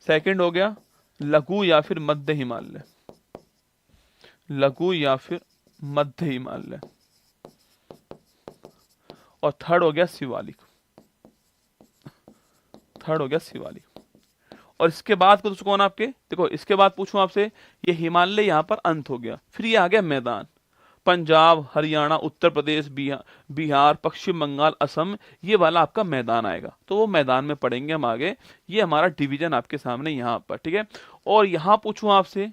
सेकंड हो गया लघु या फिर मध्य हिमालय, लघु या फिर मध्य हिमालय। और थर्ड हो गया शिवालिक, थर्ड हो गया शिवालिक। और इसके बाद कुछ कौन आपके? देखो, इसके बाद पूछूं आपसे, ये हिमालय यहां पर अंत हो गया। फिर ये आ गया मैदान। पंजाब, हरियाणा, उत्तर प्रदेश, बिहार, पश्चिम बंगाल, असम, ये वाला आपका मैदान आएगा। तो वो मैदान में पढ़ेंगे हम आगे। ये हमारा डिवीजन आपके सामने यहाँ पर, ठीक है। और यहाँ पूछूं आपसे,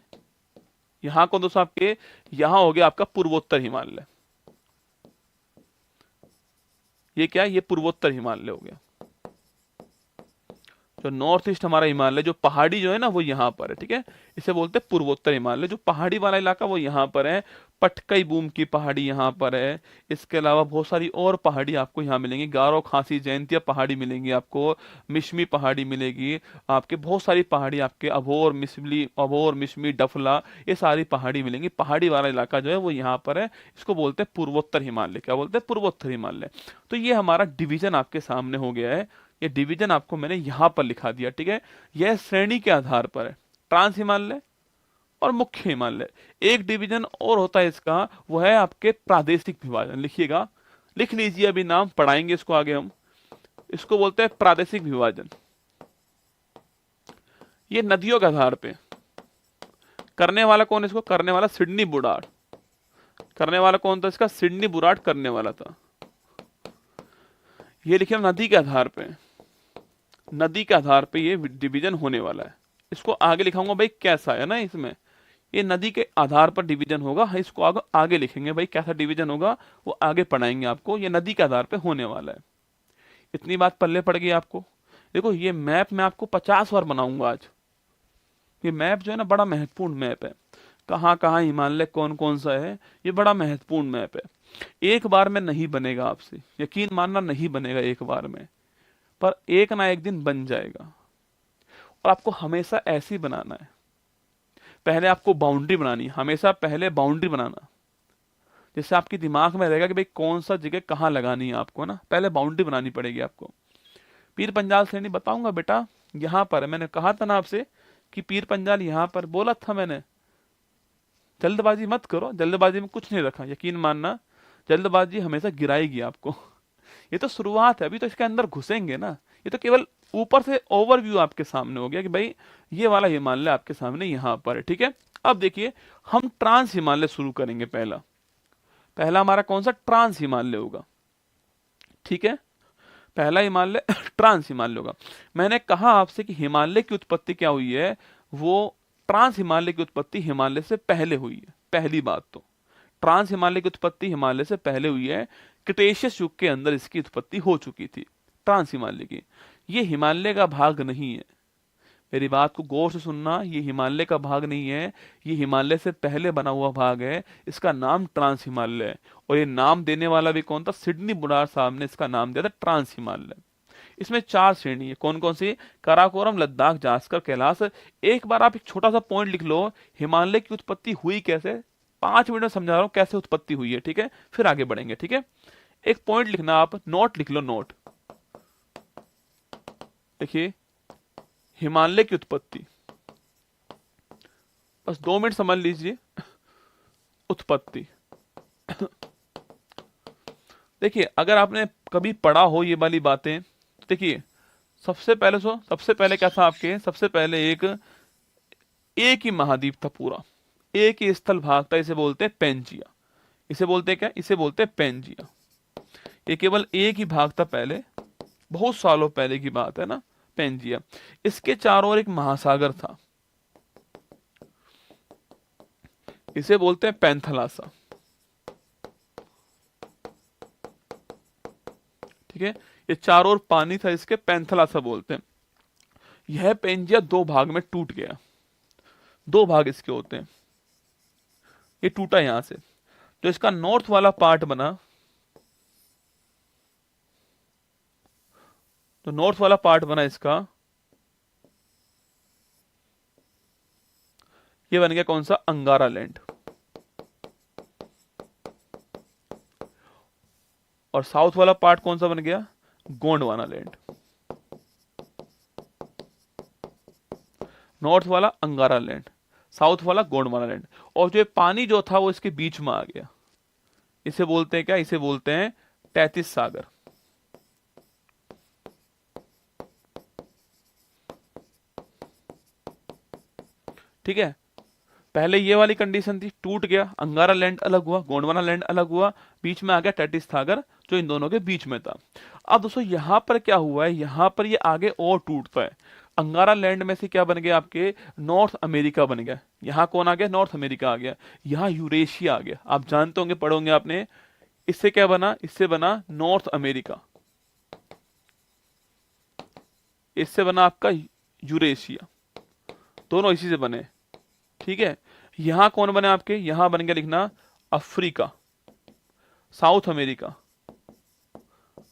यहाँ को दोस्तों आपके, यहाँ हो गया आपका पूर्वोत्तर हिमालय। ये क्या है? ये पूर्वोत्तर हिमालय हो गया। जो नॉर्थ ईस्ट हमारा हिमालय, जो पहाड़ी जो है ना, वो यहाँ पर है, ठीक है। इसे बोलते हैं पूर्वोत्तर हिमालय। जो पहाड़ी वाला इलाका वो यहाँ पर है। पटकई बूम की पहाड़ी यहाँ पर है। इसके अलावा बहुत सारी और पहाड़ी आपको यहाँ मिलेंगी। गारो, खासी, जयंतिया पहाड़ी मिलेंगी आपको, मिश्मी पहाड़ी मिलेगी आपके, बहुत सारी पहाड़ी आपके, अभोर, मिश्मी, डफला, ये सारी पहाड़ी मिलेंगी। पहाड़ी वाला इलाका जो है वो यहाँ पर है। इसको बोलते हैं पूर्वोत्तर हिमालय। क्या बोलते हैं? पूर्वोत्तर हिमालय। तो ये हमारा डिवीजन आपके सामने हो गया है। ये डिवीजन आपको मैंने यहां पर लिखा दिया, ठीक है। यह श्रेणी के आधार पर है। ट्रांस हिमालय, और मुख्य हिमालय। एक डिवीजन और होता है इसका, वो है आपके प्रादेशिक विभाजन। लिखिएगा, लिख लीजिए, अभी नाम पढ़ाएंगे इसको आगे हम। इसको बोलते हैं प्रादेशिक विभाजन। ये नदियों के आधार पे करने वाला कौन, इसको करने वाला सिडनी बुडार्ट। करने वाला कौन था इसका, सिडनी बुडार्ट करने वाला था। ये लिखे नदी के आधार पे, नदी के आधार पे ये डिवीजन होने वाला है। इसको आगे लिखाऊंगा भाई कैसा है ना, इसमें ये नदी के आधार पर डिवीजन होगा। इसको आगे लिखेंगे भाई कैसा डिवीजन होगा, वो आगे पढ़ाएंगे आपको। ये नदी के आधार पे होने वाला है। इतनी बात पल्ले पड़ गई आपको। देखो ये मैप मैं आपको 50 बार बनाऊंगा आज। ये मैप जो है ना बड़ा महत्वपूर्ण मैप है। कहाँ कहाँ हिमालय कौन कौन सा है, ये बड़ा महत्वपूर्ण मैप है। एक बार में नहीं बनेगा, आपसे यकीन मानना, नहीं बनेगा एक बार में, पर एक ना एक दिन बन जाएगा। और आपको हमेशा ऐसे ही बनाना है। पहले आपको बाउंड्री बनानी, हमेशा पहले बाउंड्री बनाना, जिससे आपके दिमाग में रहेगा कि भाई कौन सा जगह कहाँ लगानी है आपको ना। पहले बाउंड्री बनानी पड़ेगी आपको। पीर पंजाल श्रेणी बताऊंगा बेटा, यहाँ पर है। मैंने कहा था ना आपसे कि पीर पंजाल यहाँ पर बोला था मैंने। जल्दबाजी मत करो, जल्दबाजी में कुछ नहीं रखा, यकीन मानना। जल्दबाजी हमेशा गिराएगी आपको। ये तो शुरुआत है, अभी तो इसके अंदर घुसेंगे ना। ये तो केवल ऊपर से ओवरव्यू आपके सामने हो गया कि भाई ये वाला हिमालय आपके सामने यहाँ पर है, ठीक है। अब देखिए हम ट्रांस हिमालय शुरू करेंगे। पहला हमारा कौन सा, ट्रांस हिमालय होगा, ठीक है। पहला हिमालय ट्रांस हिमालय होगा। मैंने कहा आपसे कि हिमालय की उत्पत्ति क्या हुई है, वो ट्रांस हिमालय की उत्पत्ति हिमालय से पहले हुई है। पहली बात तो ट्रांस हिमालय की उत्पत्ति हिमालय से पहले हुई है। क्रिटेशियस युग के अंदर इसकी उत्पत्ति हो चुकी थी, ट्रांस हिमालय की। ये हिमालय का भाग नहीं है, मेरी बात को गौर से सुनना। ये हिमालय का भाग नहीं है, ये हिमालय से पहले बना हुआ भाग है। इसका नाम ट्रांस हिमालय है। और ये नाम देने वाला भी कौन था, सिडनी बुडार साहब ने इसका नाम दिया था ट्रांस हिमालय। इसमें 4 श्रेणी है। कौन कौन सी, काराकोरम, लद्दाख, जास्कर, कैलाश। एक बार आप एक छोटा सा पॉइंट लिख लो, हिमालय की उत्पत्ति हुई कैसे। 5 मिनट में समझा रहा हूं कैसे उत्पत्ति हुई है, ठीक है। फिर आगे बढ़ेंगे, ठीक है। एक पॉइंट लिखना, आप नोट लिख लो, नोट। देखिए हिमालय की उत्पत्ति, बस 2 मिनट समझ लीजिए। उत्पत्ति देखिए अगर आपने कभी पढ़ा हो ये वाली बातें, तो देखिए सबसे पहले क्या था आपके, सबसे पहले एक ही महाद्वीप था पूरा, एक ही स्थल भाग था। इसे बोलते हैं पेंजिया। इसे बोलते हैं क्या, इसे बोलते हैं पेंजिया। ये केवल एक ही भाग था पहले, बहुत सालों पहले की बात है ना, पेंजिया। इसके चारों ओर एक महासागर था, इसे बोलते हैं पैंथलासा, ठीक है। ये चारों ओर पानी था, इसके पैंथलासा बोलते हैं। यह पेंजिया 2 भाग में टूट गया। 2 भाग इसके होते हैं। ये टूटा यहां से, तो इसका नॉर्थ वाला पार्ट बना, तो नॉर्थ वाला पार्ट बना इसका, ये बन गया कौन सा, अंगारा लैंड। और साउथ वाला पार्ट कौन सा बन गया, गोंडवाना लैंड। नॉर्थ वाला अंगारा लैंड, साउथ वाला गोंडवाना लैंड। और जो पानी जो था वो इसके बीच में आ गया। इसे बोलते हैं क्या, इसे बोलते हैं तैतीस सागर। ठीक है, पहले ये वाली कंडीशन थी, टूट गया, अंगारा लैंड अलग हुआ, गोंडवाना लैंड अलग हुआ, बीच में आ गया तैतीस सागर जो इन दोनों के बीच में था। अब दोस्तों यहां पर क्या हुआ है, यहां पर ये आगे और टूटता है। अंगारा लैंड में से क्या बन गया आपके, नॉर्थ अमेरिका बन गया। यहां कौन आ गया, नॉर्थ अमेरिका आ गया। यहां यूरेशिया आ गया। आप जानते होंगे, पढ़ोगे आपने, इससे क्या बना, इससे बना नॉर्थ अमेरिका, इससे बना आपका यूरेशिया, दोनों इसी से बने। ठीक है, यहां कौन बने आपके, यहां बन गया लिखना अफ्रीका, साउथ अमेरिका,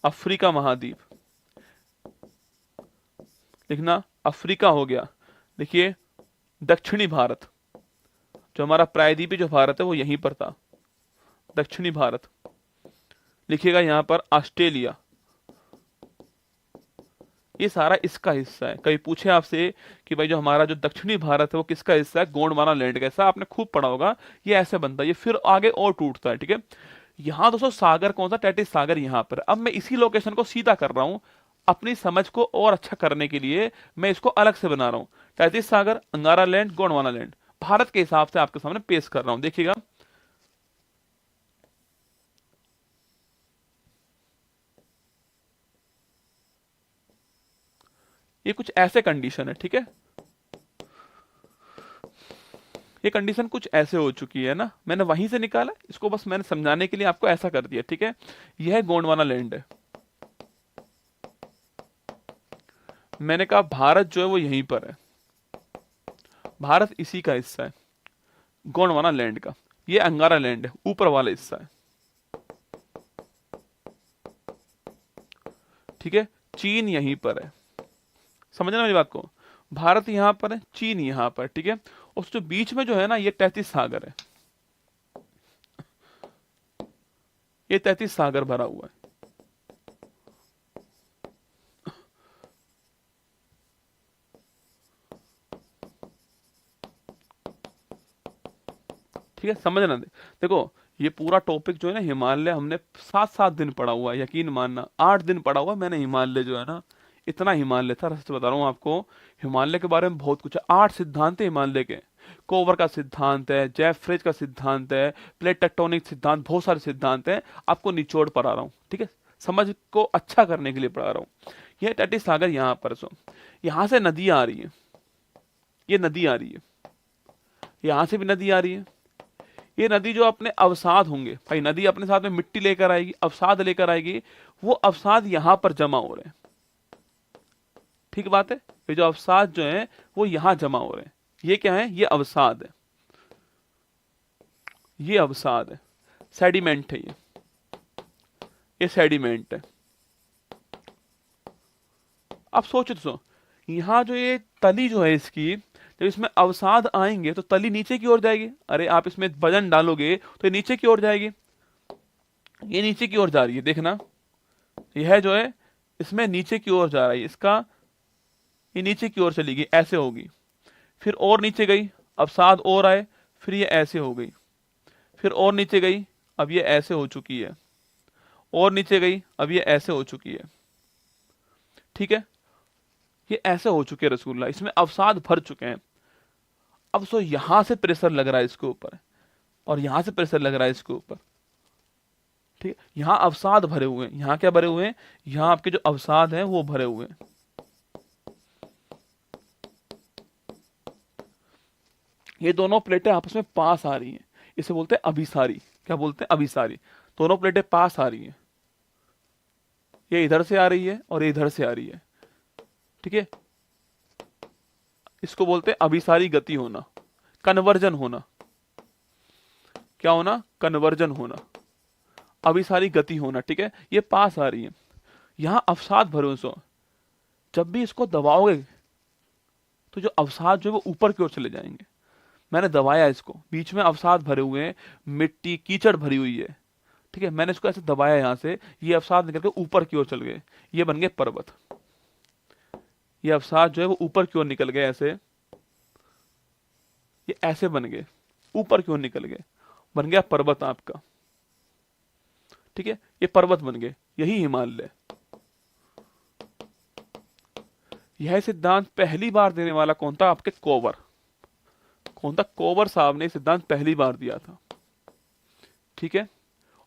अफ्रीका महाद्वीप, लिखना अफ्रीका हो गया। देखिए दक्षिणी भारत, जो हमारा प्रायद्वीपीय जो भारत है वो यहीं पर था, दक्षिणी भारत। लिखिएगा यहां पर ऑस्ट्रेलिया, ये सारा इसका हिस्सा है। कभी पूछे आपसे कि भाई जो हमारा जो दक्षिणी भारत है वो किसका हिस्सा है, गोंडवाना लैंड का हिस्सा, आपने खूब पढ़ा होगा। ये ऐसे बनता है, ये फिर आगे और टूटता है, ठीक है। यहाँ दोस्तों सागर कौन सा, टैटिस सागर यहाँ पर। अब मैं इसी लोकेशन को सीधा कर रहा हूँ, अपनी समझ को और अच्छा करने के लिए मैं इसको अलग से बना रहा हूँ। टैटिस सागर, अंगारा लैंड, गोंडवाना लैंड, भारत के हिसाब से आपके सामने पेश कर रहा हूँ, देखिएगा। ये कुछ ऐसे कंडीशन है, ठीक है। ये कंडीशन कुछ ऐसे हो चुकी है ना, मैंने वहीं से निकाला इसको, बस मैंने समझाने के लिए आपको ऐसा कर दिया, ठीक है। यह गोंडवाना लैंड है। मैंने कहा भारत जो है वो यहीं पर है, भारत इसी का हिस्सा है, गोंडवाना लैंड का। ये अंगारा लैंड है, ऊपर वाला हिस्सा है, ठीक है। चीन यहीं पर है, समझना मेरी बात को। भारत यहां पर है, चीन यहां पर, ठीक है। उस जो बीच में जो है ना, ये 33 सागर है, ये 33 सागर भरा हुआ है। ठीक है, समझना दे। देखो, ये पूरा टॉपिक जो है ना हिमालय, हमने 7-7 दिन पढ़ा हुआ है, यकीन मानना 8 दिन पढ़ा हुआ है मैंने हिमालय जो है ना। इतना हिमालय था, सच बता रहा हूँ आपको। हिमालय के बारे में बहुत कुछ है, 8 सिद्धांत है हिमालय के। कोवर का सिद्धांत है, जेफ्रेज का सिद्धांत है, प्लेट टेक्टोनिक सिद्धांत, बहुत सारे सिद्धांत हैं। आपको निचोड़ पढ़ा रहा हूँ, ठीक है, समझ को अच्छा करने के लिए पढ़ा रहा हूँ। यह टैटिस सागर यहाँ पर, सो यहाँ से नदी आ रही है, ये नदी आ रही है, यहाँ से भी नदी आ रही है। ये नदी जो अपने अवसाद होंगे भाई, नदी अपने साथ में मिट्टी लेकर आएगी, अवसाद लेकर आएगी, वो अवसाद यहां पर जमा हो रहे हैं, ठीक बात है। ये जो अवसाद जो है वो यहां जमा हो रहे हैं, ये क्या है, ये अवसाद है, ये अवसाद है, सेडिमेंट है ये सेडिमेंट है। अब सोचो तो, यहाँ जो ये तली जो है इसकी, जब इसमें अवसाद आएंगे तो तली नीचे की ओर जाएगी। अरे आप इसमें वजन डालोगे तो ये नीचे की ओर जाएगी, ये नीचे की ओर जा रही है, देखना। यह जो है इसमें नीचे की ओर जा रहा है, इसका ये नीचे की ओर चली गई, ऐसे होगी। फिर और नीचे गई, अवसाद और आए, फिर ये ऐसे हो गई। फिर और नीचे गई, अब ये ऐसे हो चुकी है। और नीचे गई, अब ये ऐसे हो चुकी है, ठीक है। ये ऐसे हो चुके हैं रसूलुल्लाह, इसमें अवसाद भर चुके हैं। अब सो यहां से प्रेशर लग रहा है इसके ऊपर, और यहां से प्रेशर लग रहा है इसके ऊपर, ठीक है। यहाँ अवसाद भरे हुए हैं, यहाँ क्या भरे हुए हैं, यहाँ आपके जो अवसाद हैं वो भरे हुए हैं। ये दोनों प्लेटें आपस में पास आ रही हैं, इसे बोलते हैं अभिसारी। क्या बोलते हैं, अभिसारी। दोनों प्लेटें पास आ रही हैं, ये इधर से आ रही है और ये इधर से आ रही है, ठीक है। इसको बोलते हैं अभिसारी गति होना, कन्वर्जन होना। क्या होना, कन्वर्जन होना, अभिसारी गति होना, ठीक है। ये पास आ रही है, यहां अवसाद भरे सो, जब भी इसको दबाओगे तो जो अवसाद जो है वो ऊपर की ओर चले जाएंगे। मैंने दबाया इसको, बीच में अवसाद भरे हुए हैं, मिट्टी कीचड़ भरी हुई है, ठीक है। मैंने इसको ऐसे दबाया, यहां से ये अवसाद निकल के ऊपर की ओर चल गए, ये बन गए पर्वत। ये अवसाद जो है वो ऊपर की ओर निकल गए, ऐसे ये ऐसे बन गए, ऊपर की ओर निकल गए, बन गया पर्वत आपका, ठीक है। ये पर्वत बन गए, यही हिमालय। यह सिद्धांत पहली बार देने वाला कौन था, आपके कोवर। कौन था, कोवर साहब ने सिद्धांत पहली बार दिया था, ठीक है।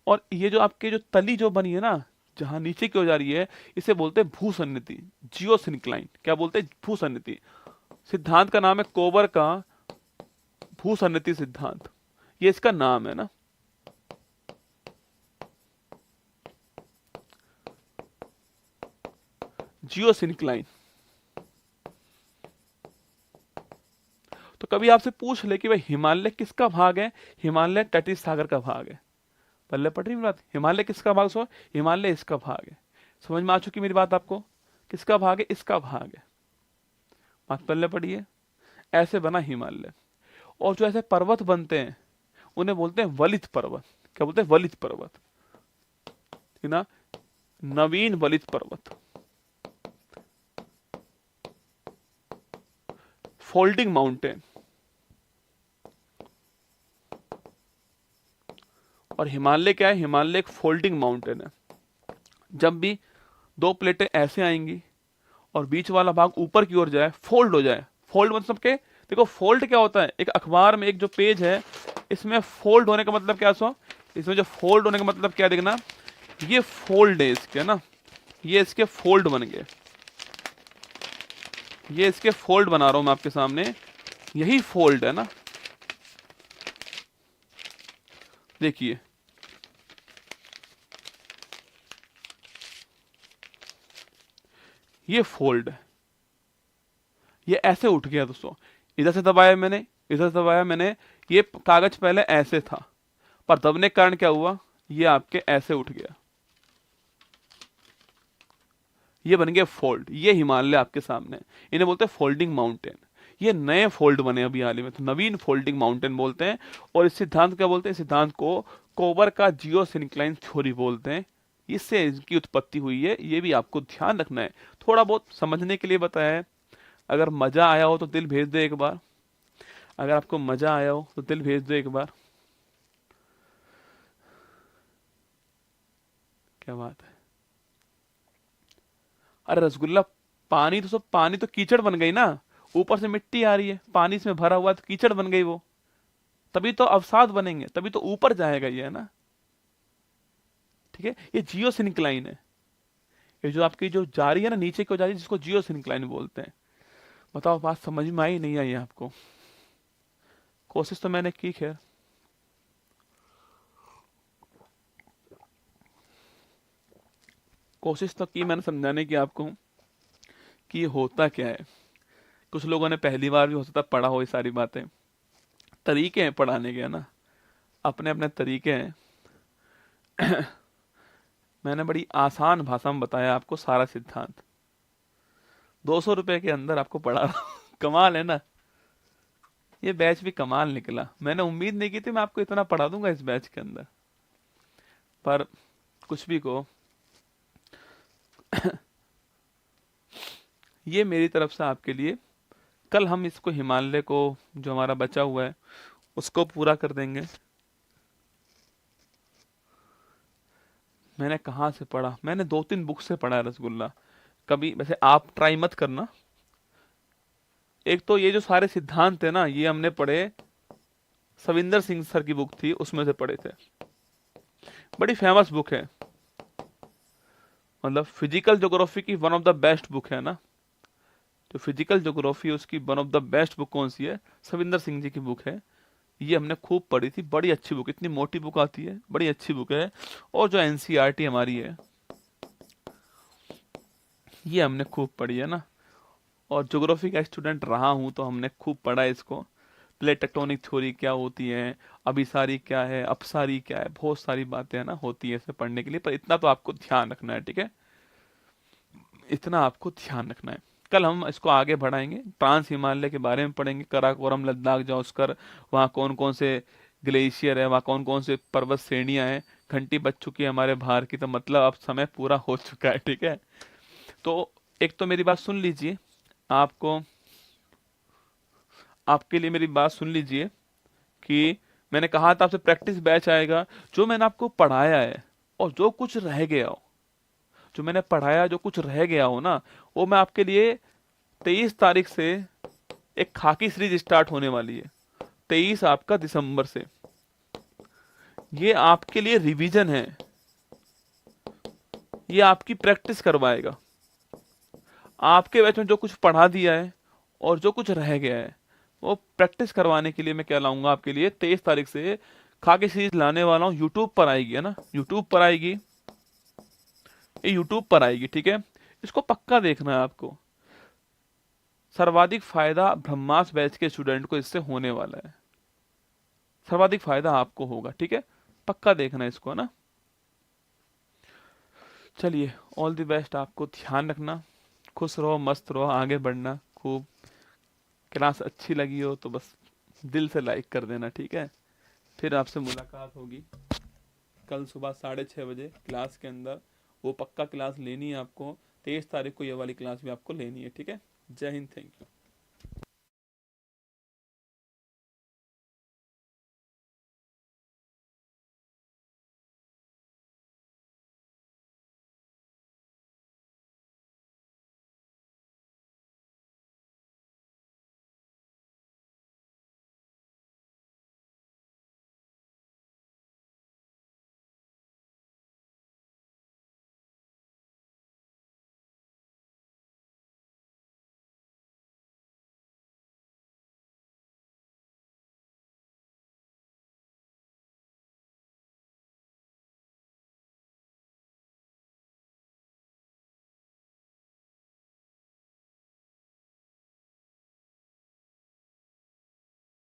और ये जो आपके जो तली जो बनी है ना, जहां नीचे की ओर जा रही है, इसे बोलते हैं भूसन्निधि, जियोसिंक्लाइन। क्या बोलते हैं, भूसन्निधि। सिद्धांत का नाम है कोवर का भूसन्निधि सिद्धांत, ये इसका नाम है ना। जियोसिंक्लाइन। तो कभी आपसे पूछ ले कि भाई हिमालय किसका भाग है, हिमालय तटीय सागर का भाग है। पल्ले पड़ रही बात, हिमालय किसका भाग, सो हिमालय इसका भाग है। समझ में आ चुकी मेरी बात आपको, किसका भाग है, इसका भाग है। बात पल्ले पड़ी है, ऐसे बना हिमालय। और जो ऐसे पर्वत बनते हैं उन्हें बोलते हैं वलित पर्वत। क्या बोलते हैं, वलित पर्वत, ठीक ना, नवीन वलित पर्वत। फोल्डिंग माउंटेन, और हिमालय क्या है, हिमालय एक फोल्डिंग माउंटेन है। जब भी दो प्लेटें ऐसे आएंगी और बीच वाला भाग ऊपर की ओर जाए, फोल्ड हो जाए, फोल्ड मतलब के देखो फोल्ड क्या होता है, एक अखबार में एक जो पेज है इसमें फोल्ड होने का मतलब क्या, सो इसमें जो फोल्ड होने का मतलब क्या, देखना ये फोल्ड है इसके ना, ये इसके फोल्ड बन गए, ये इसके फोल्ड बना रहा हूं मैं आपके सामने, यही फोल्ड है ना, देखिए ये फोल्ड है, ये ऐसे उठ गया दोस्तों, इधर से दबाया मैंने, इधर से दबाया मैंने, ये कागज पहले ऐसे था पर दबने के कारण क्या हुआ, ये आपके ऐसे उठ गया, ये बन गया फोल्ड, ये हिमालय आपके सामने, इन्हें बोलते हैं फोल्डिंग माउंटेन। ये नए फोल्ड बने अभी हाल ही में, तो नवीन फोल्डिंग माउंटेन बोलते हैं। और इस सिद्धांत क्या बोलते हैं, इस सिद्धांत को कोबर का जियोसिंक्लाइन थ्योरी बोलते हैं, इससे इसकी उत्पत्ति हुई है, ये भी आपको ध्यान रखना है, थोड़ा बहुत समझने के लिए बताया है। अगर मजा आया हो तो दिल भेज दो एक बार, अगर आपको मजा आया हो तो दिल भेज दो एक बार, क्या बात है। अरे रसगुल्ला, पानी तो सब, पानी तो कीचड़ बन गई ना, ऊपर से मिट्टी आ रही है, पानी इसमें भरा हुआ है तो कीचड़ बन गई वो, तभी तो अवसाद बनेंगे, तभी तो ऊपर जाएगा ये, है ना, ठीक है। ये जियोसिंक्लाइन है, ये जो आपकी जो जा रही है ना नीचे की ओर जा रही है, जिसको जियोसिंक्लाइन बोलते हैं। बताओ बात समझ में आई नहीं आई आपको, कोशिश तो मैंने की, खैर कोशिश तो की मैंने समझाने की आपको कि ये होता क्या है। कुछ लोगों ने पहली बार भी हो सकता है पढ़ा हो ये सारी बातें, तरीके हैं पढ़ाने के, है ना, अपने अपने तरीके हैं। मैंने बड़ी आसान भाषा में बताया आपको सारा सिद्धांत, 200 रुपए के अंदर आपको पढ़ा रहा हूं। कमाल है ना, ये बैच भी कमाल निकला, मैंने उम्मीद नहीं की थी मैं आपको इतना पढ़ा दूंगा इस बैच के अंदर, पर कुछ भी को ये मेरी तरफ से आपके लिए, कल हम इसको हिमालय को जो हमारा बचा हुआ है उसको पूरा कर देंगे। मैंने कहाँ से पढ़ा, मैंने 2-3 बुक से पढ़ा है रसगुल्ला, कभी वैसे आप ट्राई मत करना। एक तो ये जो सारे सिद्धांत है ना, ये हमने पढ़े, सविंदर सिंह सर की बुक थी उसमें से पढ़े थे, बड़ी फेमस बुक है, मतलब फिजिकल ज्योग्राफी की one of the best book है ना, जो फिजिकल ज्योग्राफी उसकी one of the best book कौन सी है, सविंदर सिंह जी की बुक है। ये हमने खूब पढ़ी थी, बड़ी अच्छी बुक, इतनी मोटी बुक आती है, बड़ी अच्छी बुक है। और जो एनसीईआरटी हमारी है ये हमने खूब पढ़ी है ना, और ज्योग्राफी का स्टूडेंट रहा हूं तो हमने खूब पढ़ा है इसको, प्लेट टेक्टोनिक थ्योरी क्या होती है, अभिसारी क्या है, अपसारी क्या है, बहुत सारी बातें है ना होती है इसे पढ़ने के लिए, पर इतना तो आपको ध्यान रखना है, ठीक है, इतना आपको ध्यान रखना है। कल हम इसको आगे बढ़ाएंगे, ट्रांस हिमालय के बारे में पढ़ेंगे, कराकोरम, लद्दाख, जाओस्कर, वहाँ कौन कौन से ग्लेशियर है, वहाँ कौन कौन से पर्वत श्रेणियां हैं। घंटी बज चुकी है हमारे बाहर की, तो मतलब अब समय पूरा हो चुका है, ठीक है। तो एक तो मेरी बात सुन लीजिए, आपको, आपके लिए मेरी बात सुन लीजिए कि मैंने कहा था आपसे प्रैक्टिस बैच आएगा, जो मैंने आपको पढ़ाया है और जो कुछ रह गया हो, जो मैंने पढ़ाया जो कुछ रह गया हो ना, वो मैं आपके लिए 23 तारीख से एक खाकी सीरीज स्टार्ट होने वाली है, 23 आपका दिसंबर से, ये आपके लिए रिवीजन है, ये आपकी प्रैक्टिस करवाएगा, आपके बैच में जो कुछ पढ़ा दिया है और जो कुछ रह गया है वो प्रैक्टिस करवाने के लिए मैं क्या लाऊंगा आपके लिए, 23 तारीख से खाकी सीरीज लाने वाला हूँ। यूट्यूब पर आएगी, है ना, यूट्यूब पर आएगी, ये यूट्यूब पर आएगी, ठीक है, इसको पक्का देखना है आपको। सर्वाधिक फायदा ब्रह्मास्त्र बैच के स्टूडेंट को इससे होने वाला है, सर्वाधिक फायदा आपको होगा, ठीक है, पक्का देखना है इसको, है ना। चलिए, ऑल द बेस्ट, आपको ध्यान रखना, खुश रहो, मस्त रहो, आगे बढ़ना खूब। क्लास अच्छी लगी हो तो बस दिल से लाइक कर देना, ठीक है। फिर आपसे मुलाकात होगी कल सुबह 6:30 बजे क्लास के अंदर, वो पक्का क्लास लेनी है आपको, 23 तारीख को ये वाली क्लास भी आपको लेनी है, ठीक है। जय हिंद, थैंक यू।